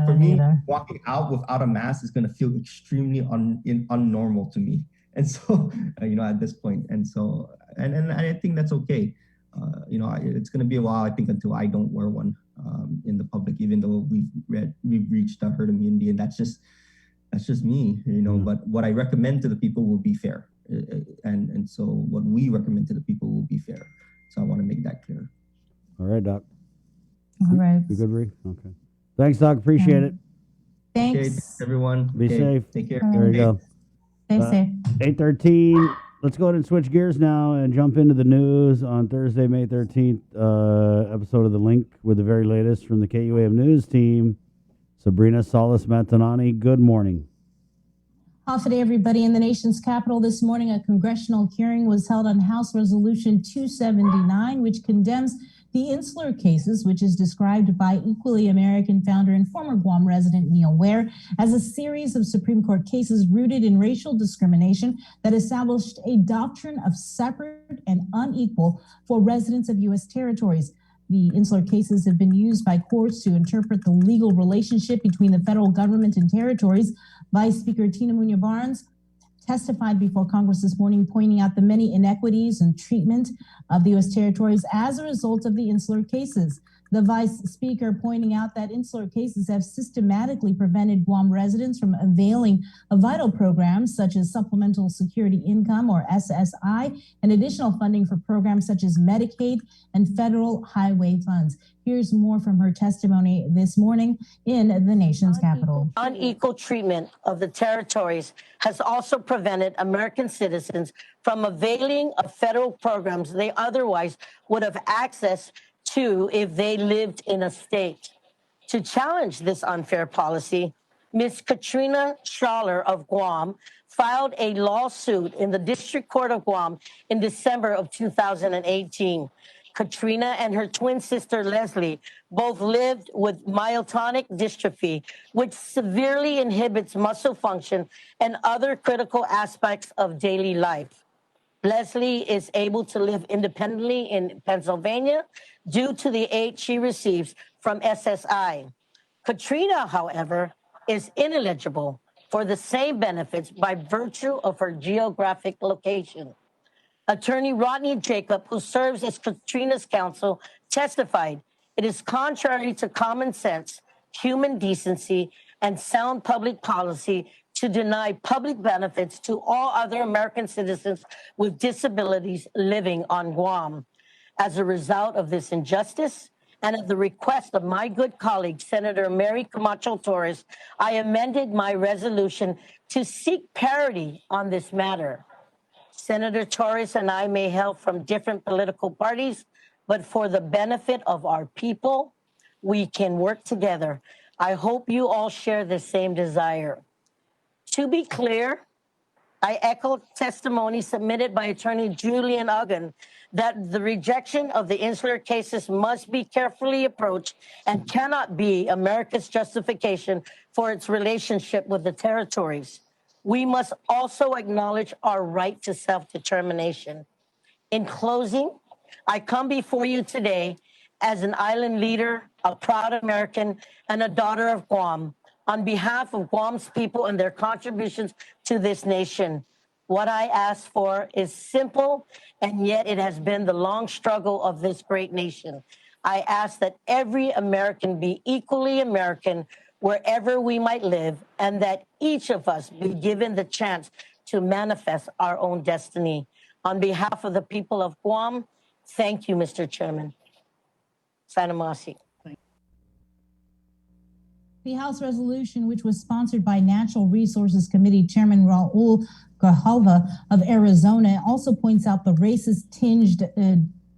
For me, walking out without a mask is going to feel extremely unnormal to me, and so at this point, and so and I think that's okay. It's going to be a while, I think, until I don't wear one in the public, even though we've reached a herd immunity, and that's just me, But what I recommend to the people will be fair, and so what we recommend to the people will be fair. So I want to make that clear. All right, Doc. All right. You good, Ree? Okay. Thanks, Doc. Appreciate it. Thanks. Okay, thanks, everyone. Be safe. Take care. There you go. Stay safe. 8:13. Let's go ahead and switch gears now and jump into the news on Thursday, May 13th, episode of The Link with the very latest from the KUAM News team. Sabrina Salas-Matanani, good morning. Half a day, everybody. In the nation's capital this morning, a congressional hearing was held on House Resolution 279, which condemns the Insular cases, which is described by Equally American founder and former Guam resident Neil Ware as a series of Supreme Court cases rooted in racial discrimination that established a doctrine of separate and unequal for residents of U.S. territories. The Insular cases have been used by courts to interpret the legal relationship between the federal government and territories. Vice Speaker Tina Muñoz Barnes testified before Congress this morning, pointing out the many inequities and treatment of the U.S. territories as a result of the Insular cases. The Vice Speaker pointing out that Insular cases have systematically prevented Guam residents from availing of vital programs such as Supplemental Security Income, or SSI, and additional funding for programs such as Medicaid and federal highway funds. Here's more from her testimony this morning in the nation's capital. Unequal treatment of the territories has also prevented American citizens from availing of federal programs they otherwise would have access to if they lived in a state. To challenge this unfair policy, Ms. Katrina Schaller of Guam filed a lawsuit in the District Court of Guam in December of 2018. Katrina and her twin sister Leslie both lived with myotonic dystrophy, which severely inhibits muscle function and other critical aspects of daily life. Leslie is able to live independently in Pennsylvania due to the aid she receives from SSI. Katrina, however, is ineligible for the same benefits by virtue of her geographic location. Attorney Rodney Jacob, who serves as Katrina's counsel, testified it is contrary to common sense, human decency, and sound public policy to deny public benefits to all other American citizens with disabilities living on Guam. As a result of this injustice and at the request of my good colleague, Senator Mary Camacho Torres, I amended my resolution to seek parity on this matter. Senator Torres and I may hail from different political parties, but for the benefit of our people, we can work together. I hope you all share the same desire. To be clear, I echo testimony submitted by Attorney Julian Uggan that the rejection of the insular cases must be carefully approached and cannot be America's justification for its relationship with the territories. We must also acknowledge our right to self-determination. In closing, I come before you today as an island leader, a proud American, and a daughter of Guam, on behalf of Guam's people and their contributions to this nation. What I ask for is simple, and yet it has been the long struggle of this great nation. I ask that every American be equally American wherever we might live, and that each of us be given the chance to manifest our own destiny. On behalf of the people of Guam, thank you, Mr. Chairman. Sana Masi. The House resolution, which was sponsored by Natural Resources Committee Chairman Raul Grijalva of Arizona, also points out the racist-tinged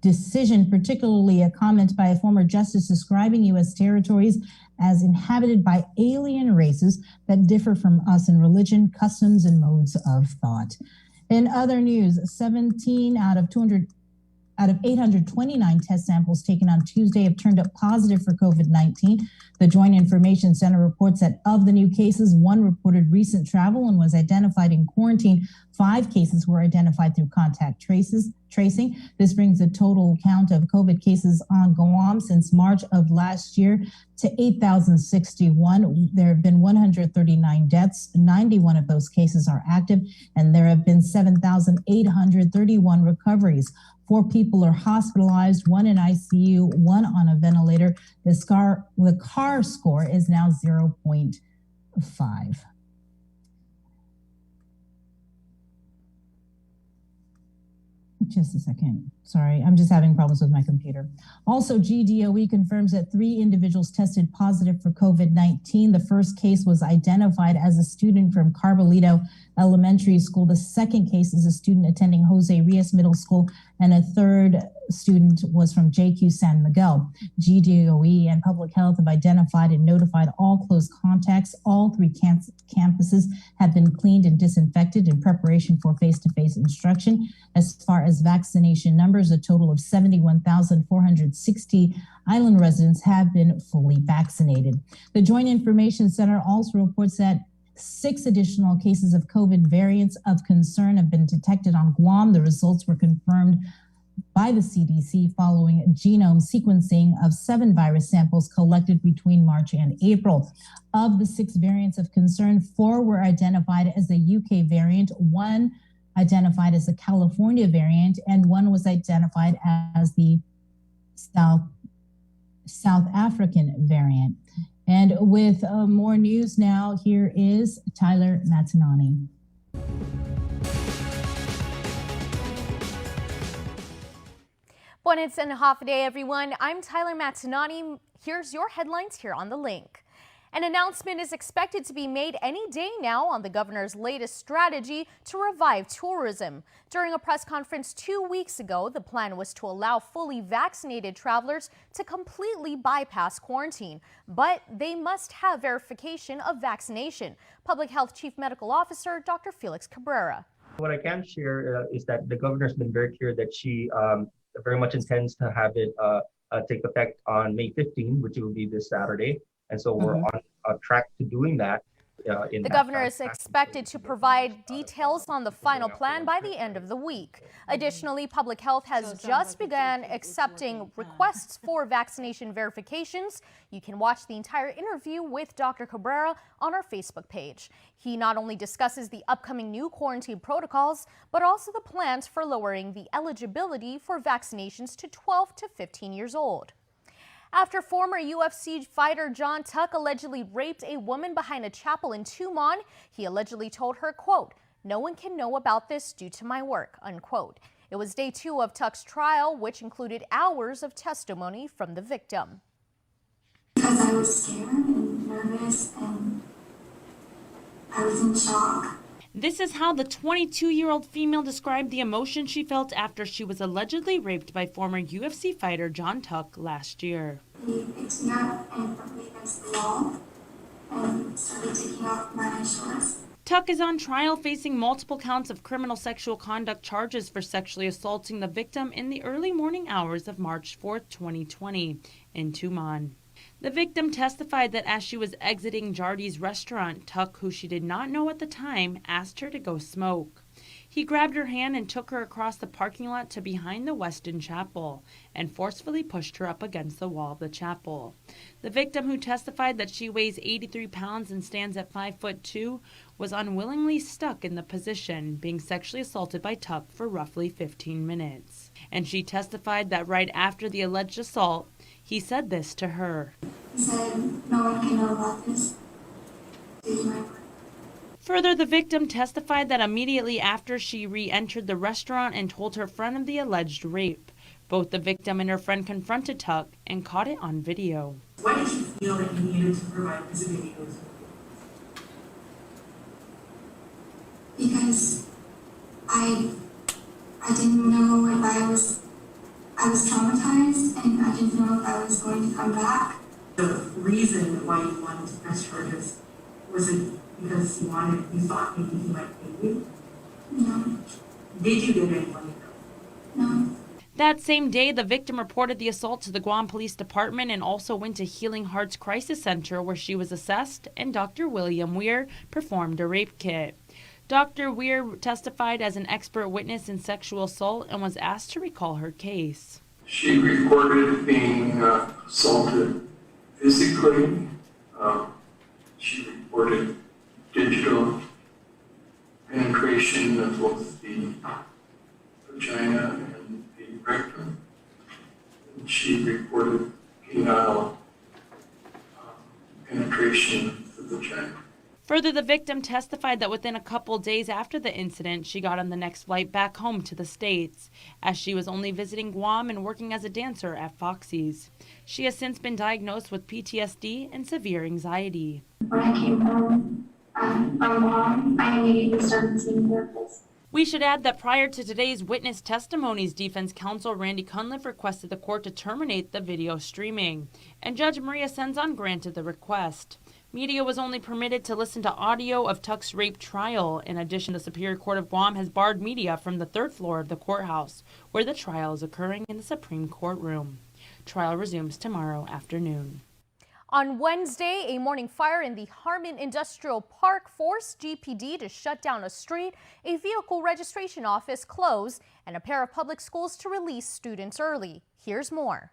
decision, particularly a comment by a former justice describing U.S. territories as inhabited by alien races that differ from us in religion, customs, and modes of thought. In other news, 17 out of 829 test samples taken on Tuesday have turned up positive for COVID-19. The Joint Information Center reports that of the new cases, 1 reported recent travel and was identified in quarantine. 5 cases were identified through contact tracing. This brings the total count of COVID cases on Guam since March of last year to 8,061. There have been 139 deaths. 91 of those cases are active, and there have been 7,831 recoveries. 4 people are hospitalized, 1 in ICU, 1 on a ventilator. The CAR score is now 0.5. Just a second. Sorry, I'm just having problems with my computer. Also, GDOE confirms that 3 individuals tested positive for COVID-19. The first case was identified as a student from Carbolito Elementary School. The second case is a student attending Jose Rios Middle School, and a third student was from JQ San Miguel. GDOE and Public Health have identified and notified all close contacts. All 3 campuses have been cleaned and disinfected in preparation for face-to-face instruction. As far as vaccination numbers, a total of 71,460 island residents have been fully vaccinated. The Joint Information Center also reports that 6 additional cases of COVID variants of concern have been detected on Guam. The results were confirmed by the CDC following genome sequencing of 7 virus samples collected between March and April. Of the 6 variants of concern, 4 were identified as the UK variant, 1 identified as the California variant, and 1 was identified as the South African variant. And with more news now, here is Tyler Matinani. Buenas and half a day, everyone. I'm Tyler Matinani. Here's your headlines here on The Link. An announcement is expected to be made any day now on the governor's latest strategy to revive tourism. During a press conference 2 weeks ago, the plan was to allow fully vaccinated travelers to completely bypass quarantine, but they must have verification of vaccination. Public Health Chief Medical Officer Dr. Felix Cabrera. What I can share is that the governor's been very clear that she very much intends to have it take effect on May 15, which will be this Saturday. And so we're on track to doing that. The governor is expected to provide details on the final plan by the end of the week. Additionally, Public Health has just begun accepting requests for vaccination verifications. You can watch the entire interview with Dr. Cabrera on our Facebook page. He not only discusses the upcoming new quarantine protocols, but also the plans for lowering the eligibility for vaccinations to 12 to 15 years old. After former UFC fighter John Tuck allegedly raped a woman behind a chapel in Tumon, he allegedly told her, quote, "No one can know about this due to my work," unquote. It was day 2 of Tuck's trial, which included hours of testimony from the victim. Because I was scared and nervous and I was in shock. This is how the 22-year-old female described the emotion she felt after she was allegedly raped by former UFC fighter John Tuck last year. He picked me up and put me against the wall and started taking off my shorts. Tuck is on trial facing multiple counts of criminal sexual conduct charges for sexually assaulting the victim in the early morning hours of March 4, 2020 in Tumon. The victim testified that as she was exiting Jardy's restaurant, Tuck, who she did not know at the time, asked her to go smoke. He grabbed her hand and took her across the parking lot to behind the Weston Chapel and forcefully pushed her up against the wall of the chapel. The victim, who testified that she weighs 83 pounds and stands at 5'2", was unwillingly stuck in the position, being sexually assaulted by Tuck for roughly 15 minutes. And she testified that right after the alleged assault, he said this to her. He said, "No one can know about this. Do my part." Further, the victim testified that immediately after she re-entered the restaurant and told her friend of the alleged rape. Both the victim and her friend confronted Tuck and caught it on video. Why did you feel that you needed to provide this video? Because I didn't know if I was traumatized and I didn't know if I was going to come back. The reason why you wanted to press charges, was it because you thought maybe he might pay you? No. Did you get any money? No. That same day, the victim reported the assault to the Guam Police Department and also went to Healing Hearts Crisis Center, where she was assessed, and Dr. William Weir performed a rape kit. Dr. Weir testified as an expert witness in sexual assault and was asked to recall her case. She reported being assaulted physically. She reported digital penetration of both the vagina and the rectum. And she reported penile penetration of the vagina. Further, the victim testified that within a couple days after the incident, she got on the next flight back home to the States, as she was only visiting Guam and working as a dancer at Foxy's. She has since been diagnosed with PTSD and severe anxiety. When I came home from Guam, I immediately started seeing therapists. We should add that prior to today's witness testimonies, defense counsel Randy Cunliffe requested the court to terminate the video streaming, and Judge Maria Senzon granted the request. Media was only permitted to listen to audio of Tuck's rape trial. In addition, the Superior Court of Guam has barred media from the third floor of the courthouse, where the trial is occurring in the Supreme Court room. Trial resumes tomorrow afternoon. On Wednesday, a morning fire in the Harmon Industrial Park forced GPD to shut down a street, a vehicle registration office closed, and a pair of public schools to release students early. Here's more.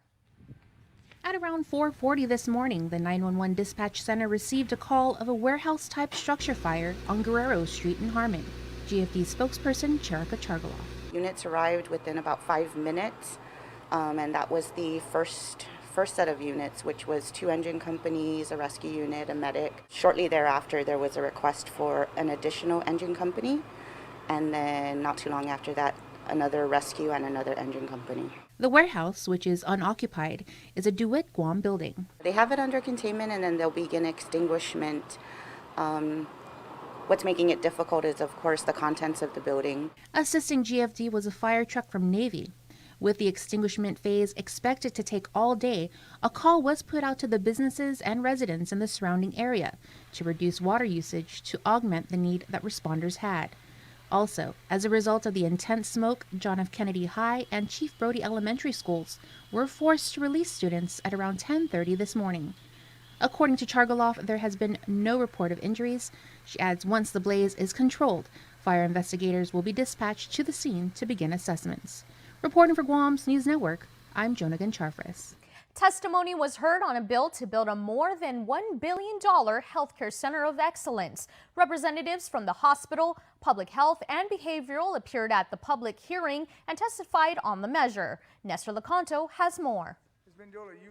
At around 4:40 this morning, the 911 dispatch center received a call of a warehouse-type structure fire on Guerrero Street in Harmon. GFD spokesperson Cherika Chargaloff. Units arrived within about 5 minutes, and that was the first set of units, which was 2 engine companies, a rescue unit, a medic. Shortly thereafter, there was a request for an additional engine company, and then not too long after that, another rescue and another engine company. The warehouse, which is unoccupied, is a DeWitt Guam building. They have it under containment, and then they'll begin extinguishment. What's making it difficult is, of course, the contents of the building. Assisting GFD was a fire truck from Navy. With the extinguishment phase expected to take all day, a call was put out to the businesses and residents in the surrounding area to reduce water usage to augment the need that responders had. Also, as a result of the intense smoke, John F. Kennedy High and Chief Brody Elementary Schools were forced to release students at around 10:30 this morning. According to Chargaloff, there has been no report of injuries. She adds once the blaze is controlled, fire investigators will be dispatched to the scene to begin assessments. Reporting for Guam's News Network, I'm Jonagan Charfris. Testimony was heard on a bill to build a more than $1 billion healthcare center of excellence. Representatives from the hospital, public health, and behavioral appeared at the public hearing and testified on the measure. Nestor Lecanto has more.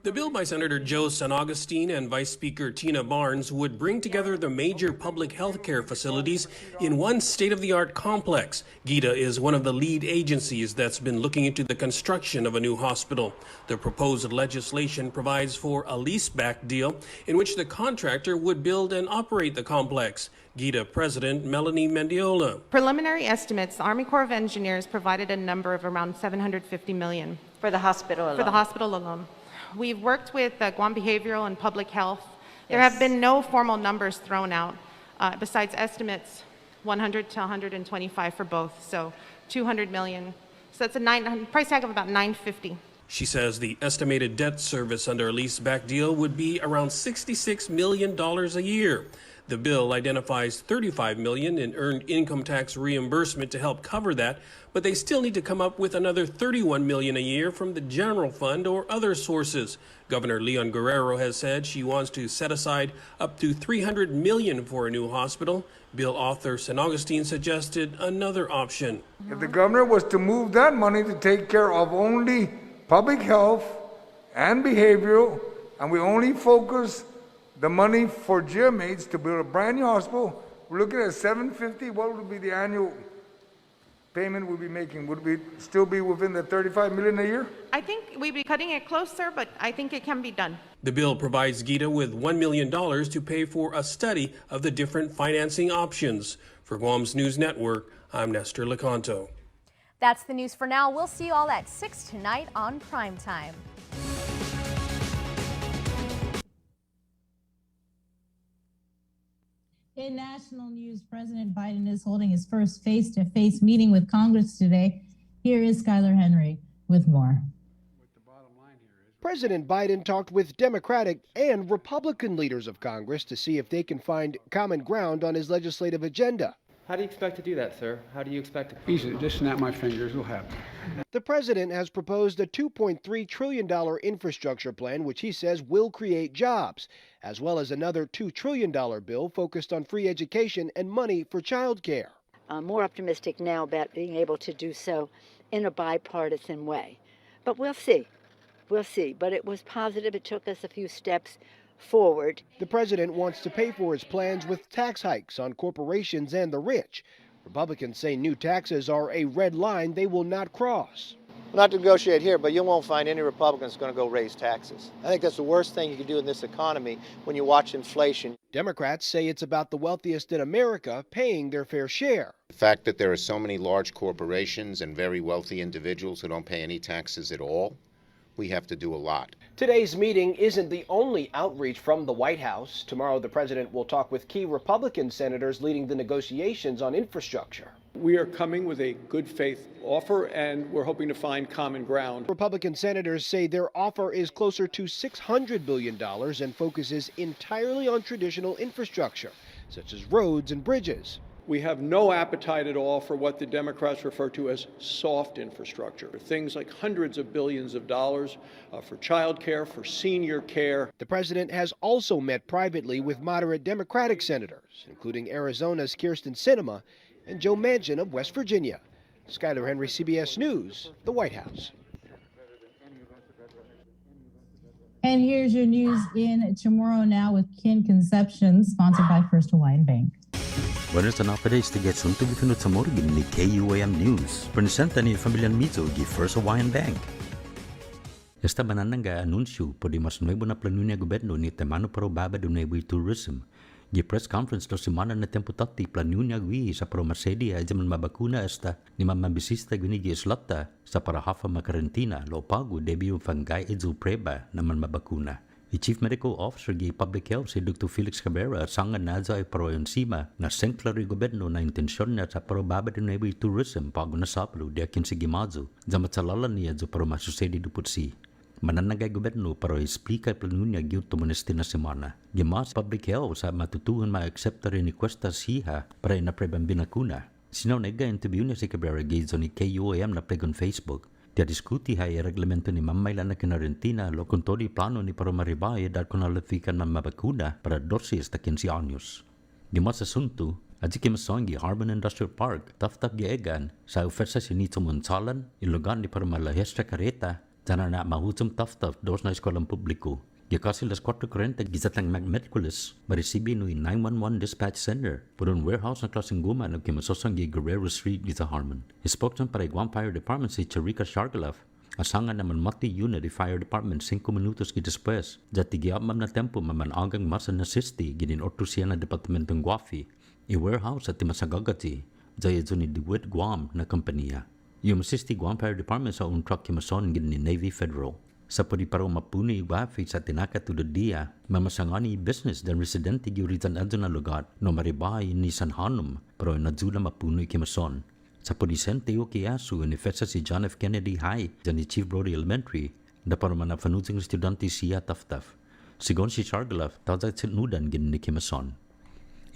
The bill by Senator Joe San Agustin and Vice Speaker Tina Barnes would bring together the major public health care facilities in one state-of-the-art complex. GITA is one of the lead agencies that's been looking into the construction of a new hospital. The proposed legislation provides for a leaseback deal in which the contractor would build and operate the complex. GITA President Melanie Mendiola. Preliminary estimates, the Army Corps of Engineers provided a number of around $750 million. For the hospital alone? For the hospital alone. We've worked with Guam Behavioral and Public Health. There have been no formal numbers thrown out, besides estimates 100 to 125 for both, so 200 million. So that's a price tag of about $950. She says the estimated debt service under a leaseback deal would be around $66 million a year. The bill identifies $35 million in earned income tax reimbursement to help cover that, but they still need to come up with another $31 million a year from the general fund or other sources. Governor Leon Guerrero has said she wants to set aside up to $300 million for a new hospital. Bill author San Agustin suggested another option. If the governor was to move that money to take care of only public health and behavioral, and we only focus the money for GMH to build a brand new hospital, we're looking at $750. What would be the annual payment we'd be making? Would we still be within the $35 million a year? I think we'd be cutting it closer, but I think it can be done. The bill provides GITA with $1 million to pay for a study of the different financing options. For Guam's News Network, I'm Nestor Lecanto. That's the news for now. We'll see you all at 6 tonight on Primetime. In national news, President Biden is holding his first face-to-face meeting with Congress today. Here is Skylar Henry with more. President Biden talked with Democratic and Republican leaders of Congress to see if they can find common ground on his legislative agenda. How do you expect to do that, sir? How do you expect to? Easy, just snap my fingers, it'll happen. The president has proposed a $2.3 trillion infrastructure plan, which he says will create jobs, as well as another $2 trillion bill focused on free education and money for child care. I'm more optimistic now about being able to do so in a bipartisan way. But we'll see. We'll see. But it was positive. It took us a few steps forward. The president wants to pay for his plans with tax hikes on corporations and the rich. Republicans say new taxes are a red line they will not cross. Not to negotiate here, but you won't find any Republicans going to go raise taxes. I think that's the worst thing you can do in this economy when you watch inflation. Democrats say it's about the wealthiest in America paying their fair share. The fact that there are so many large corporations and very wealthy individuals who don't pay any taxes at all, we have to do a lot. Today's meeting isn't the only outreach from the White House. Tomorrow, the president will talk with key Republican senators leading the negotiations on infrastructure. We are coming with a good faith offer, and we're hoping to find common ground. Republican senators say their offer is closer to $600 billion and focuses entirely on traditional infrastructure, such as roads and bridges. We have no appetite at all for what the Democrats refer to as soft infrastructure, things like hundreds of billions of dollars for child care, for senior care. The president has also met privately with moderate Democratic senators, including Arizona's Kyrsten Sinema and Joe Manchin of West Virginia. Skylar Henry, CBS News, the White House. And here's your news in Chamorro now with Kin Conceptions, sponsored by First Hawaiian Bank. Buenos updates to get soon to be sa morgan ni KUAM News. Presenta ni Familian Mizo gi First Hawaiian Bank. Esta manananga anunsyo po di mas nuevo na plano ni gobyerno ni temano para baba do nuevo tourism. Gi press conference to semana na tempo tati plano niya gwi sa pro Mercedes ay jaman mabakuna esta ni mamabisista gwi gi islata sa para hafa makarantina lo pago debut fangay edzo preba naman mabakuna. The Chief Medical Officer gi Public Health si Dr. Felix Cabrera sangan naza ay pro ensima na senklari gobyerno na intensyon na sa pro baba din na tourism pago na saplo di akin si Gimazo jamat salalan niya zo pro masusedi duput si. Mananagay gobyerno para explica plano niya gyud tumunesti na semana. Gimas Public Health sa matutuhan ma-accepta rin requesta siya para inapreban binakuna. Sinaw nega interview niya si Cabrera gizo ni KUAM na pleg on Facebook. Dia diskuti hai reglamento ni mamaylan na kinarentina lo con todo plano ni para maribaye dar con alafikan na mabakuna para dosis ta 15 años. Di mas asunto, aji kimasongi Harbin Industrial Park, taftap gi egan sa ofersa si Nito Monsalan, ilugan ni para malahestra kareta, Dana na mahutum taftaf dos na eskolang publiko. Gikasi las 4:40 gisatang Magmetculis, marisibi no 911 dispatch center, purun warehouse na klaseng guma na kimasosang gi Guerrero Street gisa Harmon. Spokesman para Guam Fire Department si Charika Shargalaf, asangan naman mati unit di Fire Department 5 minutos después, jati giamam na tempo mamanagang masa nasisti ginin otusiya na Departamentong Guafi, i-warehouse at timasagagati, jaya ni DeWitt Guam na kompanya. Yung masisti Guam Fire Department sa untrak kimason ginin Navy Federal. Sa pudi paro mapuni Guafi sa tinaka tulad dia, mamasangani business dan residente giuritan adto na lugar no maribahay ni San Hanum, pero nadzula mapuni kimason. Sa pudi senteo kiasu ni Fetsa si John F. Kennedy High dan ni Chief Brody Elementary, da para manafanuting estudyante siya taftaf. Sigon si Shargalaf, tawag sinudan gin ni kimason.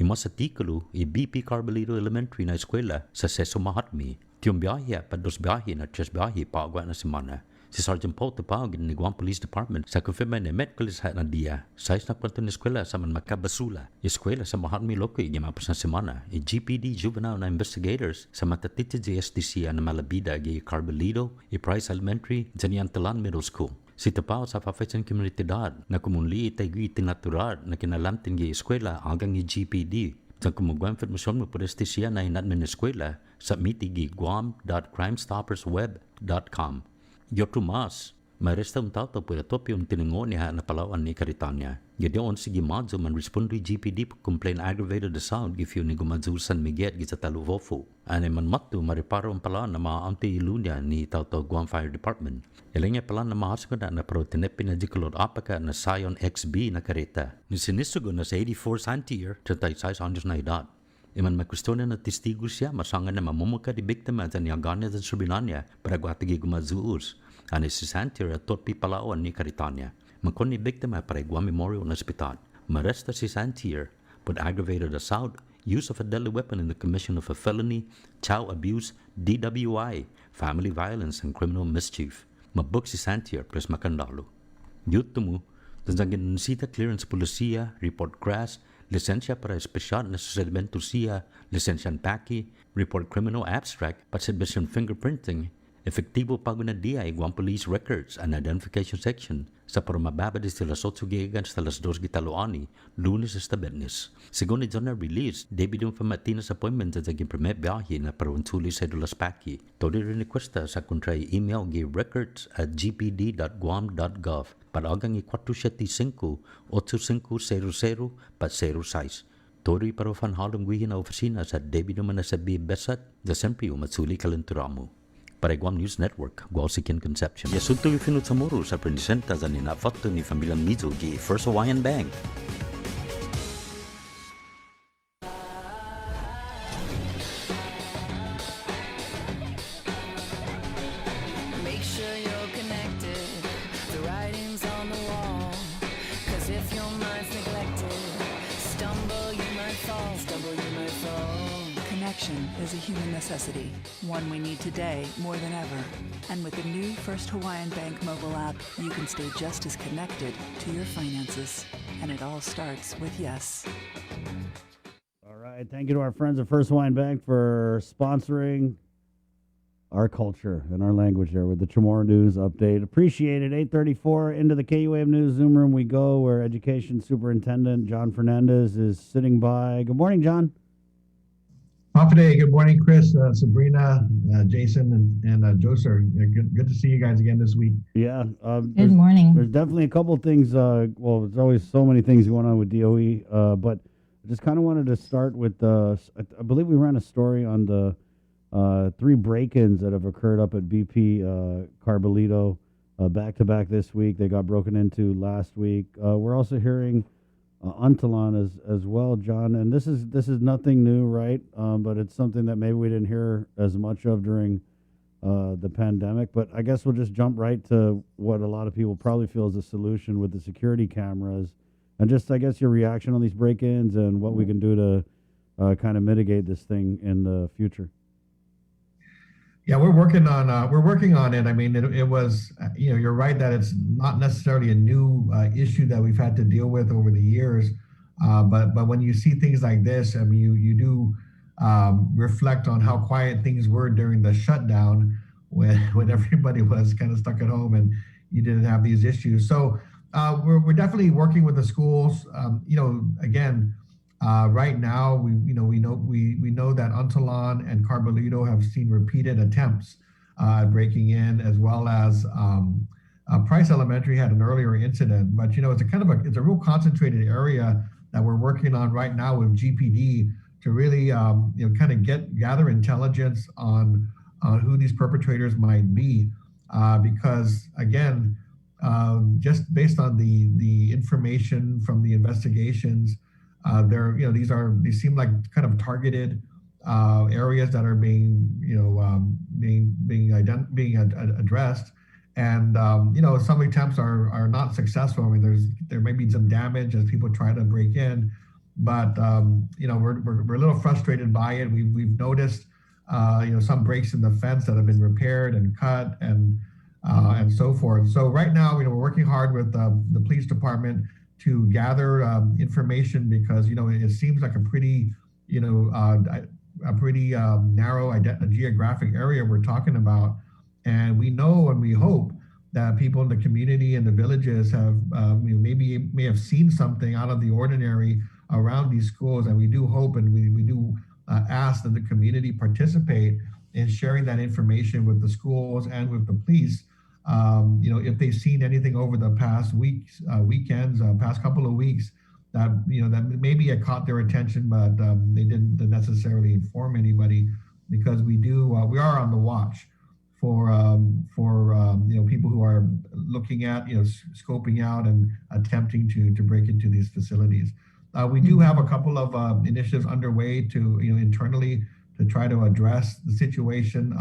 Ima sa tikulo, BP Carbalito Elementary na eskwela sa Seso Mahatmi, tiyong biyahe pa dos biyahe na tres biyahe paagwa na semana. Si Sergeant Paul Tapawagin ni Guam Police Department sa confirma ni Metculis hat na dia. Sais na kwento ni eskwela sa man makabasula. Eskwela sa Mahatmi Lokoy gimapas na semana. GPD Juvenile na Investigators sa matatiti JSTC na malabida gi Carbalito, Price Elementary, Janian Talan Middle School. Si Tapaw sa Fafesan Komunidad na kumunli itay tinaturar na kinalamtin gi eskwela hanggang gi GPD. Sa kumugwang informasyon mo pwede siya na inadmin eskwela sa mitigi guam.crimestoppersweb.com. Yotro mas, maresta tao pwede topi tinango niya na Palawan ni Caritania. Gideon si Gimadzo man respondi GPD complain aggravated assault if yun ni Gumadzo San Miguel gisa Taluvofo. Ane man matu mariparo ang Palawan na mga anti-ilunya ni Tauto Guam Fire Department. Ilangya pala na mahasagada na pro tinepin na jikulod apaka na Scion XB na kareta. Ni sinisugo na sa 84 Santier, 36 anos na edad. Iman may kwestiyon na testigo siya, masangan na mamumuka di biktima at niyaganya at subinanya para guatigi gumadzuus. Ani si Santier at Torpi Palawan ni Caritania. Magkon ni biktima para Guam Memorial na Hospital. Maresta si Santier put aggravated assault, use of a deadly weapon in the commission of a felony, child abuse, DWI, family violence, and criminal mischief. Mabuk si Santier plus makandalo. Yuto mo, tanzangin nisita clearance polisiya, report crash, lisensya para espesyal na sedimento siya, lisensyan paki, report criminal abstract, patsibisyon fingerprinting, efektibo pago na dia Guam Police Records and Identification Section sa para mababadi sila sotsugigan sa las 2 gitaloani, lunes hasta bernes. Según ni John release, David yung famatinas appointment sa daging primer biyahe na paruntuli sa dulas paki. Todi rin requesta sa kontray email gi records@gpd.guam.gov para agang i-475-8500-06. Tori para fanhalong guhin na opisina sa David naman na sa Besat, da siyempre umatsuli kalenturamo. Para Guam News Network, Guausikin Conception. Yasunto ifinut sa muro sa prenisenta sa ninafato ni Familiang Mizo gi First Hawaiian Bank. Make sure you're connected. The writing's on the wall. 'Cause if your mind's neglected, stumble you might fall. Connection is a human necessity, one we need today more than ever. And with the new First Hawaiian Bank mobile app, you can stay just as connected to your finances. And it all starts with yes. All right. Thank you to our friends at First Hawaiian Bank for sponsoring our culture and our language there with the Chamorro News update. Appreciate it. 8:34 into the KUAM News Zoom room we go, where Education Superintendent John Fernandez is sitting by. Good morning, John. Day. Good morning, Chris, Sabrina, Jason, and Joseph. Good to see you guys again this week. Yeah. Good morning. There's definitely a couple of things. Well, there's always so many things going on with DOE, but I just kind of wanted to start with I believe we ran a story on the 3 break-ins that have occurred up at BP Carbalito back-to-back this week. They got broken into last week. We're also hearing Untalan as well, John, and this is nothing new, right? But it's something that maybe we didn't hear as much of during the pandemic. But I guess we'll just jump right to what a lot of people probably feel is a solution with the security cameras, and just I guess your reaction on these break-ins and what we can do to kind of mitigate this thing in the future. Yeah, we're working on it. I mean, it was, you're right that it's not necessarily a new issue that we've had to deal with over the years. But when you see things like this, I mean, you do reflect on how quiet things were during the shutdown, when everybody was kind of stuck at home and you didn't have these issues. So we're definitely working with the schools. Again, right now we know that Antolon and Carbolito have seen repeated attempts breaking in, as well as Price Elementary had an earlier incident. But it's a real concentrated area that we're working on right now with GPD to really kind of gather intelligence on who these perpetrators might be, because again, just based on the information from the investigations, these seem like kind of targeted areas that are being addressed, and some attempts are not successful. I mean, there may be some damage as people try to break in, but we're a little frustrated by it. We've noticed some breaks in the fence that have been repaired and cut and so forth. So right now, we're working hard with the police department to gather information, because it seems like a pretty narrow geographic area we're talking about, and we know and we hope that people in the community and the villages have may have seen something out of the ordinary around these schools, and we do hope and we do ask that the community participate in sharing that information with the schools and with the police. If they've seen anything over the past weeks, weekends, past couple of weeks, that maybe it caught their attention, but they didn't necessarily inform anybody, because we are on the watch for people who are looking at scoping out and attempting to break into these facilities. We do have a couple of initiatives underway to internally to try to address the situation.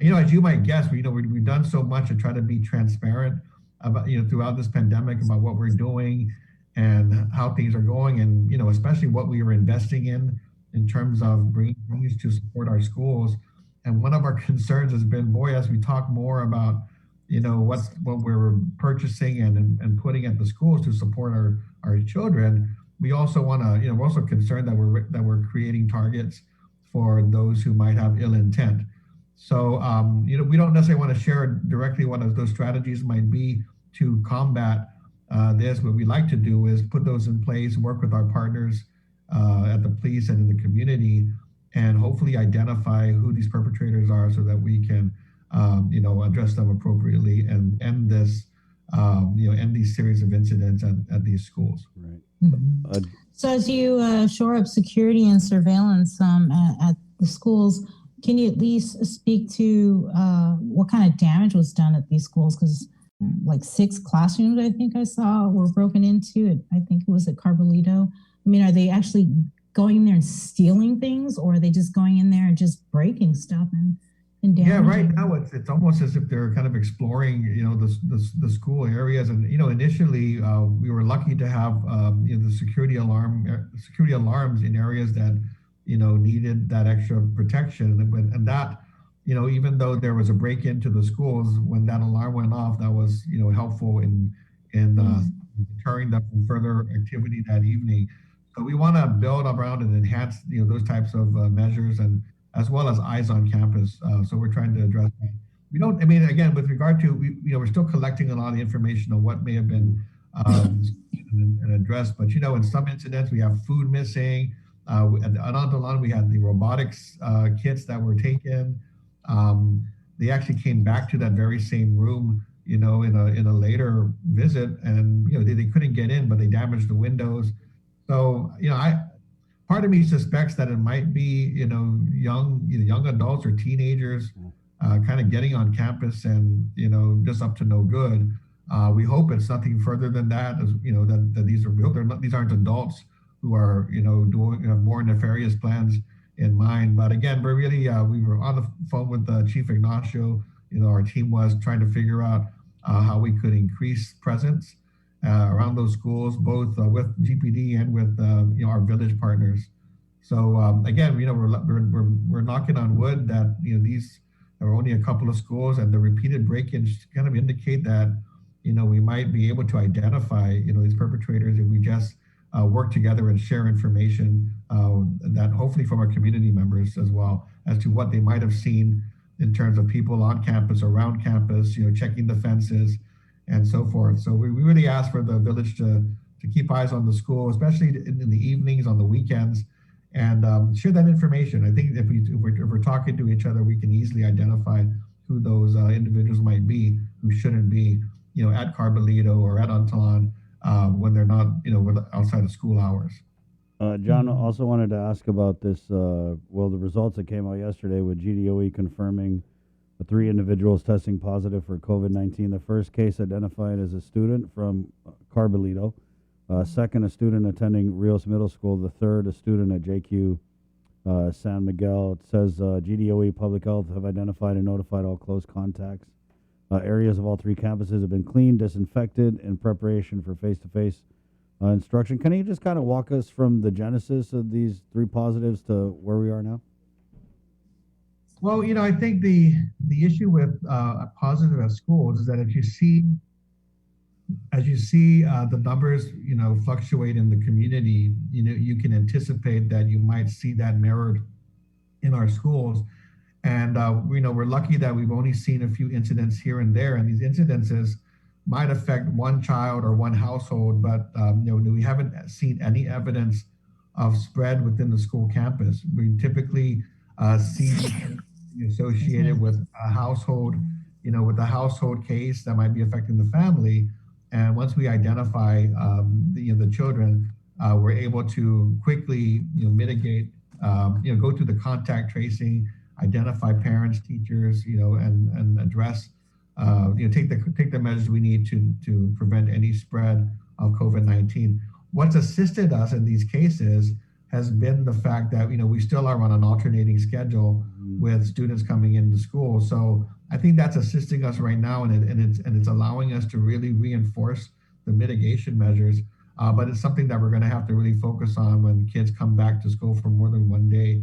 As you might guess, we've done so much to try to be transparent about throughout this pandemic about what we're doing and how things are going, and especially what we are investing in terms of bringing things to support our schools. And one of our concerns has been, as we talk more about what we're purchasing and putting at the schools to support our children, we also want to we're also concerned that we're creating targets for those who might have ill intent. So we don't necessarily want to share directly what those strategies might be to combat this. What we like to do is put those in place, work with our partners at the police and in the community, and hopefully identify who these perpetrators are, so that we can address them appropriately and end this end these series of incidents at these schools. Right. So as you shore up security and surveillance at the schools, can you at least speak to what kind of damage was done at these schools? Because like 6 classrooms, I think I saw, were broken into. I think it was at Carbolito. I mean, are they actually going in there and stealing things, or are they just going in there and just breaking stuff and damaging? Yeah, right now it's almost as if they're kind of exploring, the school areas. And initially we were lucky to have the security alarms in areas that needed that extra protection, and that even though there was a break into the schools, when that alarm went off, that was helpful in deterring them from further activity that evening. So we want to build around and enhance those types of measures, and as well as eyes on campus. So we're trying to address that. We don't. I mean, again, with regard to we're still collecting a lot of information on what may have been and addressed. But in some incidents we have food missing. At Antolon, we had the robotics kits that were taken. They actually came back to that very same room, in a later visit, and they couldn't get in, but they damaged the windows. So part of me suspects that it might be young adults or teenagers kind of getting on campus and just up to no good. We hope it's nothing further than that. That these aren't adults who are have more nefarious plans in mind. But again, we're really we were on the phone with Chief Ignacio. Our team was trying to figure out how we could increase presence around those schools, both with GPD and with our village partners. So again, we're knocking on wood that these are only a couple of schools, and the repeated break-ins kind of indicate that we might be able to identify these perpetrators if we just work together and share information that hopefully from our community members as well as to what they might have seen in terms of people on campus, around campus, checking the fences and so forth. So we really ask for the village to keep eyes on the school, especially in the evenings, on the weekends, and share that information. I think if we're talking to each other, we can easily identify who those individuals might be who shouldn't be, at Carbolito or at Anton when they're not, outside of school hours. John, also wanted to ask about this. The results that came out yesterday with GDOE confirming the 3 individuals testing positive for COVID-19. The first case identified as a student from Carbolito. Second, a student attending Rios Middle School. The third, a student at JQ San Miguel. It says GDOE Public Health have identified and notified all close contacts. Areas of all 3 campuses have been cleaned, disinfected in preparation for face-to-face instruction. Can you just kind of walk us from the genesis of these 3 positives to where we are now? Well, I think the issue with a positive at schools is that as you see the numbers, fluctuate in the community, you can anticipate that you might see that mirrored in our schools. And, we're lucky that we've only seen a few incidents here and there, and these incidences might affect one child or one household, but, we haven't seen any evidence of spread within the school campus. We typically see associated with a household, with a household case that might be affecting the family. And once we identify the children, we're able to quickly mitigate, go through the contact tracing, identify parents, teachers, and address, take the measures we need to prevent any spread of COVID-19. What's assisted us in these cases has been the fact that we still are on an alternating schedule with students coming into school. So I think that's assisting us right now, and it's allowing us to really reinforce the mitigation measures. But it's something that we're going to have to really focus on when kids come back to school for more than one day,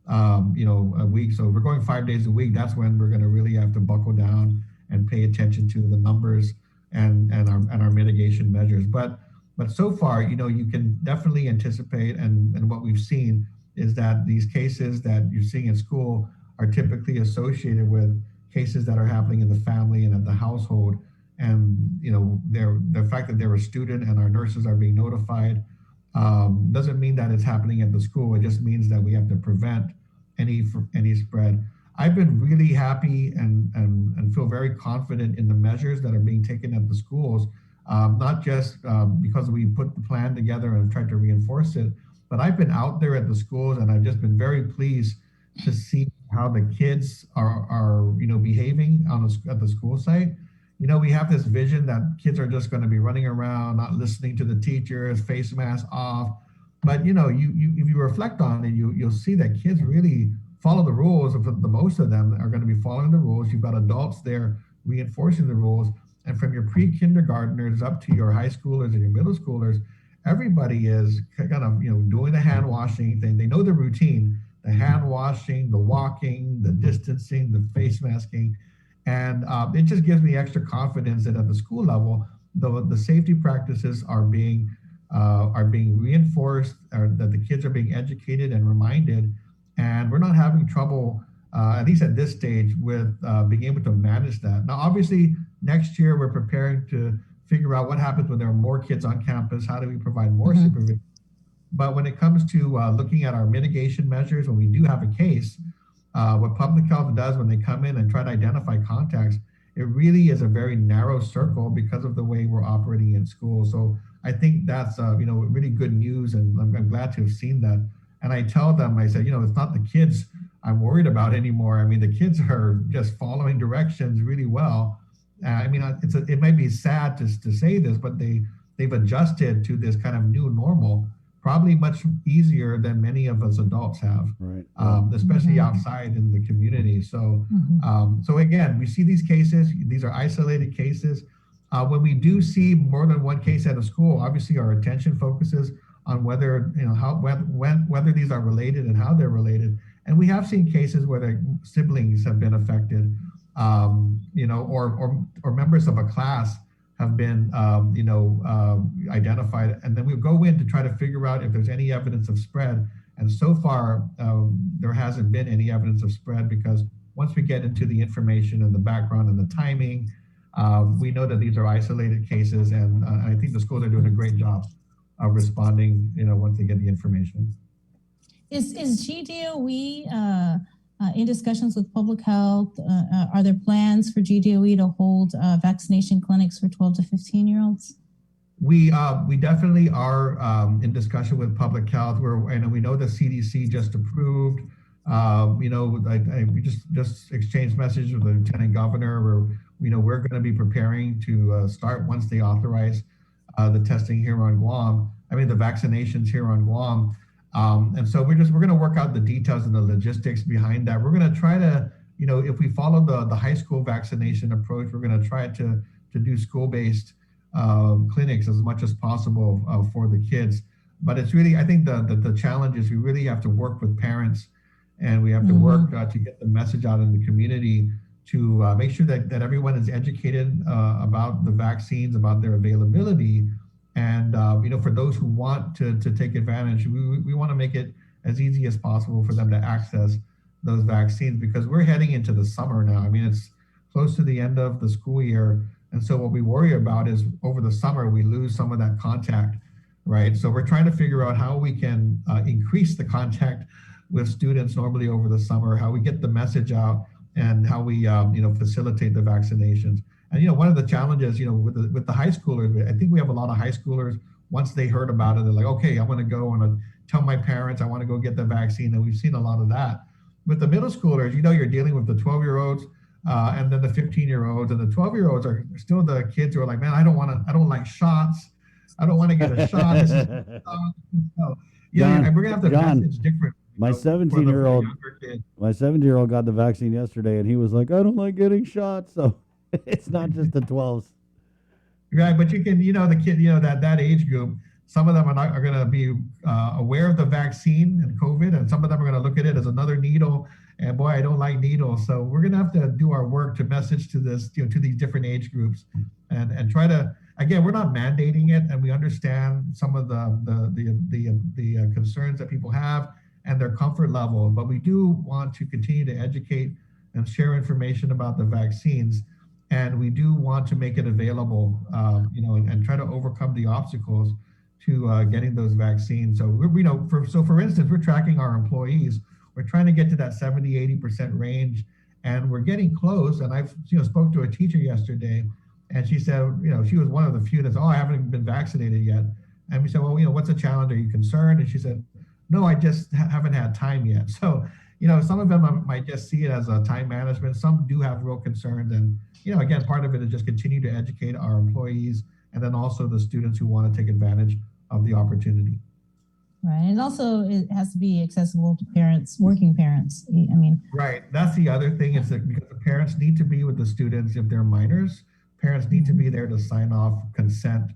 a week. So if we're going 5 days a week, that's when we're going to really have to buckle down and pay attention to the numbers and our mitigation measures. But so far, you can definitely anticipate, and what we've seen is that these cases that you're seeing in school are typically associated with cases that are happening in the family and at the household. And the fact that they're a student and our nurses are being notified doesn't mean that it's happening at the school. It just means that we have to prevent any spread. I've been really happy and feel very confident in the measures that are being taken at the schools, not just because we put the plan together and tried to reinforce it, but I've been out there at the schools and I've just been very pleased to see how the kids are behaving at the school site. We have this vision that kids are just going to be running around, not listening to the teachers, face masks off. But if you reflect on it, you'll see that kids really follow the rules. The most of them are going to be following the rules. You've got adults there reinforcing the rules, and from your pre-kindergartners up to your high schoolers and your middle schoolers, everybody is kind of doing the hand washing thing. They know the routine: the hand washing, the walking, the distancing, the face masking. And it just gives me extra confidence that at the school level, the safety practices are being reinforced, or that the kids are being educated and reminded, and we're not having trouble, at least at this stage, with being able to manage that. Now, obviously, next year we're preparing to figure out what happens when there are more kids on campus. How do we provide more supervision? But when it comes to looking at our mitigation measures, when we do have a case, what public health does when they come in and try to identify contacts, it really is a very narrow circle because of the way we're operating in school. So I think that's really good news, and I'm glad to have seen that. And I tell them, I said, it's not the kids I'm worried about anymore. I mean, the kids are just following directions really well. It might be sad to say this, but they've adjusted to this kind of new normal probably much easier than many of us adults have, right? Especially outside in the community. So, so again, we see these cases. These are isolated cases. When we do see more than one case at a school, obviously our attention focuses on whether whether these are related and how they're related. And we have seen cases where their siblings have been affected, or members of a class have been, identified, and then we go in to try to figure out if there's any evidence of spread. And so far, there hasn't been any evidence of spread because once we get into the information and the background and the timing, we know that these are isolated cases, and I think the schools are doing a great job of responding, once they get the information. Is GDOE in discussions with public health? Are there plans for GDOE to hold vaccination clinics for 12 to 15-year-olds? We definitely are in discussion with public health. We know the CDC just approved. We just exchanged messages with the Lieutenant Governor. We're going to be preparing to start once they authorize the testing here on Guam. The vaccinations here on Guam. And so we're going to work out the details and the logistics behind that. We're going to try to, if we follow the high school vaccination approach, we're going to try to do school-based clinics as much as possible for the kids. But it's really, I think the challenge is we really have to work with parents, and we have to work to get the message out in the community to make sure that everyone is educated about the vaccines, about their availability. And, for those who want to take advantage, we want to make it as easy as possible for them to access those vaccines, because we're heading into the summer now. It's close to the end of the school year. And so what we worry about is over the summer, we lose some of that contact, right? So we're trying to figure out how we can increase the contact with students normally over the summer, how we get the message out, and how we, facilitate the vaccinations. And, one of the challenges, with the high schoolers, I think we have a lot of high schoolers, once they heard about it, they're like, okay, I want to go and tell my parents, I want to go get the vaccine. And we've seen a lot of that. With the middle schoolers, you're dealing with the 12-year-olds and then the 15-year-olds, and the 12-year-olds are still the kids who are like, man, I don't like shots. I don't want to get a shot. We're going to have to message different. My 17-year-old got the vaccine yesterday, and he was like, I don't like getting shots. So it's not just the 12s. Right, but you can, the kid, that age group, some of them are going to be aware of the vaccine and COVID, and some of them are going to look at it as another needle. And boy, I don't like needles. So we're going to have to do our work to message to this, to these different age groups, and try to. Again, we're not mandating it, and we understand some of the concerns that people have and their comfort level, but we do want to continue to educate and share information about the vaccines, and we do want to make it available, and try to overcome the obstacles to getting those vaccines. So for instance, we're tracking our employees. We're trying to get to that 70-80% range, and we're getting close. And I've spoke to a teacher yesterday, and she said, she was one of the few that's, I haven't been vaccinated yet. And we said, well, what's the challenge? Are you concerned? And she said, no, I just haven't had time yet. So, some of them might just see it as a time management. Some do have real concerns. And, again, part of it is just continue to educate our employees, and then also the students who want to take advantage of the opportunity. Right. And also it has to be accessible to parents, working parents. Right. That's the other thing, is that because the parents need to be with the students if they're minors. Parents need to be there to sign off consent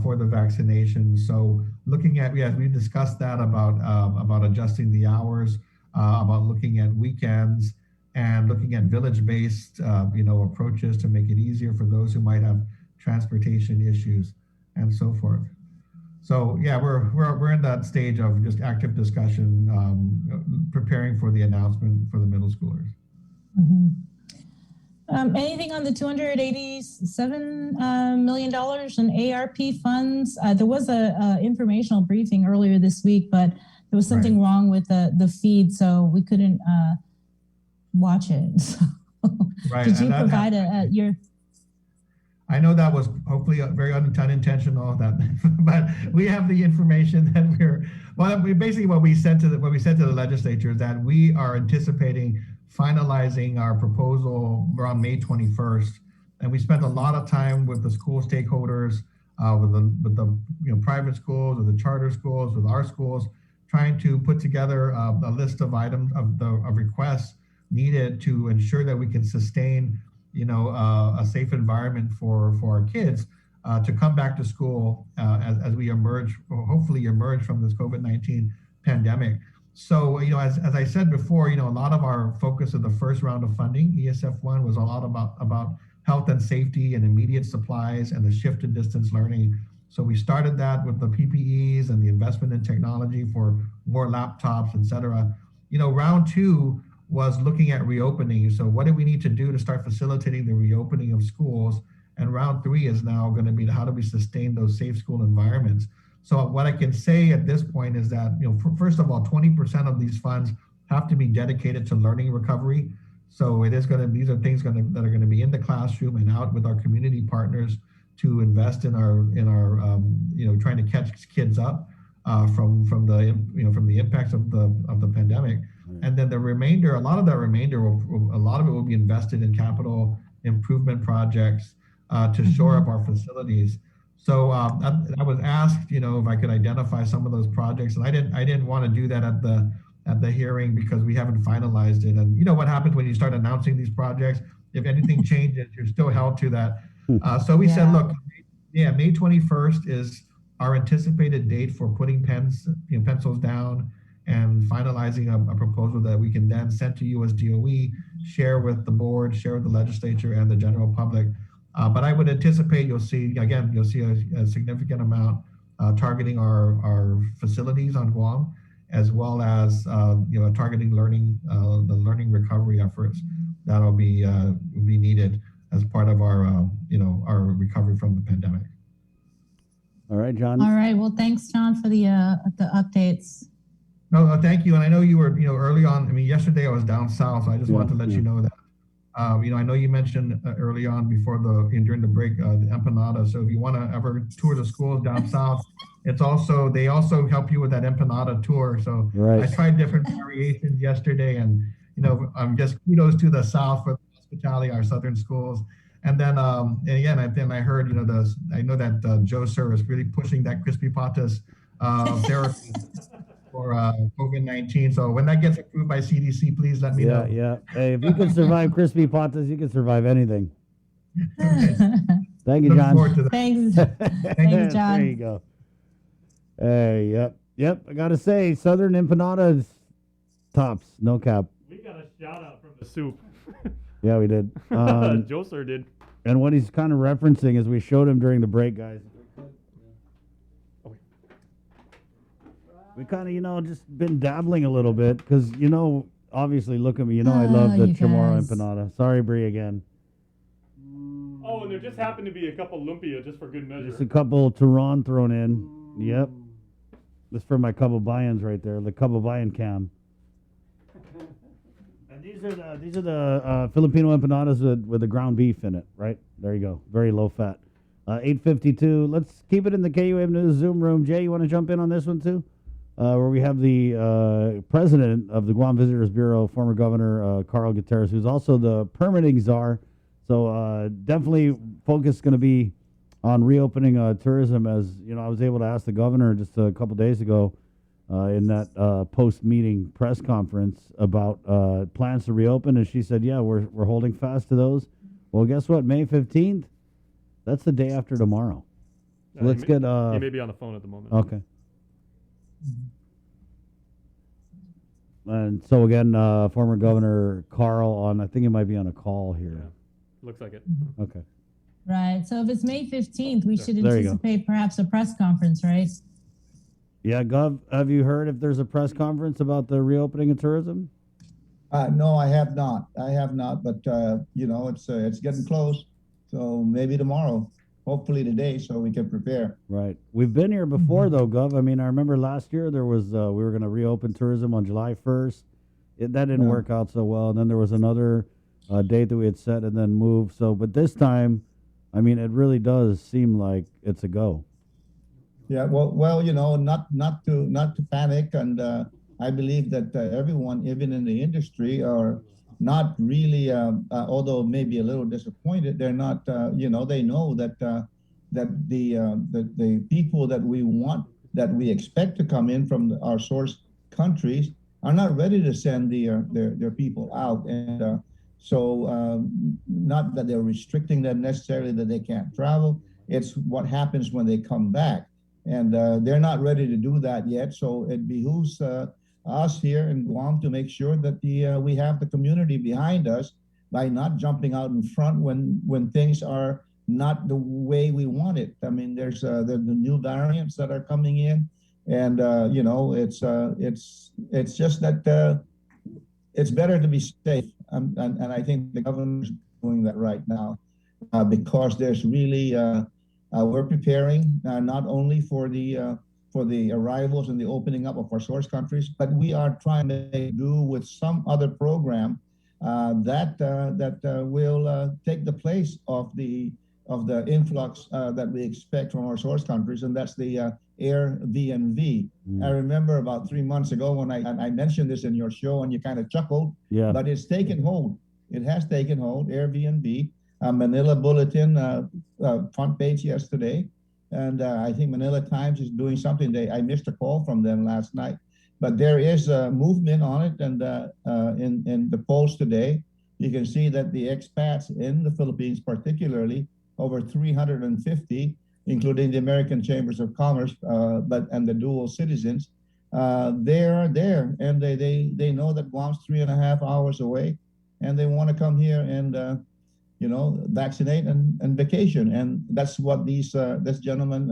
for the vaccination. So looking at, we discussed that about adjusting the hours, about looking at weekends, and looking at village-based, approaches to make it easier for those who might have transportation issues and so forth. So yeah, we're in that stage of just active discussion, preparing for the announcement for the middle schoolers. Mm-hmm. Anything on the $287 million in ARP funds? There was a informational briefing earlier this week, but there was something wrong with the feed, so we couldn't watch it. So did you provide your? I know that was hopefully very unintentional, but we have the information that basically what we said to the legislature is that we are anticipating finalizing our proposal around May 21st. And we spent a lot of time with the school stakeholders, with the private schools, with the charter schools, with our schools, trying to put together a list of items of requests needed to ensure that we can sustain a safe environment for our kids to come back to school as we hopefully emerge from this COVID-19 pandemic. So, as I said before, a lot of our focus of the first round of funding, ESF1, was a lot about health and safety and immediate supplies and the shift to distance learning. So we started that with the PPEs and the investment in technology for more laptops, et cetera. Round two was looking at reopening. So what do we need to do to start facilitating the reopening of schools? And round 3 is now going to be how do we sustain those safe school environments? So what I can say at this point is that, first of all, 20% of these funds have to be dedicated to learning recovery. So it is going to, these are things that are going to be in the classroom and out with our community partners to invest in our trying to catch kids up from the impacts of the pandemic. And then the remainder, a lot of it will be invested in capital improvement projects to shore up our facilities. So I was asked, if I could identify some of those projects, and I didn't want to do that at the hearing because we haven't finalized it. And you know what happens when you start announcing these projects? If anything changes, you're still held to that. So we said, look, May 21st is our anticipated date for putting pencils down and finalizing a proposal that we can then send to you as DOE, share with the board, share with the legislature and the general public. But I would anticipate you'll see a significant amount targeting our facilities on Guam, as well as targeting the learning recovery efforts that'll be needed as part of our recovery from the pandemic. All right, John. All right. Well, thanks, John, for the updates. No, thank you. And I know you were, early on. I mean, yesterday I was down south, so I just wanted to let you know that. I know you mentioned early on during the break, the empanada. So if you want to ever tour the schools down south, they also help you with that empanada tour. So I tried different variations yesterday, and I'm just kudos to the South for the hospitality, our southern schools. And then I heard I know that Joe Sir is really pushing that crispy patas therapy for COVID-19. So when that gets approved by CDC, please let me know. Yeah. Hey, if you can survive crispy patas, you can survive anything. Thank you, John. Thanks. Thanks, John. There you go. Hey, yep. I gotta say, Southern empanadas tops, no cap. We got a shout out from the soup. Yeah, we did. Joe Sir did. And what he's kind of referencing is we showed him during the break, guys. We kind of, just been dabbling a little bit because, obviously, look at me. I love the Chamorro empanada. Sorry, Bree, again. Oh, and there just happened to be a couple lumpia just for good measure. Just a couple Turon thrown in. Yep. This for my Kababayans right there, the Kababayan cam. And these are the Filipino empanadas with the ground beef in it, right? There you go. Very low fat. 8:52. Let's keep it in the KUAM News Zoom room. Jay, you want to jump in on this one too? Where we have the president of the Guam Visitors Bureau, former Governor Carl Gutierrez, who's also the permitting czar. So definitely focus going to be on reopening tourism. As I was able to ask the governor just a couple days ago in that post-meeting press conference about plans to reopen, and she said, "Yeah, we're holding fast to those." Well, guess what? May 15th. That's the day after tomorrow. So let's get. He may be on the phone at the moment. Okay. And so again, former Governor Carl I think he might be on a call here. Yeah. Looks like it. Okay. Right. So if it's May 15th, we should There you go. anticipate perhaps a press conference, right? Yeah, Gov, have you heard if there's a press conference about the reopening of tourism? No, I have not. But it's getting close. So maybe tomorrow. Hopefully today, so we can prepare. Right. We've been here before, though, Gov. I mean, I remember last year there was we were going to reopen tourism on July 1st. That didn't work out so well. And then there was another date that we had set and then moved. So, but this time, I mean, it really does seem like it's a go. Yeah. Well, not to panic, and I believe that everyone, even in the industry, are not really, although maybe a little disappointed. They're not, they know that the people that we want, that we expect to come in from our source countries, are not ready to send their people out, and so not that they're restricting them necessarily that they can't travel. It's what happens when they come back, and they're not ready to do that yet. So it behooves us here in Guam to make sure that we have the community behind us by not jumping out in front when things are not the way we want it. I mean, there's the new variants that are coming in, and it's just that it's better to be safe, and I think the governor's doing that right now, because there's really we're preparing not only for the arrivals and the opening up of our source countries, but we are trying to do with some other program that will take the place of the influx that we expect from our source countries, and that's the Airbnb. I remember about 3 months ago when I mentioned this in your show, and you kind of chuckled. Yeah. But it's taken hold. It has taken hold. Airbnb, Manila Bulletin front page yesterday, and I think Manila Times is doing something. I missed a call from them last night, but there is a movement on it, and in the polls today, you can see that the expats in the Philippines, particularly over 350, including the American Chambers of Commerce, and the dual citizens, they are there, and they know that Guam's 3.5 hours away, and they want to come here and vaccinate and vacation, and that's what this gentleman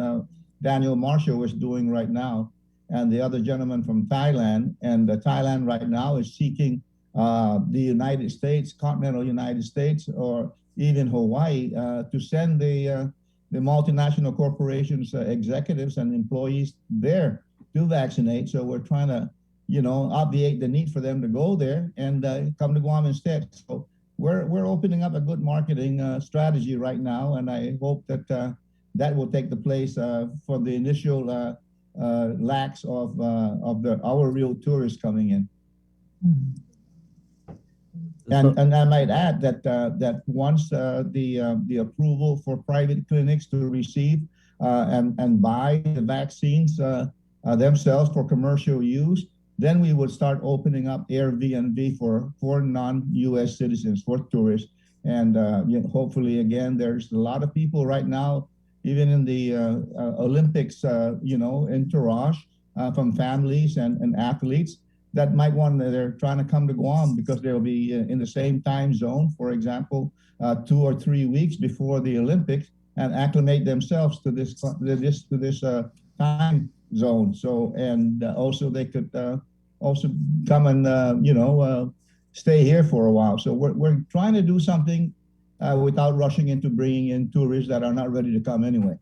Daniel Marshall is doing right now, and the other gentleman from Thailand, and Thailand right now is seeking the United States, continental United States, or even Hawaii, to send the multinational corporations executives and employees there to vaccinate. So we're trying to, obviate the need for them to go there and come to Guam instead. So we're opening up a good marketing strategy right now, and I hope that that will take the place for the initial lacks of our real tourists coming in. And I might add that once the approval for private clinics to receive and buy the vaccines themselves for commercial use, then we would start opening up Airbnb for non-U.S. citizens, for tourists. And hopefully, again, there's a lot of people right now, even in the Olympics, entourage from families and athletes that might they're trying to come to Guam because they'll be in the same time zone, for example, 2 or 3 weeks before the Olympics, and acclimate themselves to this time zone. So, and also they could also come and stay here for a while. So we're trying to do something without rushing into bringing in tourists that are not ready to come anyway.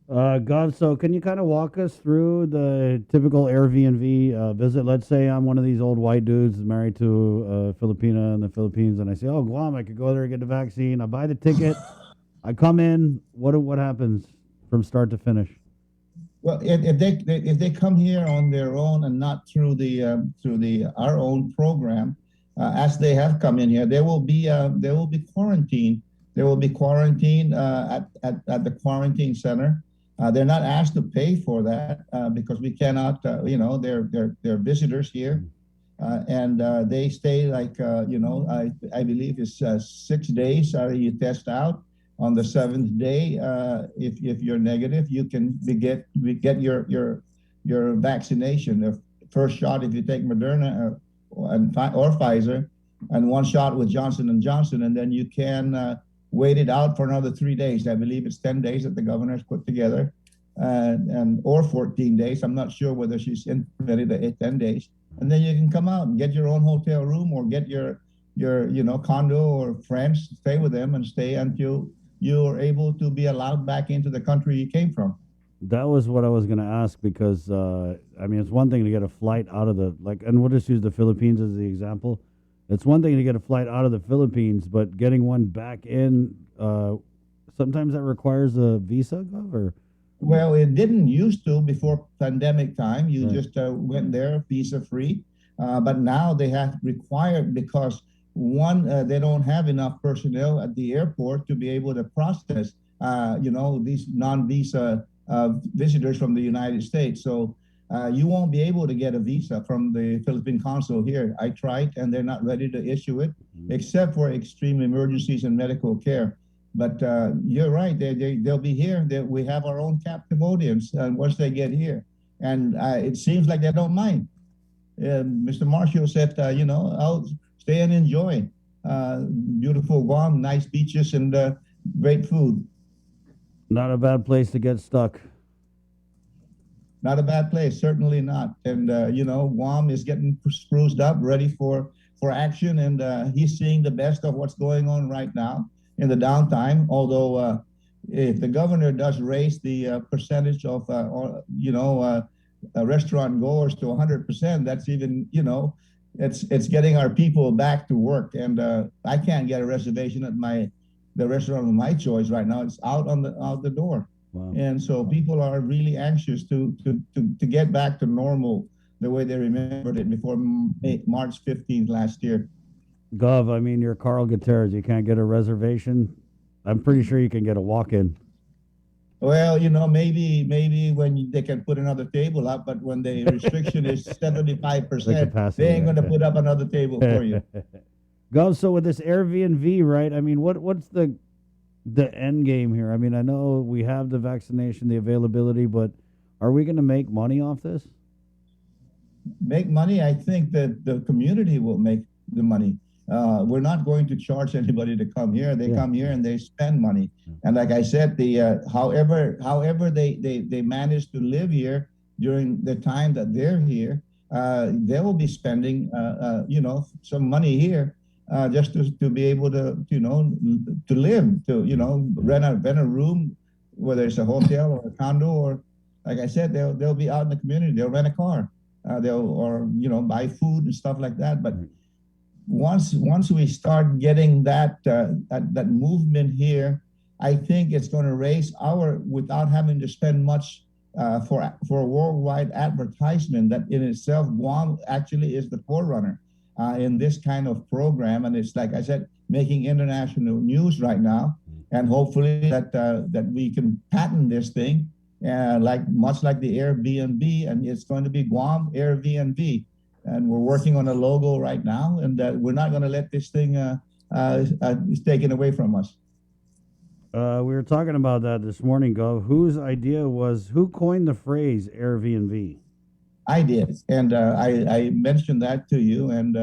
Gov, so can you kind of walk us through the typical Airbnb visit? Let's say I'm one of these old white dudes married to a Filipina in the Philippines, and I say, oh, Guam, I could go there and get the vaccine. I buy the ticket. I come in. What happens from start to finish? Well, if they come here on their own and not through our own program, as they have come in here, they will be quarantined. They will be quarantined at the quarantine center. They're not asked to pay for that because we cannot. They're visitors here, and they stay like I believe it's 6 days. You test out. On the 7th day, if you're negative, you can get your vaccination. The first shot if you take Moderna or Pfizer, and 1 shot with Johnson & Johnson, and then you can wait it out for another 3 days. I believe it's 10 days that the governor has put together, or 14 days. I'm not sure whether she's implemented the 10 days, and then you can come out and get your own hotel room or get your condo or friends, stay with them and stay until you're able to be allowed back into the country you came from. That was what I was going to ask, because it's one thing to get a flight out of and we'll just use the Philippines as the example. It's one thing to get a flight out of the Philippines, but getting one back in, sometimes that requires a visa, or? Well, it didn't used to before pandemic time. You just went there visa free, but now they have required, because they don't have enough personnel at the airport to be able to process, these non-visa visitors from the United States. So you won't be able to get a visa from the Philippine consul here. I tried, and they're not ready to issue it, except for extreme emergencies and medical care. But you're right; they'll be here. We have our own captive audience, and once they get here, and it seems like they don't mind. Mr. Marshall said, I'll stay and enjoy beautiful Guam, nice beaches, and great food. Not a bad place to get stuck. Not a bad place, certainly not. And Guam is getting spruced up, ready for action, and he's seeing the best of what's going on right now in the downtime. Although, if the governor does raise the percentage of restaurant goers to 100%, that's even it's getting our people back to work. And I can't get a reservation at the restaurant of my choice right now. It's out the door. Wow. And so people are really anxious to get back to normal the way they remembered it before March 15th last year. Gov, I mean, you're Carl Gutierrez. You can't get a reservation. I'm pretty sure you can get a walk-in. Well, maybe when they can put another table up, but when the restriction is 75%, they ain't going to put up another table for you. Gov, so with this Airbnb, right? I mean, what's the end game here? I mean, I know we have the vaccination, the availability, but are we going to make money off this? Make money? I think that the community will make the money. We're not going to charge anybody to come here. They come here and they spend money. And like I said, however they manage to live here during the time that they're here, they will be spending some money here just to be able to live, to rent a room, whether it's a hotel or a condo, or like I said, they'll be out in the community. They'll rent a car, or buy food and stuff like that. But once we start getting that movement here, I think it's going to raise without having to spend much for a worldwide advertisement. That in itself, Guam actually is the forerunner in this kind of program, and it's, like I said, making international news right now. And hopefully that we can patent this thing, much like the Airbnb, and it's going to be Guam Airbnb. And we're working on a logo right now, and we're not going to let this thing taken away from us. We were talking about that this morning, Gov. Who coined the phrase Airbnb? I did, and I mentioned that to you, and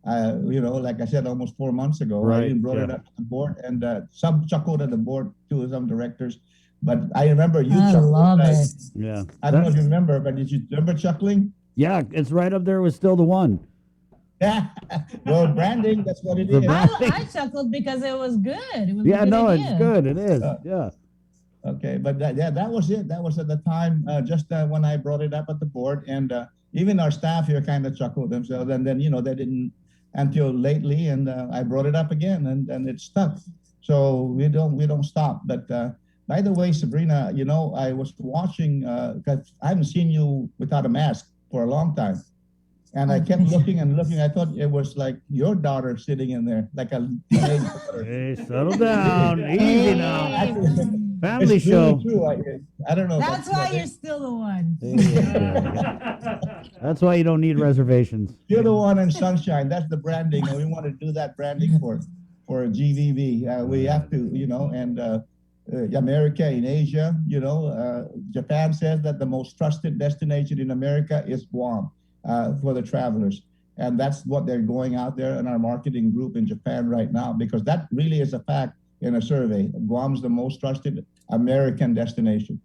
like I said, almost 4 months ago, right, I even brought it up to the board, and some chuckled at the board too, some directors. But I remember you chuckled. Love it. Yeah, I don't know if you remember, but did you remember chuckling? Yeah, it's right up there with Still the One. Yeah, well, branding, that's what it is. I chuckled because it was good. It was a good idea. It's good. It is. Yeah. Okay, but that was it. That was at the time, just when I brought it up at the board, and even our staff here kind of chuckled themselves. And then they didn't until lately, and I brought it up again, and it stuck. So we don't stop. But by the way, Sabrina, I was watching because I haven't seen you without a mask for a long time. And I kept looking and looking. I thought it was like your daughter sitting in there, like a teenage daughter. Hey, settle down. Easy now. Family show. True. I don't know. That's why you're still the one. That's why you don't need reservations. You're the one in Sunshine. That's the branding. And we want to do that branding for GVB. We have to, and America in Asia, Japan says that the most trusted destination in America is Guam for the travelers. And that's what they're going out there in our marketing group in Japan right now, because that really is a fact in a survey. Guam's the most trusted American destination.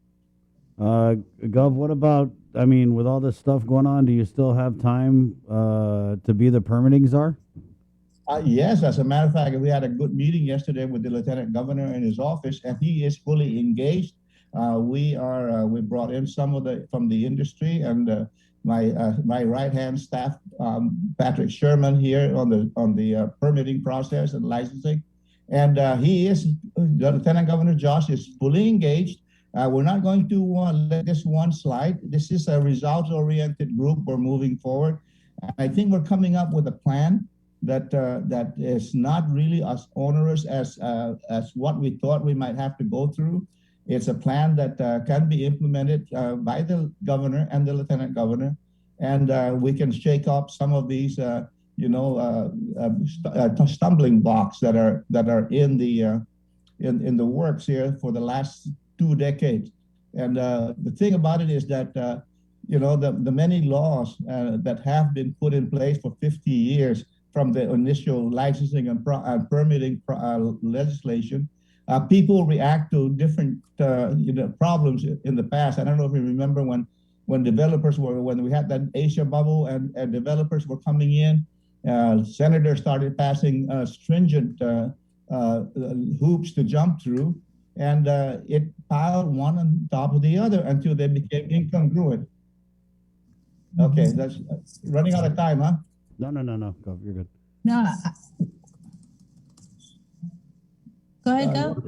Gov, what about, with all this stuff going on, do you still have time to be the permitting czar? Yes, as a matter of fact, we had a good meeting yesterday with the Lieutenant Governor in his office, and he is fully engaged. We brought in some from the industry, and my right-hand staff, Patrick Sherman, here on the permitting process and licensing, and the Lieutenant Governor Josh is fully engaged. We're not going to let this one slide. This is a results-oriented group. We're moving forward. I think we're coming up with a plan that is not really as onerous as what we thought we might have to go through. It's a plan that can be implemented by the governor and the lieutenant governor, and we can shake up some of these, stumbling blocks that are in the works here for the last 2 decades. And the thing about it is that the many laws that have been put in place for 50 years from the initial licensing and permitting legislation, people react to different problems in the past. I don't know if you remember when when we had that Asia bubble and developers were coming in, senators started passing stringent hoops to jump through, and it piled one on top of the other until they became incongruent. Okay, that's running out of time, huh? No. Go, you're good. No. Go ahead, go.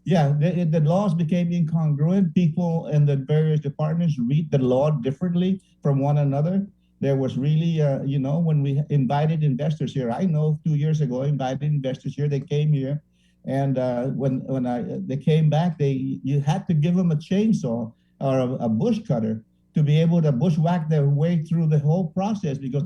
Yeah, the laws became incongruent. People in the various departments read the law differently from one another. There was really, when we invited investors here, I know 2 years ago, I invited investors here, they came here, and when they came back, you had to give them a chainsaw or a bush cutter to be able to bushwhack their way through the whole process because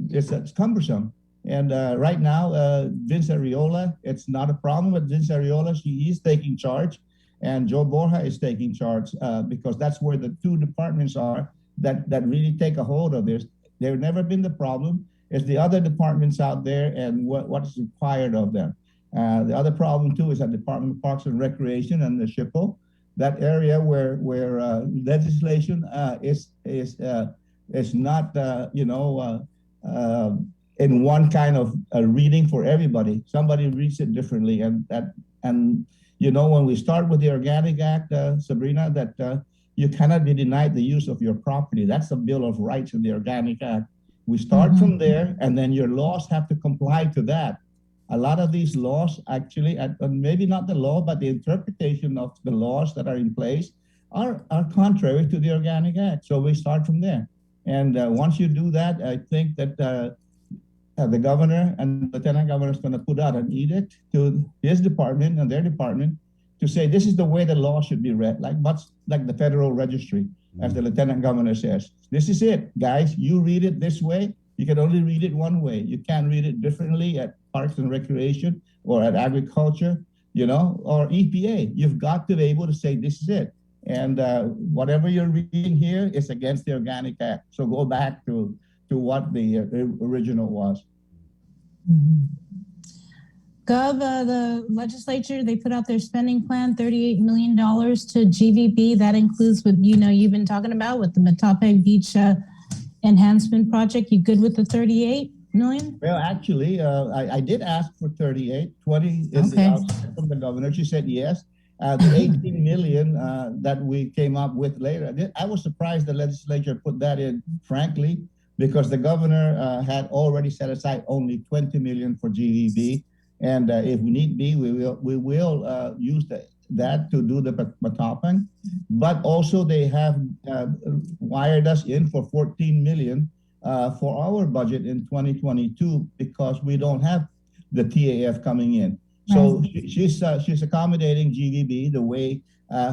it's cumbersome. And right now, Vince Arreola, it's not a problem with Vince Arreola. He is taking charge, and Joe Borja is taking charge because that's where the two departments are that really take a hold of this. They've never been the problem. It's the other departments out there and what is required of them. The other problem, too, is that Department of Parks and Recreation and the SHPO, that area where legislation is not, in one kind of reading for everybody. Somebody reads it differently, and when we start with the Organic Act, Sabrina, that you cannot be denied the use of your property. That's the Bill of Rights in the Organic Act. We start from there, and then your laws have to comply to that. A lot of these laws, actually, maybe not the law, but the interpretation of the laws that are in place are contrary to the Organic Act. So we start from there. And once you do that, I think that the governor and the lieutenant governor is going to put out an edict to his department and their department to say this is the way the law should be read, much like the Federal Registry, as the lieutenant governor says. This is it, guys. You read it this way. You can only read it one way. You can't read it differently at Parks and Recreation or at Agriculture, or EPA. You've got to be able to say this is it. And whatever you're reading here is against the Organic Act. So go back to what the original was. Gov, the legislature, they put out their spending plan, $38 million to GVB. That includes what you've been talking about with the Matapeg Beach enhancement project. You good with the 38 million? Well, actually, I did ask for 38. 20 is the outside from the governor. She said yes. The 18 million that we came up with later, I was surprised the legislature put that in, frankly, because the governor had already set aside only 20 million for GVB. And if need be, we will use that to do the Matapang. But also they have wired us in for 14 million for our budget in 2022 because we don't have the TAF coming in. So she's accommodating GVB the way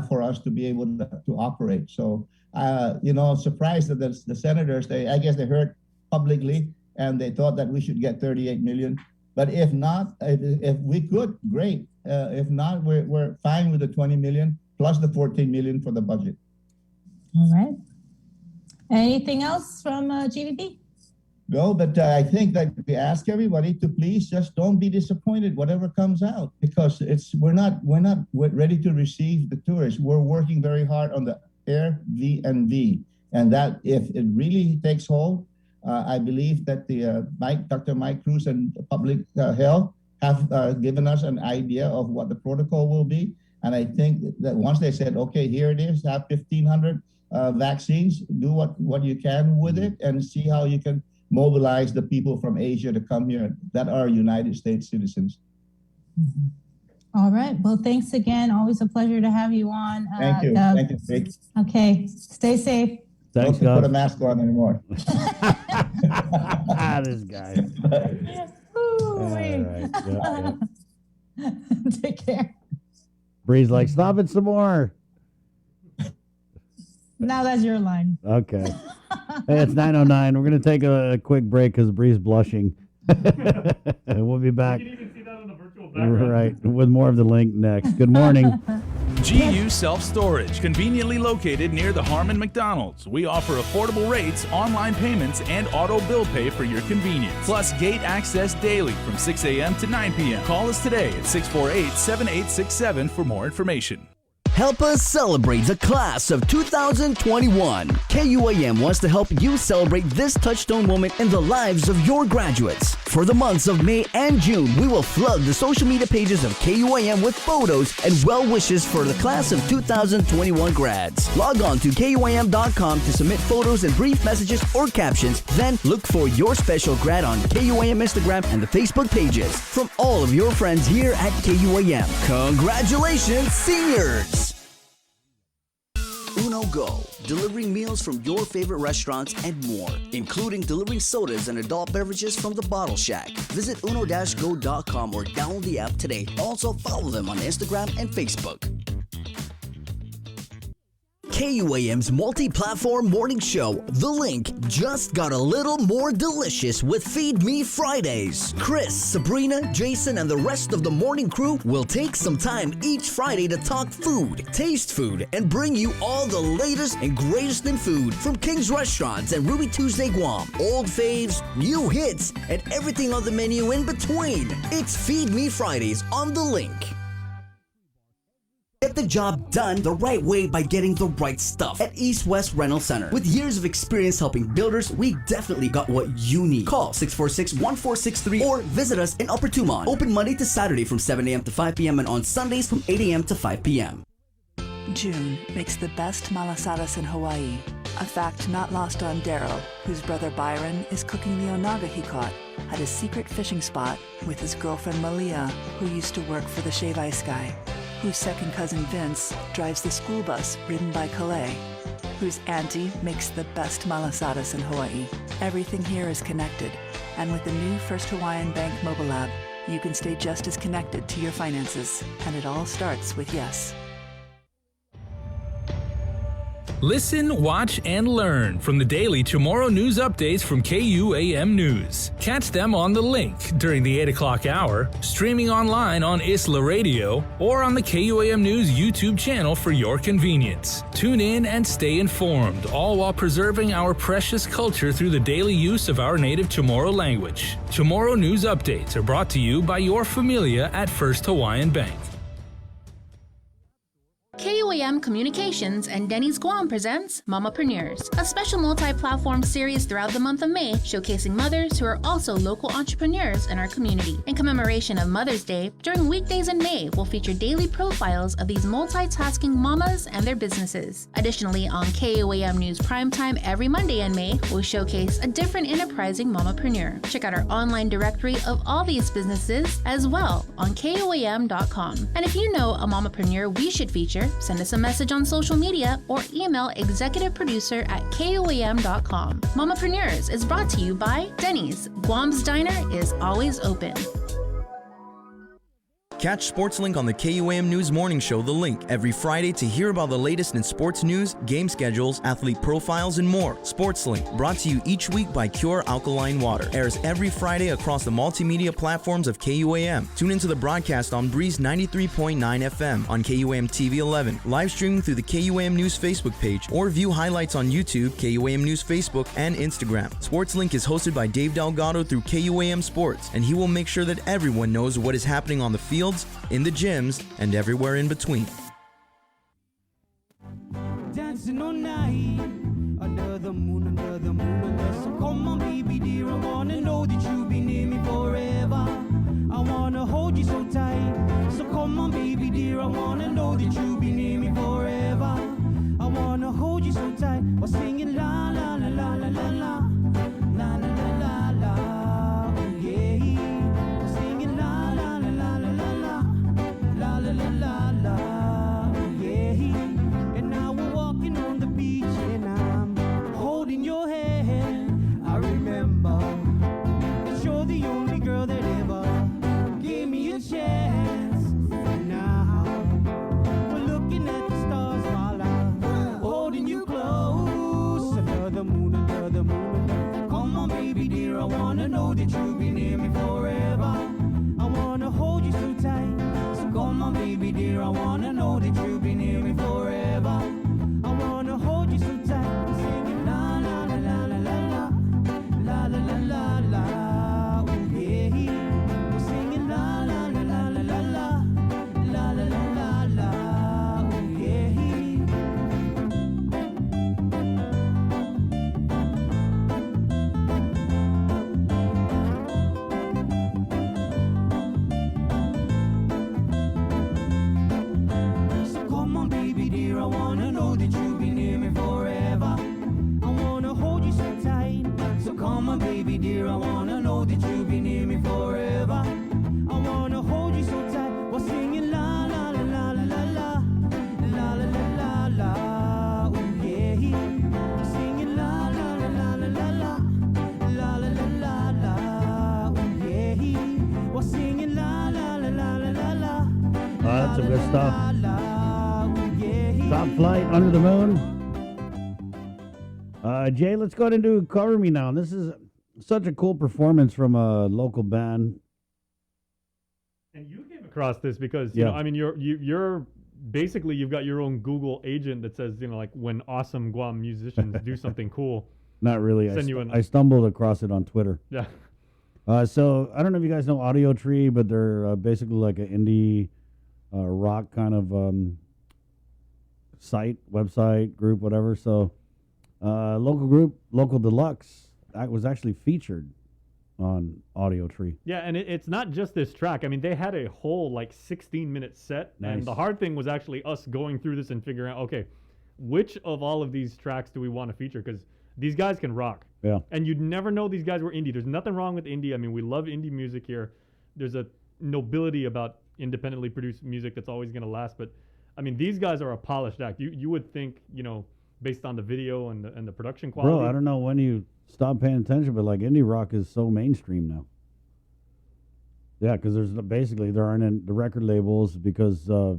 for us to be able to operate. So, surprised that the senators, I guess they heard publicly and they thought that we should get 38 million. But if not, if we could, great. If not, we're fine with the 20 million plus the 14 million for the budget. All right. Anything else from GVB? No, but I think that we ask everybody to please just don't be disappointed whatever comes out because we're not ready to receive the tourists. We're working very hard on the Airbnb, and that if it really takes hold, I believe that Dr. Mike Cruz and Public Health have given us an idea of what the protocol will be. And I think that once they said, okay, here it is, have 1,500 vaccines, do what you can with it and see how you can mobilize the people from Asia to come here that are United States citizens. All right. Well, thanks again. Always a pleasure to have you on. Thank you. Doug. Thank you, Vic. Okay. Stay safe. Thanks, Don't put a mask on anymore. This guy. All right. Yeah. Take care. Bree's like, stop it some more. Now that's your line. Okay. Hey, it's 9:09. We're going to take a quick break because Bree's blushing. We'll be back. You can even see that on the virtual background. Right. With more of the link next. Good morning. GU Self-Storage, conveniently located near the Harmon McDonald's. We offer affordable rates, online payments, and auto bill pay for your convenience. Plus gate access daily from 6 a.m. to 9 p.m. Call us today at 648-7867 for more information. Help us celebrate the class of 2021. KUAM wants to help you celebrate this touchstone moment in the lives of your graduates. For the months of May and June, we will flood the social media pages of KUAM with photos and well wishes for the class of 2021 grads. Log on to KUAM.com to submit photos and brief messages or captions. Then look for your special grad on KUAM Instagram and the Facebook pages from all of your friends here at KUAM. Congratulations, seniors! Uno Go, delivering meals from your favorite restaurants and more, including delivering sodas and adult beverages from the Bottle Shack. Visit uno-go.com or download the app today. Also follow them on Instagram and Facebook. KUAM's multi-platform morning show, The Link, just got a little more delicious with Feed Me Fridays. Chris, Sabrina, Jason, and the rest of the morning crew will take some time each Friday to talk food, taste food, and bring you all the latest and greatest in food from King's Restaurants and Ruby Tuesday Guam, old faves, new hits, and everything on the menu in between. It's Feed Me Fridays on The Link. Get the job done the right way by getting the right stuff at East West Rental Center. With years of experience helping builders, we definitely got what you need. Call 646-1463 or visit us in Upper Tumon. Open Monday to Saturday from 7 a.m. to 5 p.m. and on Sundays from 8 a.m. to 5 p.m. June makes the best malasadas in Hawaii. A fact not lost on Daryl, whose brother Byron is cooking the onaga he caught at his secret fishing spot with his girlfriend Malia, who used to work for the Shave Ice Guy, whose second cousin Vince drives the school bus ridden by Calais, whose auntie makes the best malasadas in Hawaii. Everything here is connected, and with the new First Hawaiian Bank mobile app, you can stay just as connected to your finances, and it all starts with yes. Listen, watch, and learn from the daily Chamorro News updates from KUAM News. Catch them on The Link during the 8 o'clock hour, streaming online on Isla Radio, or on the KUAM News YouTube channel for your convenience. Tune in and stay informed, all while preserving our precious culture through the daily use of our native Chamorro language. Chamorro News updates are brought to you by your familia at First Hawaiian Bank. KUAM Communications and Denny's Guam presents Mamapreneurs, a special multi-platform series throughout the month of May showcasing mothers who are also local entrepreneurs in our community. In commemoration of Mother's Day, during weekdays in May, we'll feature daily profiles of these multitasking mamas and their businesses. Additionally, on KUAM News Primetime every Monday in May, we'll showcase a different enterprising mamapreneur. Check out our online directory of all these businesses as well on KUAM.com. And if you know a mamapreneur we should feature, send us a message on social media or email executiveproducer@KUAM.com. Mamapreneurs is brought to you by Denny's. Guam's Diner is always open. Catch SportsLink on the KUAM News Morning Show, The Link, every Friday to hear about the latest in sports news, game schedules, athlete profiles, and more. SportsLink, brought to you each week by Cure Alkaline Water, airs every Friday across the multimedia platforms of KUAM. Tune into the broadcast on Breeze 93.9 FM, on KUAM TV 11, live streaming through the KUAM News Facebook page, or view highlights on YouTube, KUAM News Facebook, and Instagram. SportsLink is hosted by Dave Delgado through KUAM Sports, and he will make sure that everyone knows what is happening on the field, in the gyms, and everywhere in between. Dancing all night under the moon, so come on, baby dear, I wanna know that you'll be near me forever. I wanna hold you so tight, so come on, baby dear, I wanna know that you'll be near me forever. I wanna hold you so tight while singing la la la la la la la la la la la, yeah. Singing la la la la la la la la la la la, yeah. And now we're walking on the beach and I'm holding your hand. I remember that you're the only girl that ever gave me a chance. And now we're looking at the stars while I'm holding you close under the moon, under the moon. Come on, baby dear, I wanna know that you'll be near me forever. I wanna hold you so tight. Come on, baby dear, I wanna know that you'll be near me forever. I wanna hold you so tight, singing la la la la la la la la la la la, oh yeah. We're singing la la la la la la la la la la la, oh yeah. Good stuff. Top Flight, Under the Moon. Jay, let's go ahead and do Cover Me now. This is such a cool performance from a local band. And you came across this because, you know, I mean, you're basically, you've got your own Google agent that says, you know, like when awesome Guam musicians do something cool. Not really. I stumbled across it on Twitter. Yeah. So I don't know if you guys know Audio Tree, but they're basically like an indie rock kind of website, group, whatever. So local group, Local Deluxe, that was actually featured on Audio Tree. Yeah, and it's not just this track. I mean, they had a whole like 16-minute set, and the hard thing was actually us going through this and figuring out, okay, which of all of these tracks do we want to feature? Because these guys can rock. Yeah. And you'd never know these guys were indie. There's nothing wrong with indie. I mean, we love indie music here. There's a nobility about independently produced music that's always going to last. But, I mean, these guys are a polished act. You would think, you know, based on the video and the production quality. Bro, I don't know when you stop paying attention, but like indie rock is so mainstream now. Yeah, because there aren't any, the record labels because of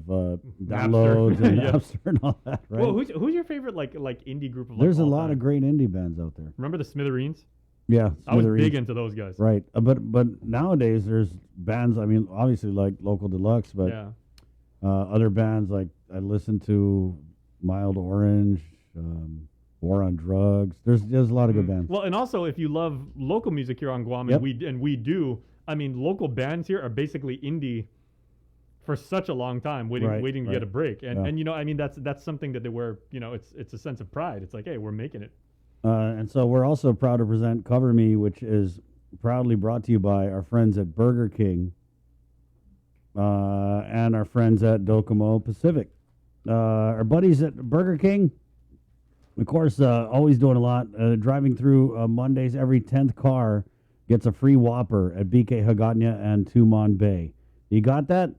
downloads and Napster and all that, right? Well, who's your favorite like indie group of like There's a all lot time? of great indie bands out there. Remember the Smithereens? Yeah, I was Smithereens. big into those guys. Right, but nowadays there's bands. I mean, obviously like Local Deluxe, but other bands like I listen to Mild Orange, War on Drugs. There's a lot of good bands. Well, and also if you love local music here on Guam, and we do. I mean, local bands here are basically indie for such a long time, waiting to get a break. And you know, I mean, that's something that they were, you know, it's a sense of pride. It's like, hey, we're making it. And so we're also proud to present Cover Me, which is proudly brought to you by our friends at Burger King and our friends at Docomo Pacific. Our buddies at Burger King, of course, always doing a lot. Driving through Mondays, every 10th car gets a free Whopper at BK Hagåtña and Tumon Bay. You got that?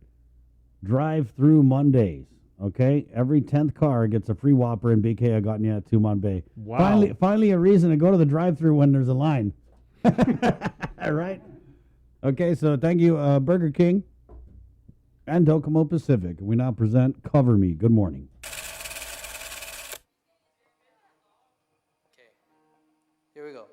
Drive through Mondays, okay? Every 10th car gets a free Whopper in BK Hagåtña at Tumon Bay. Wow. Finally a reason to go to the drive-through when there's a line. All right? Okay, so thank you, Burger King and Docomo Pacific. We now present Cover Me. Good morning. Here we go.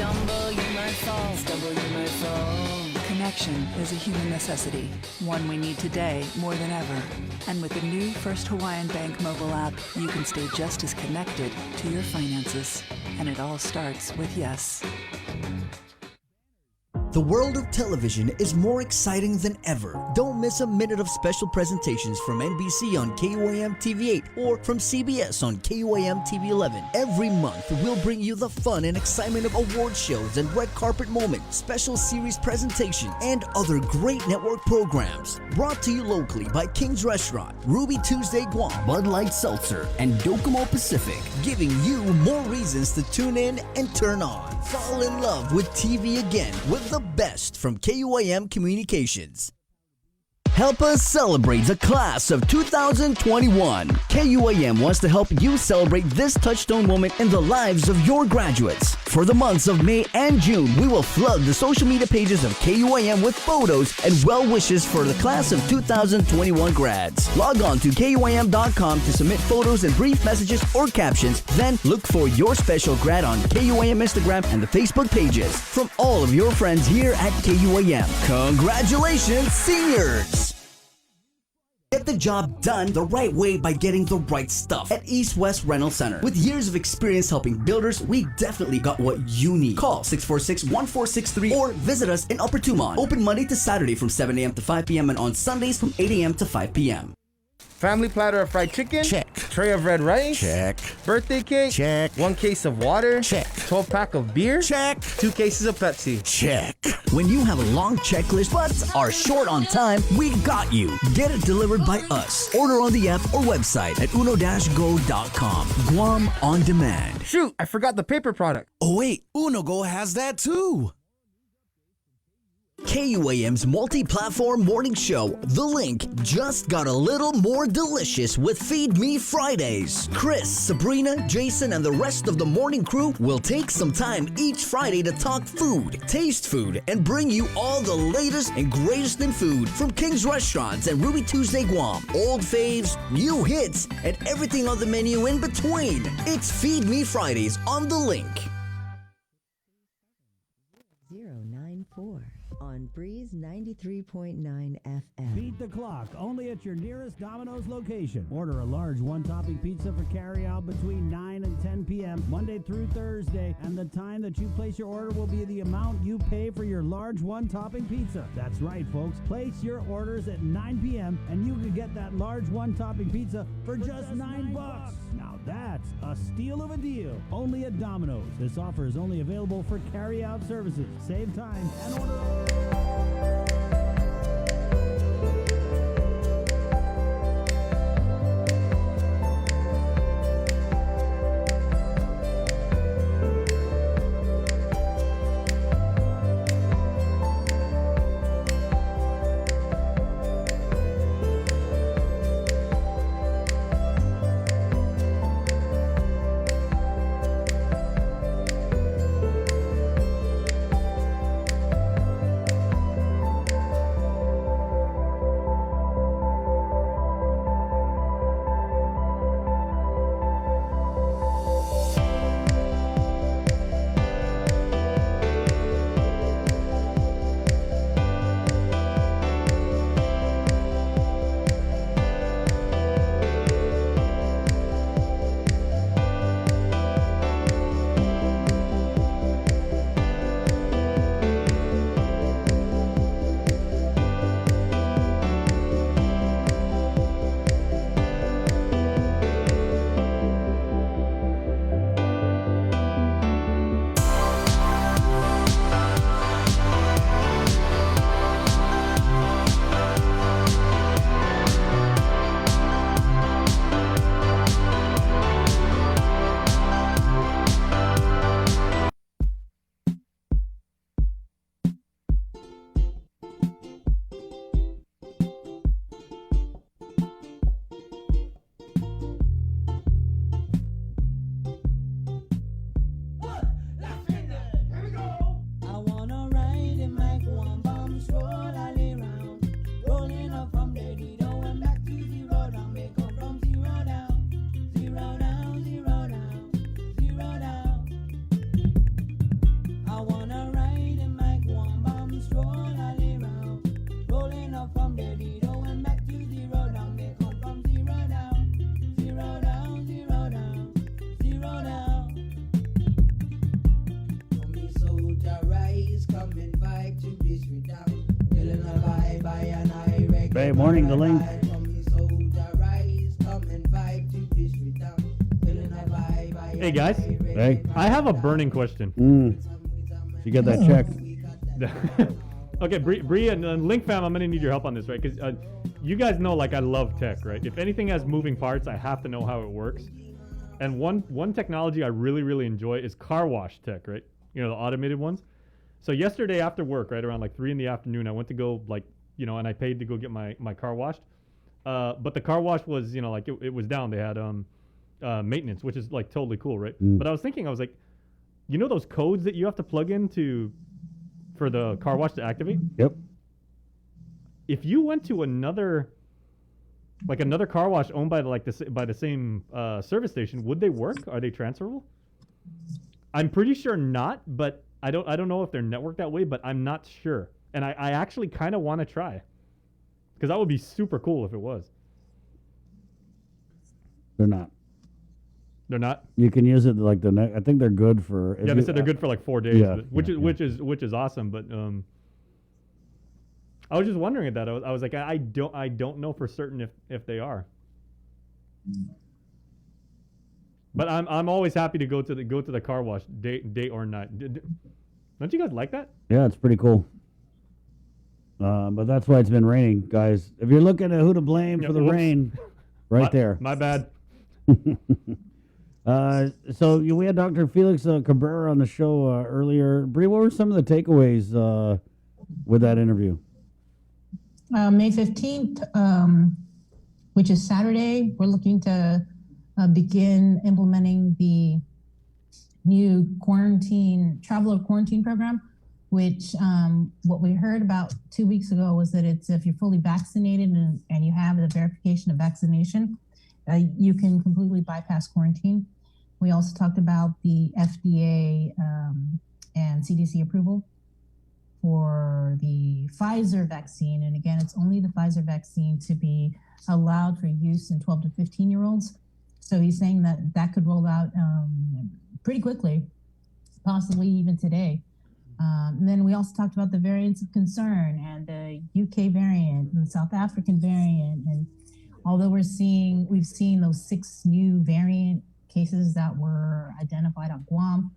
Stumble, you might fall. Stumble, you might fall. Connection is a human necessity, one we need today more than ever. And with the new First Hawaiian Bank mobile app, you can stay just as connected to your finances. And it all starts with yes. The world of television is more exciting than ever. Don't miss a minute of special presentations from NBC on KUAM TV8 or from CBS on KUAM TV11. Every month, we'll bring you the fun and excitement of award shows and red carpet moments, special series presentations, and other great network programs. Brought to you locally by King's Restaurant, Ruby Tuesday Guam, Bud Light Seltzer, and Docomo Pacific, giving you more reasons to tune in and turn on. Fall in love with TV again with the best from KUAM Communications. Help us celebrate the class of 2021. KUAM wants to help you celebrate this touchstone moment in the lives of your graduates. For the months of May and June, we will flood the social media pages of KUAM with photos and well wishes for the class of 2021 grads. Log on to KUAM.com to submit photos and brief messages or captions. Then look for your special grad on KUAM Instagram and the Facebook pages from all of your friends here at KUAM. Congratulations, seniors! Get the job done the right way by getting the right stuff at East West Rental Center. With years of experience helping builders, we definitely got what you need. Call 646-1463 or visit us in Upper Tumon. Open Monday to Saturday from 7 a.m. to 5 p.m. and on Sundays from 8 a.m. to 5 p.m. Family platter of fried chicken? Check. Tray of red rice? Check. Birthday cake? Check. 1 case of water? Check. 12 pack of beer? Check. 2 cases of Pepsi? Check. When you have a long checklist but are short on time, we got you. Get it delivered by us. Order on the app or website at uno-go.com. Guam on demand. Shoot, I forgot the paper product. Oh wait, UnoGo has that too. KUAM's multi-platform morning show, The Link, just got a little more delicious with Feed Me Fridays. Chris, Sabrina, Jason, and the rest of the morning crew will take some time each Friday to talk food, taste food, and bring you all the latest and greatest in food from King's Restaurants and Ruby Tuesday Guam, old faves, new hits, and everything on the menu in between. It's Feed Me Fridays on The Link. 094 on Breeze 93.9 FM. Beat the clock, only at your nearest Domino's location. Order a large one-topping pizza for carry-out between 9 and 10 p.m. Monday through Thursday, and the time that you place your order will be the amount you pay for your large one-topping pizza. That's right, folks. Place your orders at 9 p.m. and you can get that large one-topping pizza for just $9. Now that's a steal of a deal. Only at Domino's. This offer is only available for carry-out services. Save time and order. Hey, morning, the link. Hey guys. Hey. I have a burning question. You get that checked. Okay, Bree and Link fam, I'm gonna need your help on this, right? Because you guys know, like, I love tech, right? If anything has moving parts, I have to know how it works. And one technology I really enjoy is car wash tech, right? You know, the automated ones. So yesterday after work, right around like 3 p.m, I went to go, like, you know, and I paid to go get my car washed. But the car wash was, you know, like it was down. They had maintenance, which is like totally cool, right? But I was thinking, I was like, you know those codes that you have to plug in for the car wash to activate? Yep. If you went to another car wash owned by the same service station, would they work? Are they transferable? I'm pretty sure not, but I don't know if they're networked that way, but I'm not sure. And I actually kind of want to try, because that would be super cool if it was. They're not. They're not. You can use it like I think they're good for. Yeah, they said they're good for like 4 days, Yeah, which is awesome. But I was just wondering at that. I was like, I don't know for certain if they are. But I'm always happy to go to the car wash day or night. Don't you guys like that? Yeah, it's pretty cool. But that's why it's been raining, guys. If you're looking at who to blame for the rain, right there. My bad. So we had Dr. Felix Cabrera on the show earlier. Bree, what were some of the takeaways with that interview? May 15th, which is Saturday, we're looking to begin implementing the new traveler quarantine program, which what we heard about 2 weeks ago was that it's if you're fully vaccinated and you have the verification of vaccination, you can completely bypass quarantine. We also talked about the FDA and CDC approval for the Pfizer vaccine. And again, it's only the Pfizer vaccine to be allowed for use in 12 to 15-year-olds. So he's saying that could roll out pretty quickly, possibly even today. And then we also talked about the variants of concern and the UK variant and the South African variant. And although we've seen those 6 new variant cases that were identified on Guam,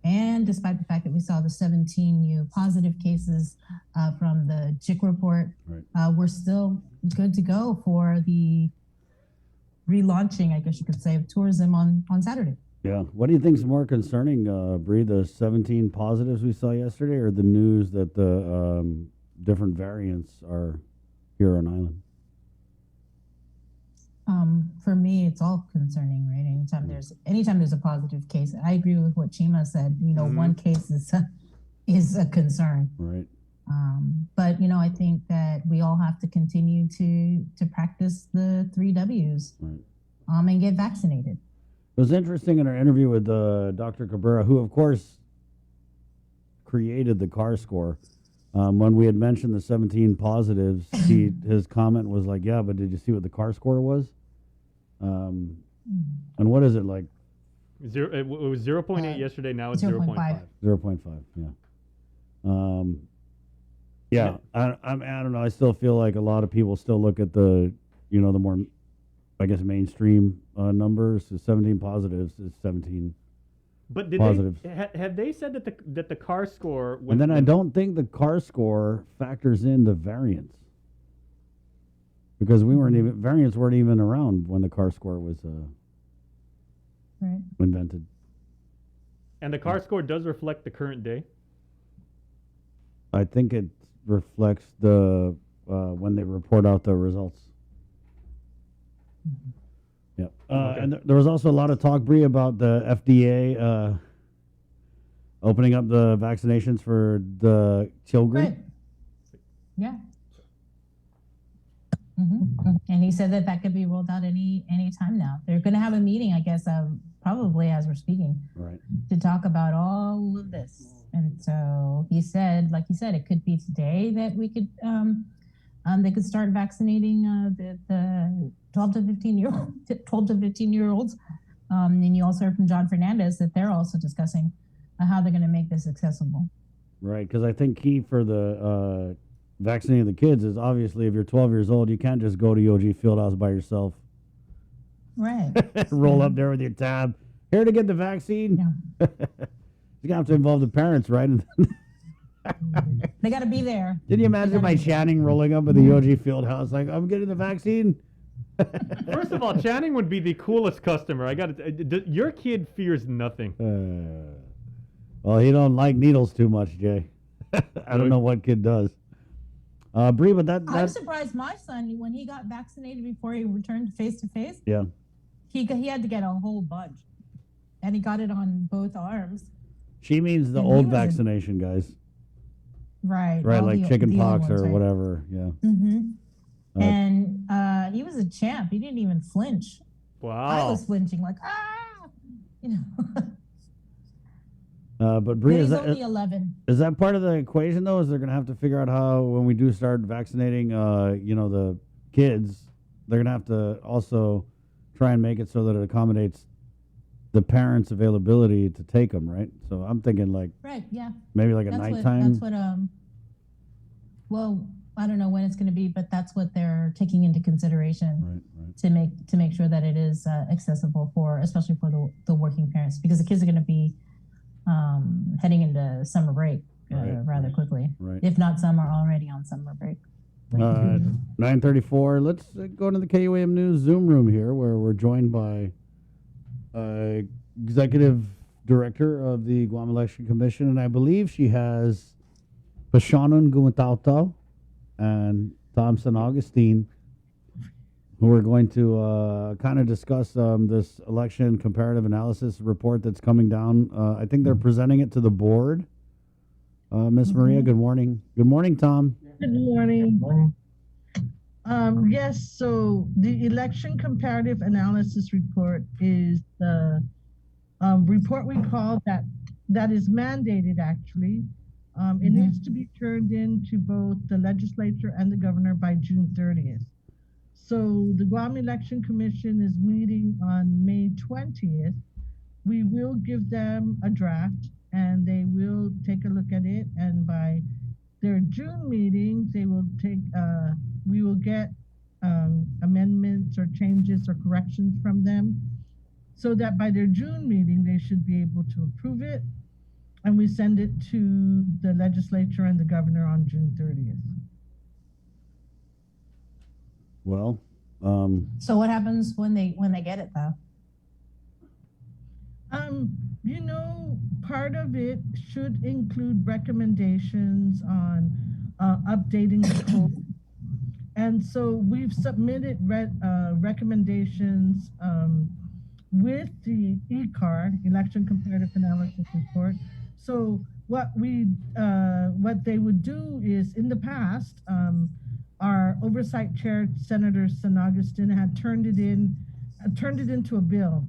and despite the fact that we saw the 17 new positive cases from the JIC report, we're still good to go for the relaunching, I guess you could say, of tourism on Saturday. Yeah. What do you think is more concerning, Bree, the 17 positives we saw yesterday, or the news that the different variants are here on island? For me, it's all concerning, right? Anytime there's a positive case, I agree with what Chima said. You know, one case is a concern, right? But you know, I think that we all have to continue to practice the 3 W's, right? And get vaccinated. It was interesting in our interview with Dr. Cabrera, who of course created the CAR score. When we had mentioned the 17 positives, his comment was like, "Yeah, but did you see what the CAR score was? And what is it like?" It was 0.8 yesterday. Now it's 0.5. 0.5. Yeah. Yeah. I don't know. I still feel like a lot of people still look at the more, I guess, mainstream numbers. The 17 positives is 17. But did positives. Have they said that the CAR score? And then I don't think the CAR score factors in the variants, because variants weren't even around when the CAR score was invented. And the CAR score does reflect the current day. I think it reflects the when they report out the results. Yeah. And there was also a lot of talk, Bree, about the FDA opening up the vaccinations for the children. Right. Yeah. And he said that could be rolled out any time now. They're going to have a meeting, I guess, probably as we're speaking, right, to talk about all of this. And so he said, like you said, it could be today that we could they could start vaccinating the 12 to 15-year-olds. And you also heard from John Fernandez that they're also discussing how they're going to make this accessible. Right, because I think key for the vaccinating the kids is obviously if you're 12 years old, you can't just go to UOG Fieldhouse by yourself. Right. Roll up there with your tab. Here to get the vaccine. You're going to have to involve the parents, right? They got to be there. Can you imagine my Channing rolling up at the UOG Fieldhouse like, I'm getting the vaccine? First of all, Channing would be the coolest customer. I got to. Your kid fears nothing. Well, he don't like needles too much, Jay. I don't know what kid does. Bree, but that I'm surprised my son, when he got vaccinated before he returned face to face, yeah, he had to get a whole bunch, and he got it on both arms. She means the And old he was vaccination, guys. Right. Right, all like the chicken old pox ones, or right? whatever. Yeah. Mm-hmm. And he was a champ. He didn't even flinch. I Wow. was flinching like, you know. But Bree, But is he's that only 11. is that part of the equation though? Is they're gonna have to figure out how when we do start vaccinating, the kids, they're gonna have to also try and make it so that it accommodates the parents' availability to take them, right? So I'm thinking like Right. Yeah. maybe like a That's nighttime. What. Well, I don't know when it's going to be, but that's what they're taking into consideration to make sure that it is accessible for, especially for the working parents, because the kids are going to be heading into summer break rather quickly. Right. If not, some are already on summer break. 9:34. Let's go to the KUAM News Zoom room here, where we're joined by Executive Director of the Guam Election Commission, and I believe she has Pashanon Gumatauto and Thompson Augustine, who are going to kind of discuss this election comparative analysis report that's coming down. I think they're presenting it to the board. Miss Maria, good morning. Good morning, Tom. Good morning. Yes, so the election comparative analysis report is the report we call that is mandated actually. It needs to be turned in to both the legislature and the governor by June 30th. So the Guam Election Commission is meeting on May 20th. We will give them a draft and they will take a look at it. And by their June meeting, they will we will get amendments or changes or corrections from them so that by their June meeting, they should be able to approve it. And we send it to the legislature and the governor on June 30th. Well, So what happens when they get it though? Part of it should include recommendations on updating the code. And so we've submitted recommendations with the ECAR, Election Comparative Analysis Report. So what they would do is, in the past, our oversight chair, Senator San Augustine, had turned it into a bill.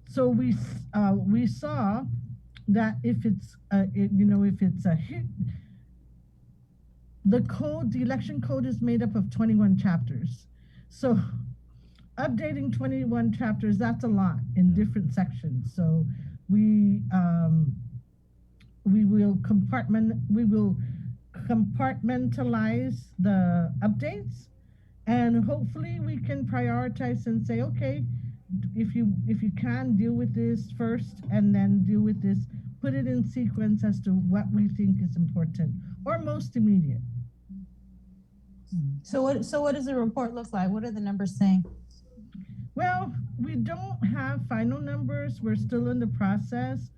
So we saw that if it's a hit, the election code is made up of 21 chapters. So updating 21 chapters, that's a lot in different sections. So we will compartmentalize the updates, and hopefully we can prioritize and say, okay, if you can deal with this first and then deal with this, put it in sequence as to what we think is important or most immediate. So what does the report look like? What are the numbers saying? Well, we don't have final numbers. We're still in the process.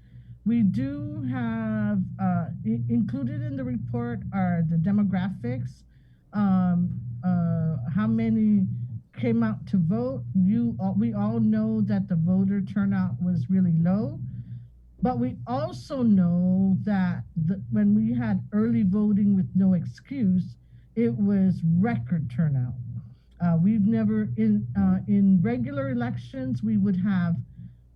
We do have included in the report are the demographics, how many came out to vote. We all know that the voter turnout was really low, but we also know that when we had early voting with no excuse, it was record turnout. We've never in regular elections we would have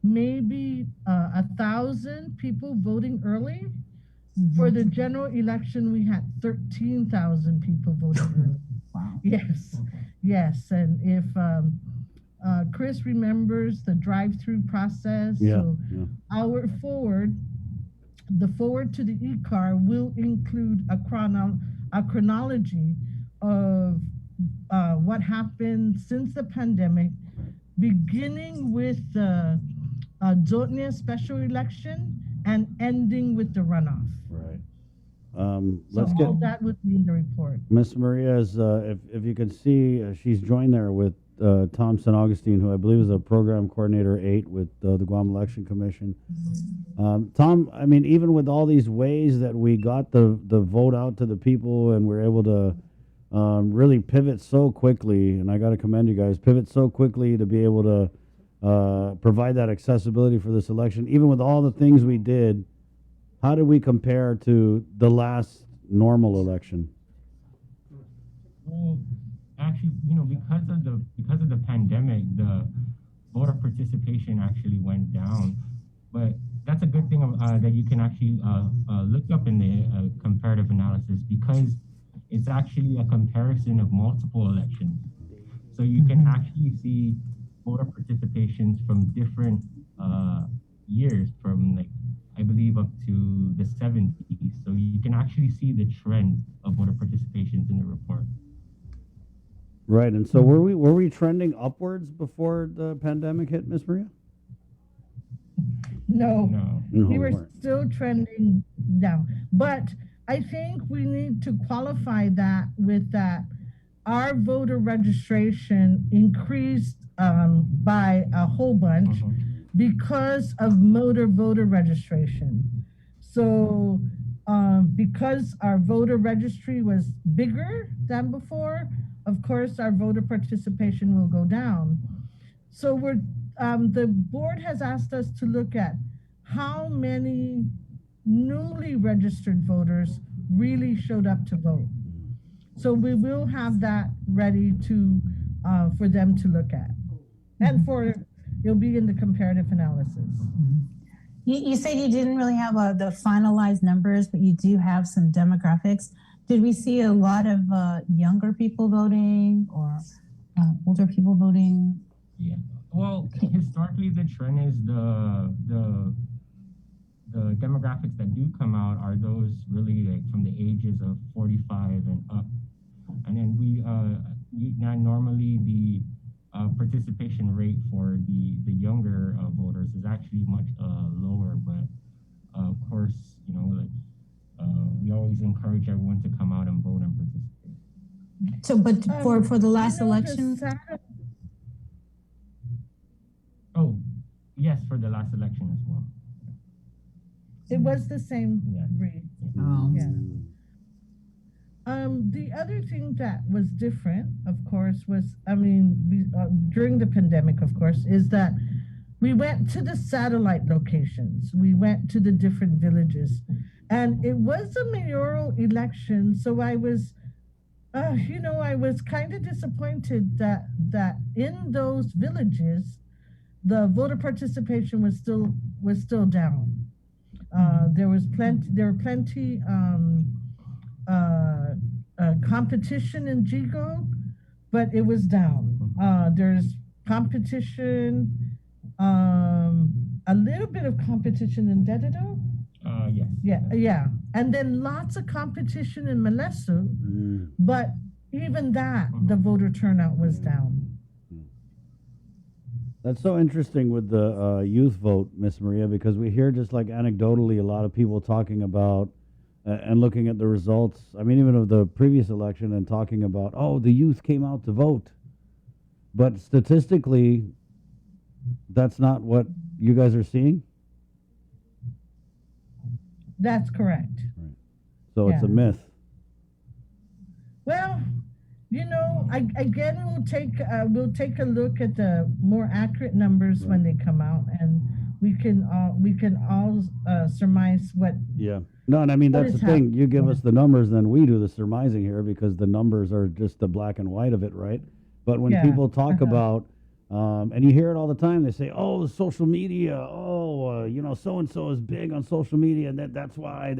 maybe 1,000 people voting early. For the general election, we had 13,000 people voting early. Wow. Yes, and if Chris remembers the drive-through process, our forward the forward to the e-car will include a chronology of what happened since the pandemic, beginning with the Zotnia special election and ending with the runoff. Right. So Let's all get that would be in the report. Miss Maria is, if you can see, she's joined there with Thompson Augustine, who I believe is a program coordinator 8 with the Guam Election Commission. Tom, I mean, even with all these ways that we got the vote out to the people and we're able to really pivot so quickly, and I got to commend you guys, pivot so quickly to be able to provide that accessibility for this election, even with all the things we did, how did we compare to the last normal election? Well, actually, because of the pandemic, the voter participation actually went down. But that's a good thing that you can actually look up in the comparative analysis, because it's actually a comparison of multiple elections. So you can actually see voter participations from different years, from I believe up to the 70s. So you can actually see the trend of voter participations in the report. Right, and so were we trending upwards before the pandemic hit, Miss Maria? No, No, we we were weren't. still trending down. But I think we need to qualify that with that our voter registration increased by a whole bunch because of voter registration. So because our voter registry was bigger than before, of course, our voter participation will go down. So the board has asked us to look at how many newly registered voters really showed up to vote. So we will have that ready to for them to look at, and it'll be in the comparative analysis. You said you didn't really have the finalized numbers, but you do have some demographics. Did we see a lot of younger people voting or older people voting? Yeah. Well, historically, the trend is the demographics that do come out are those really from the ages of 45 and up. And then normally the participation rate for the younger voters is actually much lower. But of course, we always encourage everyone to come out and vote and participate. So, but for the last election? Oh, yes, for the last election as well. It was the same rate. Oh. Yeah. The other thing that was different, of course, was, during the pandemic, of course, is that we went to the satellite locations. We went to the different villages, and it was a mayoral election. So I was, I was kind of disappointed that in those villages, the voter participation was still down. There were plenty competition in Jigo, but it was down. There's competition, a little bit of competition in Dededo. Yes. Yeah. And then lots of competition in Malesu, but even that, the voter turnout was down. That's so interesting with the youth vote, Miss Maria, because we hear just like anecdotally a lot of people talking about and looking at the results. I mean, even of the previous election and talking about, oh, the youth came out to vote. But statistically, that's not what you guys are seeing? That's correct. Right. So it's a myth. Well, again, we'll take a look at the more accurate numbers when they come out, and we can all surmise what. Yeah. No, and I mean, that's the thing. You give us the numbers, then we do the surmising here because the numbers are just the black and white of it, right? But when people talk about, and you hear it all the time, they say, oh, social media, so-and-so is big on social media, and that's why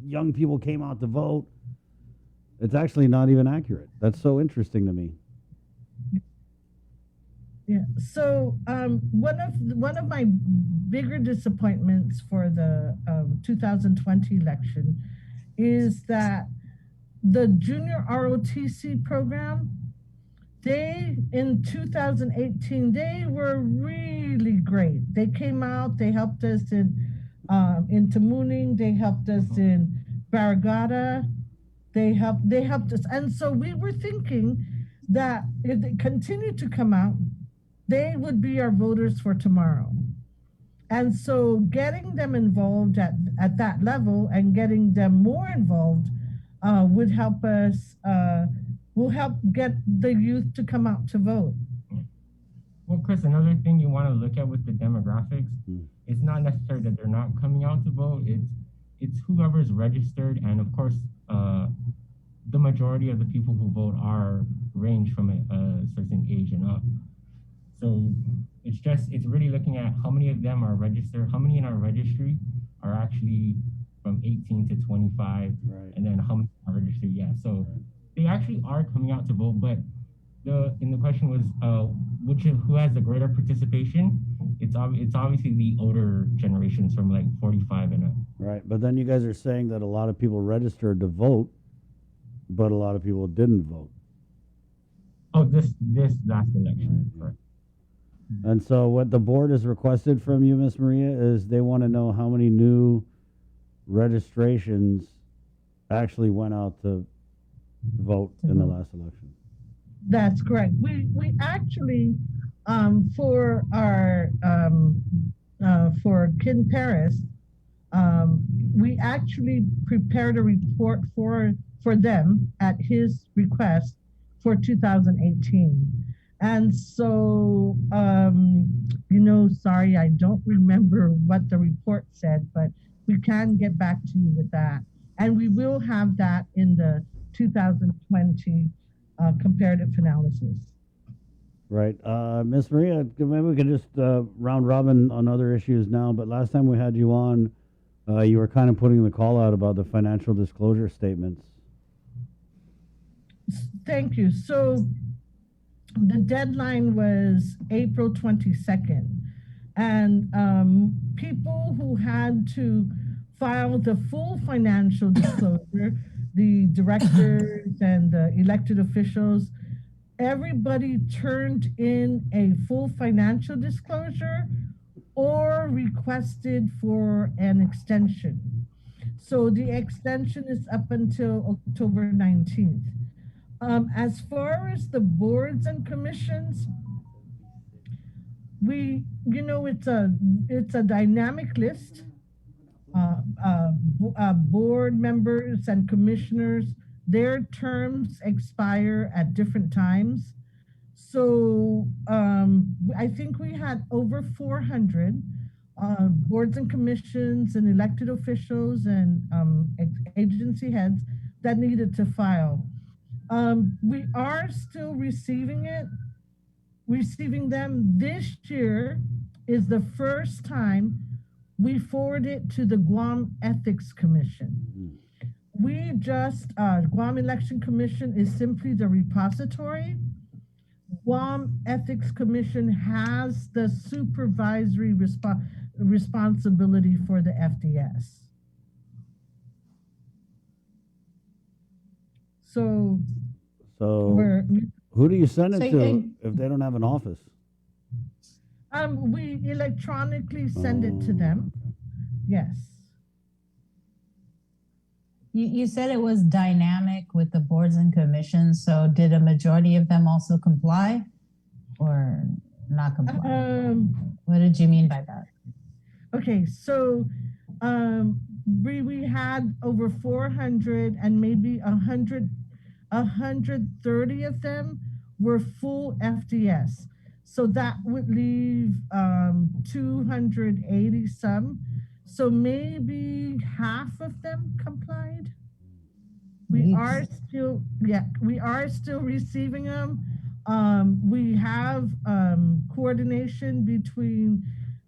young people came out to vote. It's actually not even accurate. That's so interesting to me. Yeah. So one of my bigger disappointments for the 2020 election is that the junior ROTC program, they in 2018 they were really great. They came out, they helped us in Tamuning, they helped us in Barragata, they helped us, and so we were thinking that if they continue to come out, they would be our voters for tomorrow. And so getting them involved at that level and getting them more involved would help us, will help get the youth to come out to vote. Well, Chris, another thing you want to look at with the demographics, it's not necessarily that they're not coming out to vote, it's whoever's registered, and of course, the majority of the people who vote are range from a certain age and up. So it's really looking at how many of them are registered, how many in our registry are actually from 18 to 25, and then how many are registered, so they actually are coming out to vote, but the question was, who has the greater participation? It's obviously the older generations from like 45 and up. Right, but then you guys are saying that a lot of people registered to vote, but a lot of people didn't vote. Oh, this last election, correct. And so what the board has requested from you, Ms. Maria, is they want to know how many new registrations actually went out to vote in the last election. That's correct. We actually, for our, for Ken Paris, we actually prepared a report for them at his request for 2018. And so, sorry, I don't remember what the report said, but we can get back to you with that. And we will have that in the 2020 comparative analysis. Right. Ms. Maria, maybe we can just round robin on other issues now, but last time we had you on, you were kind of putting the call out about the financial disclosure statements. Thank you. So the deadline was April 22nd, and people who had to file the full financial disclosure, the directors and the elected officials, everybody turned in a full financial disclosure or requested for an extension. So the extension is up until October 19th. As far as the boards and commissions, it's a dynamic list. Board members and commissioners, their terms expire at different times. So I think we had over 400 boards and commissions and elected officials and agency heads that needed to file. We are still receiving them. This year is the first time we forward it to the Guam Ethics Commission. We just, Guam Election Commission is simply the repository. Guam Ethics Commission has the supervisory responsibility for the FDS. So who do you send it to if they don't have an office? We electronically send it to them. Yes. You said it was dynamic with the boards and commissions. So did a majority of them also comply or not comply? What did you mean by that? Okay, so we had over 400 and maybe 130 of them were full FDS. So that would leave 280 some. So maybe half of them complied. We are still receiving them. We have coordination between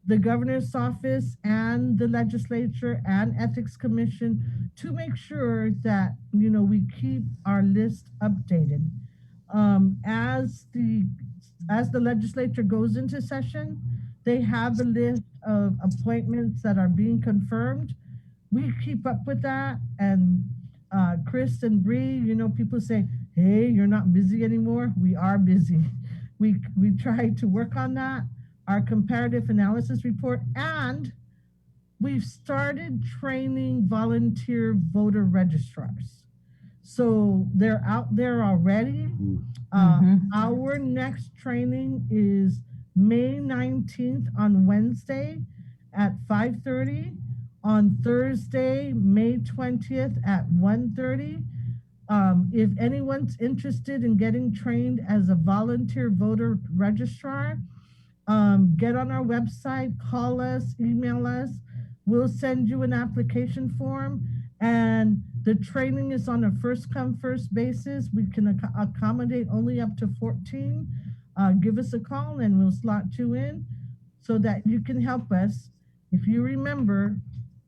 the governor's office and the legislature and ethics commission to make sure that we keep our list updated. as the legislature goes into session, they have the list of appointments that are being confirmed. We keep up with that, and Chris and Bree, you know, people say, hey, you're not busy anymore. We are busy. We try to work on that, our comparative analysis report, and we've started training volunteer voter registrars. So they're out there already. Our next training is May 19th on Wednesday at 5:30. On Thursday, May 20th at 1:30. If anyone's interested in getting trained as a volunteer voter registrar, get on our website, call us, email us. We'll send you an application form, and the training is on a first come, first basis. We can accommodate only up to 14. Give us a call and we'll slot you in so that you can help us. If you remember,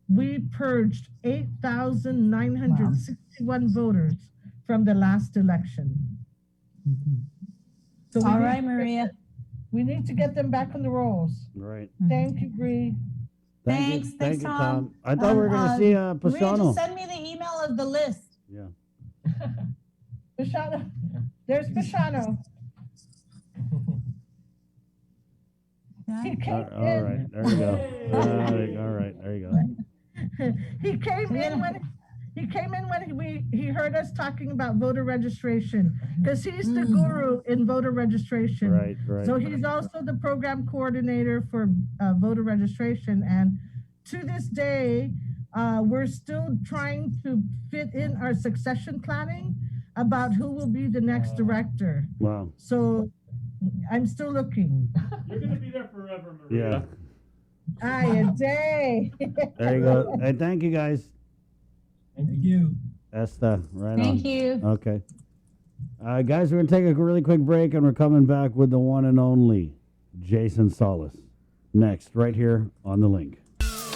we purged 8,961 voters from the last election. So All right, Maria. We need to get them back on the rolls. Right. Thank you, Bree. Thank you, Tom. I thought we were going to see Maria, Pisano. just send me the email of the list. Yeah. Pisano. There's Pisano. He came All right, there you go. All right, there you go. He came in when he heard us talking about voter registration, because he's the guru in voter registration. Right. So he's also the program coordinator for voter registration. And to this day, we're still trying to fit in our succession planning about who will be the next director. Wow. So I'm still looking. You're going to be there forever, Maria. Yeah. A day. There you go. Hey, thank you guys. Thank you. Esther, right on. Thank you. Okay. Guys, we're going to take a really quick break, and we're coming back with the one and only Jason Solis. Next, right here on The Link.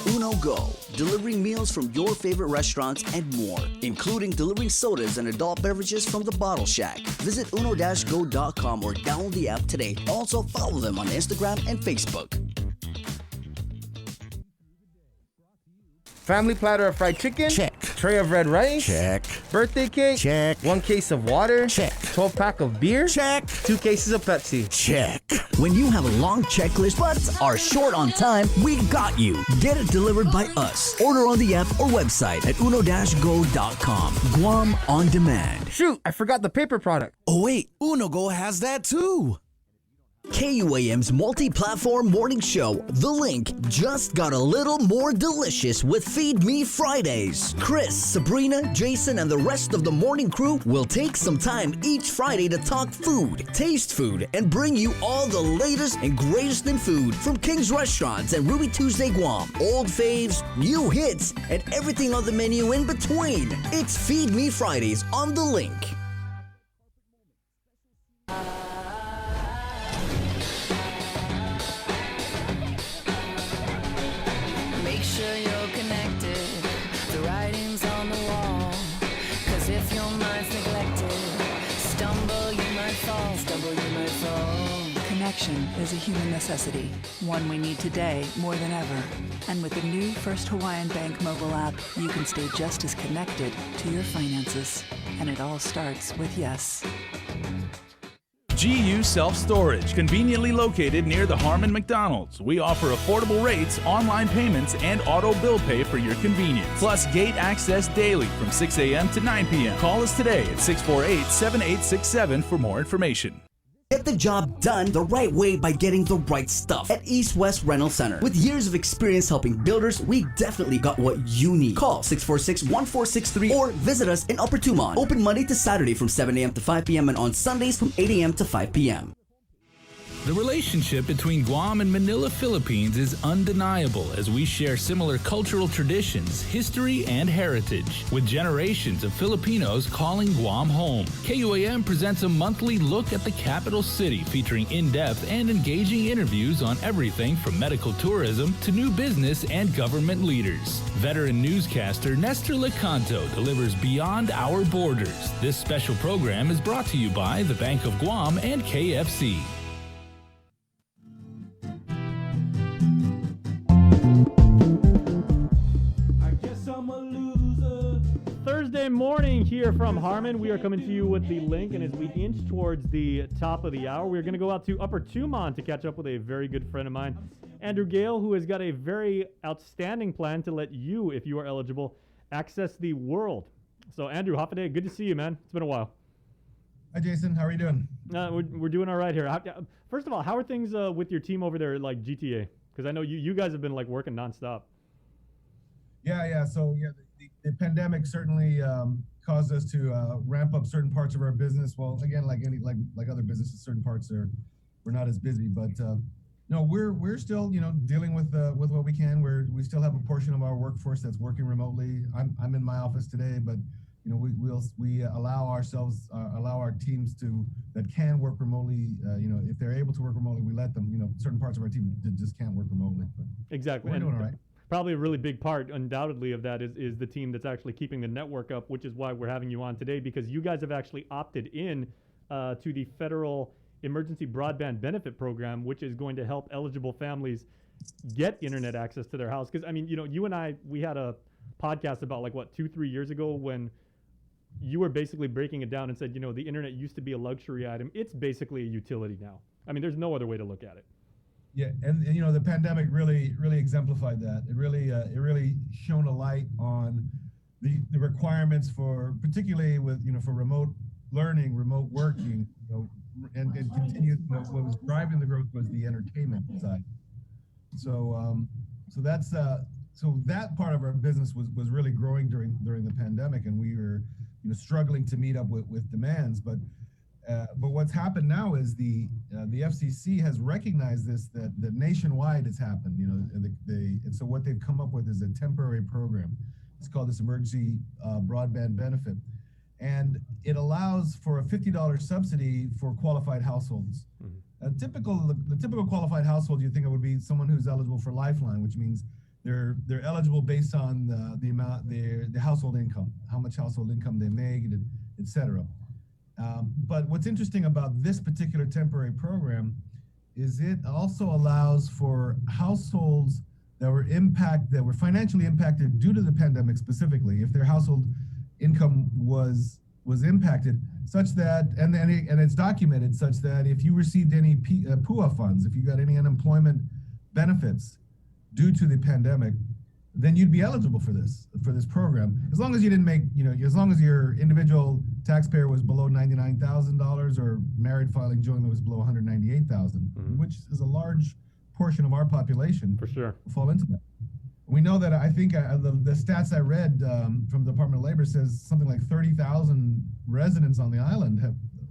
Uno Go, delivering meals from your favorite restaurants and more, including delivering sodas and adult beverages from the Bottle Shack. Visit uno-go.com or download the app today. Also, follow them on Instagram and Facebook. Family platter of fried chicken? Check. Tray of red rice? Check. Birthday cake? Check. 1 case of water? Check. 12-pack of beer? Check. 2 cases of Pepsi? Check. When you have a long checklist but are short on time, we got you. Get it delivered by us. Order on the app or website at uno-go.com. Guam on demand. Shoot, I forgot the paper product. Oh wait, Uno Go has that too. KUAM's multi-platform morning show, The Link, just got a little more delicious with Feed Me Fridays. Chris, Sabrina, Jason, and the rest of the morning crew will take some time each Friday to talk food, taste food, and bring you all the latest and greatest in food from King's Restaurants and Ruby Tuesday Guam, old faves, new hits, and everything on the menu in between. It's Feed Me Fridays on The Link. Make sure you're connected. The writing's on the wall. 'Cause if your mind's neglected, stumble you might fall. Connection is a human necessity, one we need today more than ever. And with the new First Hawaiian Bank mobile app, you can stay just as connected to your finances. And it all starts with yes. GU Self-Storage, conveniently located near the Harmon McDonald's. We offer affordable rates, online payments, and auto bill pay for your convenience. Plus gate access daily from 6 a.m. to 9 p.m. Call us today at 648-7867 for more information. Get the job done the right way by getting the right stuff at East West Rental Center. With years of experience helping builders, we definitely got what you need. Call 646-1463 or visit us in Upper Tumon. Open Monday to Saturday from 7 a.m. to 5 p.m. and on Sundays from 8 a.m. to 5 p.m. The relationship between Guam and Manila, Philippines is undeniable as we share similar cultural traditions, history, and heritage, with generations of Filipinos calling Guam home. KUAM presents a monthly look at the capital city featuring in-depth and engaging interviews on everything from medical tourism to new business and government leaders. Veteran newscaster Nestor Lecanto delivers Beyond Our Borders. This special program is brought to you by the Bank of Guam and KFC. Thursday morning here from Harmon. We are coming to you with the link, and as we inch towards the top of the hour, we're going to go out to Upper Tumon to catch up with a very good friend of mine, Andrew Gale, who has got a very outstanding plan to let you, if you are eligible, access the world. So, Andrew, Hafaday, good to see you, man. It's been a while. Hi, Jason. How are you doing? We're doing all right here. First of all, how are things with your team over there, like GTA? Because I know you guys have been like working nonstop. Yeah. So, the pandemic certainly caused us to ramp up certain parts of our business. Well, again, like other businesses, certain parts we're not as busy, but no, we're still dealing with what we can. We still have a portion of our workforce that's working remotely. I'm in my office today, but we allow our teams that can work remotely. If they're able to work remotely, we let them. Certain parts of our team just can't work remotely. But exactly. We're doing all right. Probably a really big part, undoubtedly, of that is the team that's actually keeping the network up, which is why we're having you on today, because you guys have actually opted in to the Federal Emergency Broadband Benefit Program, which is going to help eligible families get internet access to their house. Because, I mean, you and I, we had a podcast about 2-3 years ago when you were basically breaking it down and said, the internet used to be a luxury item. It's basically a utility now. I mean, there's no other way to look at it. Yeah, and the pandemic really exemplified that. It really shone a light on the requirements for, particularly with for remote learning, remote working, and continued. What was driving the growth was the entertainment side. So that part of our business was really growing during the pandemic, and we were struggling to meet up with demands, but what's happened now is the FCC has recognized this, that nationwide it's happened, and so what they've come up with is a temporary program. It's called this Emergency Broadband Benefit, and it allows for a $50 subsidy for qualified households. Mm-hmm. The typical qualified household, you think it would be someone who's eligible for Lifeline, which means they're eligible based on the amount the household income, how much household income they make, etc. But what's interesting about this particular temporary program is it also allows for households that were financially impacted due to the pandemic, specifically if their household income was impacted, such that and it's documented such that if you received any PUA funds, if you got any unemployment benefits due to the pandemic, then you'd be eligible for this program, as long as you didn't make, as long as your individual taxpayer was below $99,000 or married filing jointly was below $198,000, mm-hmm. which is a large portion of our population. For sure, fall into that. We know that I think the stats I read from the Department of Labor says something like 30,000 residents on the island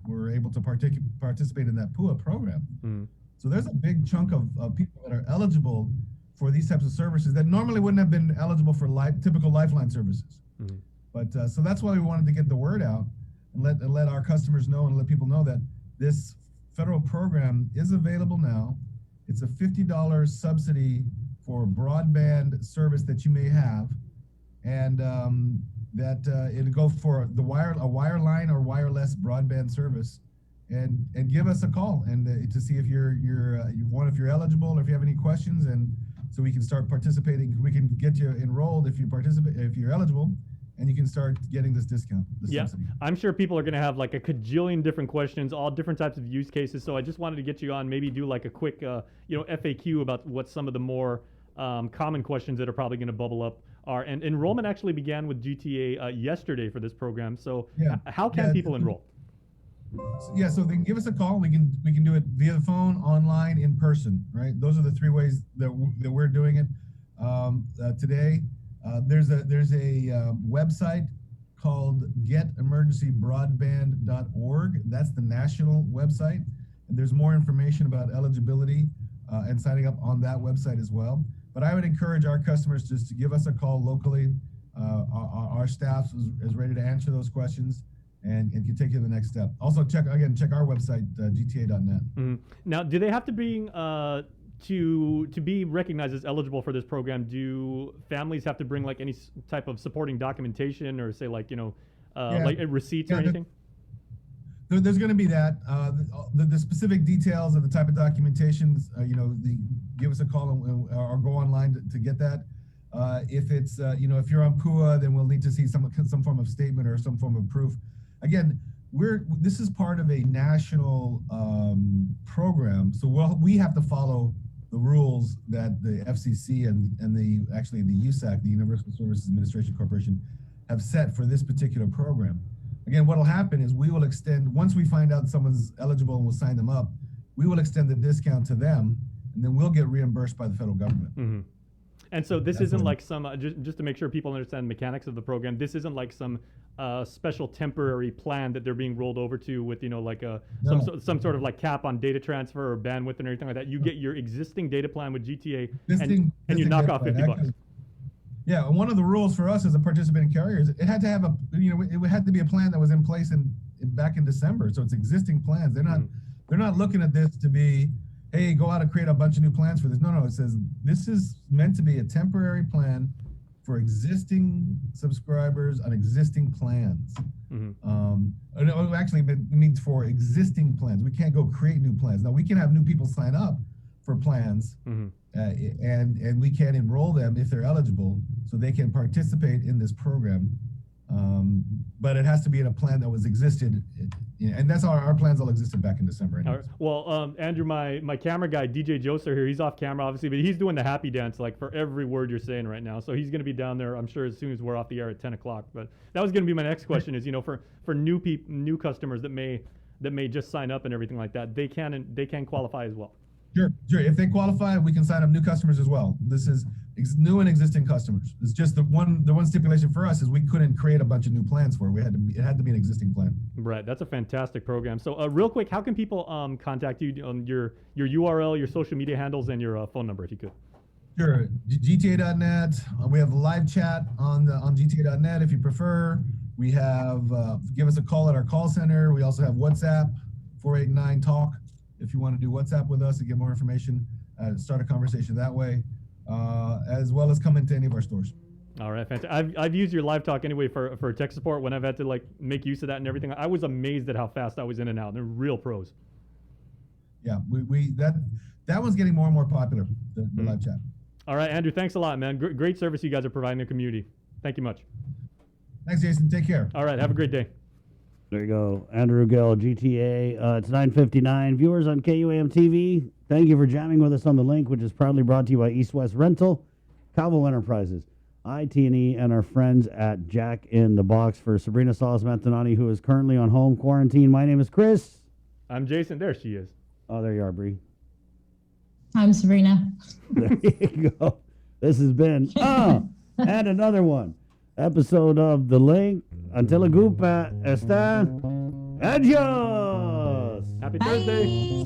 were able to participate in that PUA program. Mm-hmm. So there's a big chunk of people that are eligible for these types of services that normally wouldn't have been eligible for typical Lifeline services. Mm-hmm. But so that's why we wanted to get the word out and let our customers know and let people know that this federal program is available now. It's a $50 subsidy for broadband service that you may have, and that it'll go for a wireline or wireless broadband service, and give us a call and to see if you're eligible or if you have any questions, and so we can start participating. We can get you enrolled if you're eligible, and you can start getting this discount. Subsidy. I'm sure people are going to have like a cajillion different questions, all different types of use cases. So I just wanted to get you on, maybe do like a quick, FAQ about what some of the more common questions that are probably going to bubble up are. And enrollment actually began with GTA yesterday for this program. So how can people enroll? Yeah, so they can give us a call. We can do it via the phone, online, in person. Right, those are the three ways that we're doing it today. There's a website called getemergencybroadband.org. That's the national website, There's more information about eligibility and signing up on that website as well. But I would encourage our customers just to give us a call locally. Our staff is ready to answer those questions and can take you to the next step. Also, check our website, gta.net. Mm-hmm. Now, do they have to bring to be recognized as eligible for this program? Do families have to bring like any type of supporting documentation, or say like like receipts or anything? There's going to be that. The specific details of the type of documentations, give us a call or go online to get that. If it's, if you're on PUA, then we'll need to see some form of statement or some form of proof. Again, this is part of a national program, so we have to follow the rules that the FCC and the USAC, the Universal Services Administration Corporation, have set for this particular program. Again, what will happen is we will extend, once we find out someone's eligible and we'll sign them up, we will extend the discount to them, and then we'll get reimbursed by the federal government. Mm-hmm. And so this isn't like some, just to make sure people understand the mechanics of the program, this isn't like some special temporary plan that they're being rolled over to with, some sort of like cap on data transfer or bandwidth and everything like that. You get your existing data plan with GTA and you knock off $50. Yeah, and one of the rules for us as a participating carrier is it had to have it had to be a plan that was in place back in December. So it's existing plans. They're not looking at this to be, hey, go out and create a bunch of new plans for this. No, it says this is meant to be a temporary plan for existing subscribers on existing plans. Mm-hmm. Actually, it means for existing plans. We can't go create new plans. Now, we can have new people sign up for plans, mm-hmm. And we can enroll them if they're eligible, so they can participate in this program. But it has to be in a plan that was existed, and that's our plans all existed back in December. All right. Well, Andrew, my camera guy, DJ Joseph here, he's off camera obviously, but he's doing the happy dance like for every word you're saying right now. So he's going to be down there, I'm sure, as soon as we're off the air at 10 o'clock. But that was going to be my next question: is for new customers that may just sign up and everything like that, they can qualify as well. Sure. If they qualify, we can sign up new customers as well. This is new and existing customers. It's just the one stipulation for us is we couldn't create a bunch of new plans for it. It had to be an existing plan. Right. That's a fantastic program. So real quick, how can people contact you on your URL, your social media handles, and your phone number, if you could? Sure. GTA.net. We have live chat on GTA.net if you prefer. We have give us a call at our call center. We also have WhatsApp 489-TALK. If you want to do WhatsApp with us and get more information, start a conversation that way, as well as come into any of our stores. All right, fantastic. I've used your live talk anyway for tech support when I've had to like make use of that and everything. I was amazed at how fast I was in and out. They're real pros. Yeah, that one's getting more and more popular, the live chat. All right, Andrew, thanks a lot, man. Great service you guys are providing the community. Thank you much. Thanks, Jason. Take care. All right, have a great day. There you go. Andrew Gill, GTA. It's 9:59. Viewers on KUAM TV, thank you for jamming with us on the link, which is proudly brought to you by East West Rental, Calvo Enterprises, IT&E, and our friends at Jack in the Box. For Sabrina Salas-Mantanani, who is currently on home quarantine, my name is Chris. I'm Jason. There she is. Oh, there you are, Bree. I'm Sabrina. There you go. This has been, and another one, episode of The Link. Until la Gupa está. Adios. Happy Thursday.